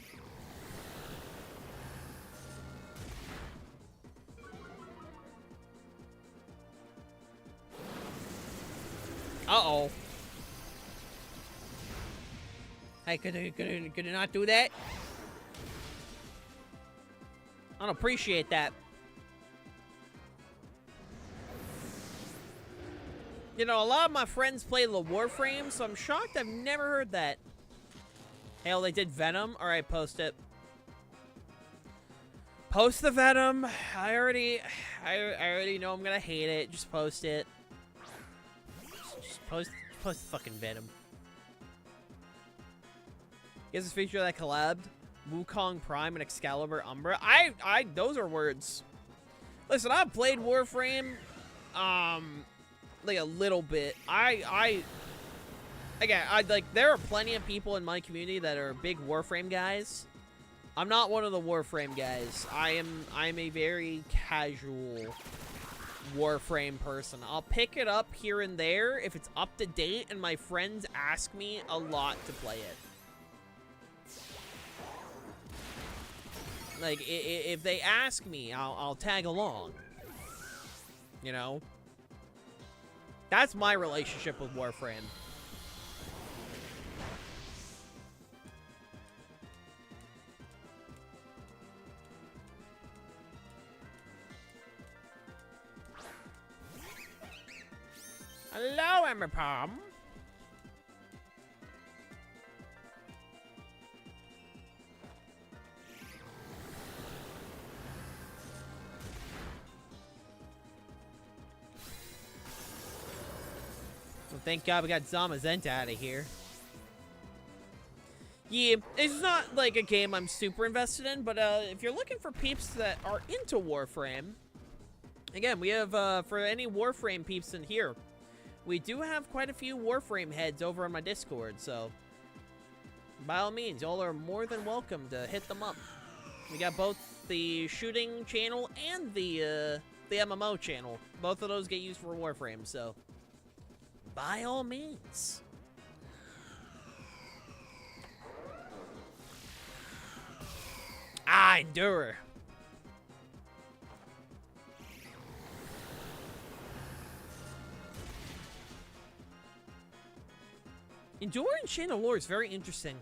Uh-oh. Hey, could you not do that? I don't appreciate that. You know, a lot of my friends play the Warframe, so I'm shocked I've never heard that. Hell, they did Venom? Alright, post it. Post the Venom. I already know I'm gonna hate it. Just post it. Just post the fucking Venom. Guess this feature that collabed Wukong Prime and Excalibur Umbra. Those are words. Listen, I've played Warframe, like a little bit. Again, there are plenty of people in my community that are big Warframe guys. I'm not one of the Warframe guys. I'm a very casual Warframe person. I'll pick it up here and there if it's up to date and my friends ask me a lot to play it. Like, if they ask me, I'll tag along. You know? That's my relationship with Warframe. Hello, Ember Palm. Well, thank God we got Zamazenta out of here. Yeah, it's not like a game I'm super invested in, but if you're looking for peeps that are into Warframe, again, we have, for any Warframe peeps in here, we do have quite a few Warframe heads over on my Discord, so by all means, y'all are more than welcome to hit them up. We got both the shooting channel and the MMO channel. Both of those get used for Warframe, so by all means. Ah, Endure. Endure and Chain of Lore is very interesting.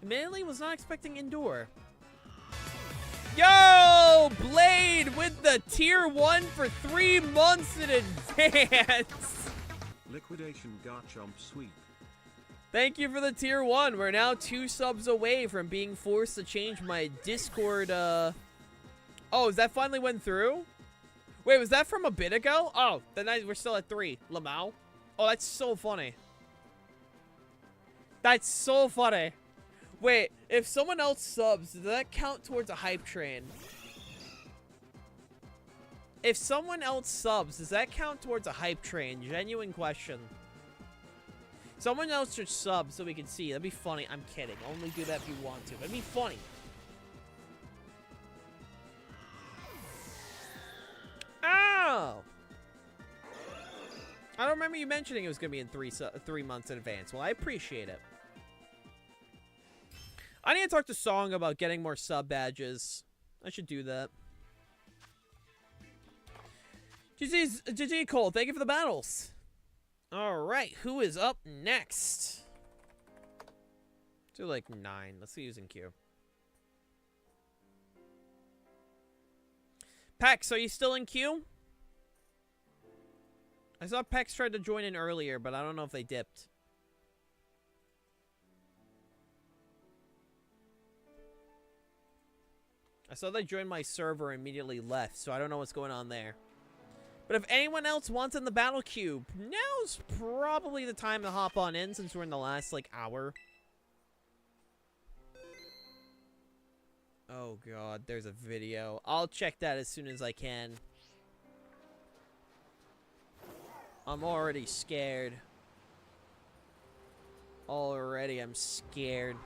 Admittedly, was not expecting Endure. Yo! Blade with the tier 1 for 3 months in advance. Liquidation Garchomp sweep. Thank you for the tier 1. We're now 2 subs away from being forced to change my Discord, Oh, is that finally went through? Wait, was that from a bit ago? Oh, then we're still at 3. Lamau? Oh, that's so funny. That's so funny. Wait, if someone else subs, does that count towards a hype train? If someone else subs, does that count towards a hype train? Genuine question. Someone else should sub so we can see. That'd be funny. I'm kidding. Only do that if you want to. That'd be funny. Ow! I don't remember you mentioning it was going to be in 3 months in advance. Well, I appreciate it. I need to talk to Song about getting more sub badges. I should do that. GG Cole, thank you for the battles. Alright, who is up next? Do like 9. Let's see who's in queue. Pex, are you still in queue? I saw Pex tried to join in earlier, but I don't know if they dipped. I saw they joined my server and immediately left, so I don't know what's going on there. But if anyone else wants in the battle queue, now's probably the time to hop on in since we're in the last, like, hour. Oh, God, there's a video. I'll check that as soon as I can. I'm already scared. Already, I'm scared.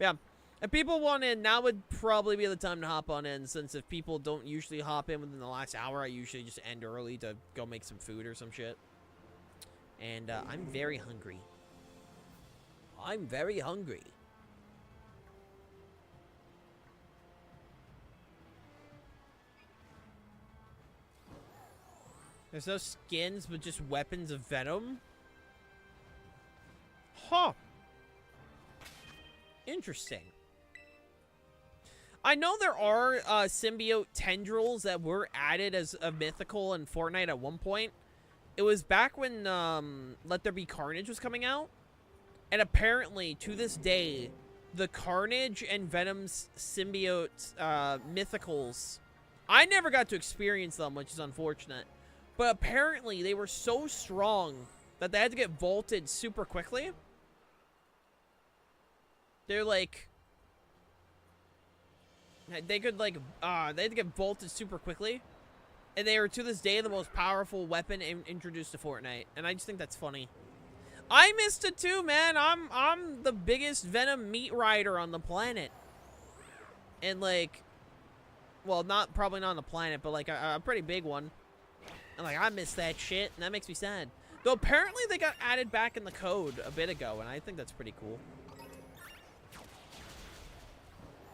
Yeah, if people want in, now would probably be the time to hop on in, since if people don't usually hop in within the last hour, I usually just end early to go make some food or some shit. And I'm very hungry. I'm very hungry. There's no skins, but just weapons of venom? Huh. Interesting. I know there are symbiote tendrils that were added as a mythical in Fortnite at one point. It was back when Let There Be Carnage was coming out. And apparently, to this day, the Carnage and Venom's symbiote mythicals, I never got to experience them, which is unfortunate. But apparently, they were so strong that they had to get vaulted super quickly. They're like, they could like, they had to get vaulted super quickly. And they are, to this day, the most powerful weapon introduced to Fortnite. And I just think that's funny. I missed it too, man. I'm the biggest Venom meat rider on the planet. And like, well, probably not on the planet, but like a pretty big one. And like, I missed that shit, and that makes me sad. Though apparently they got added back in the code a bit ago, and I think that's pretty cool.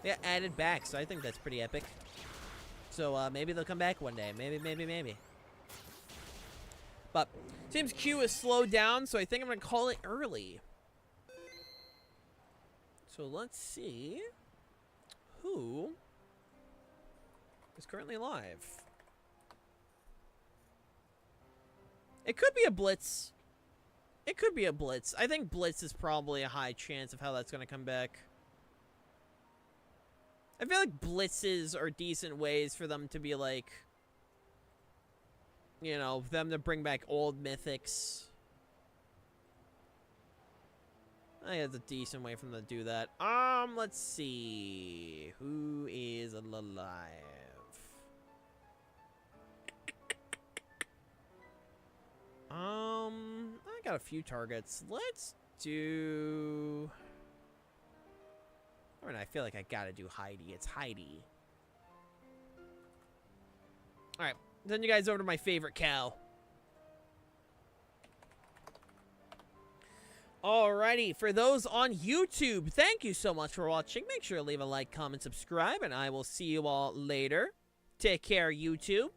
They got added back, so I think that's pretty epic. So maybe they'll come back one day. Maybe. But seems Q is slowed down, so I think I'm gonna call it early. So let's see who is currently live. It could be a Blitz. It could be a Blitz. I think Blitz is probably a high chance of how that's gonna come back. I feel like blitzes are decent ways for them to be like, you know, them to bring back old mythics. I think that's a decent way for them to do that. Let's see. Who is alive? I got a few targets. Let's do... I mean, I feel like I gotta do Heidi. It's Heidi. Alright, send you guys over to my favorite cow. Alrighty, for those on YouTube, thank you so much for watching. Make sure to leave a like, comment, subscribe, and I will see you all later. Take care, YouTube.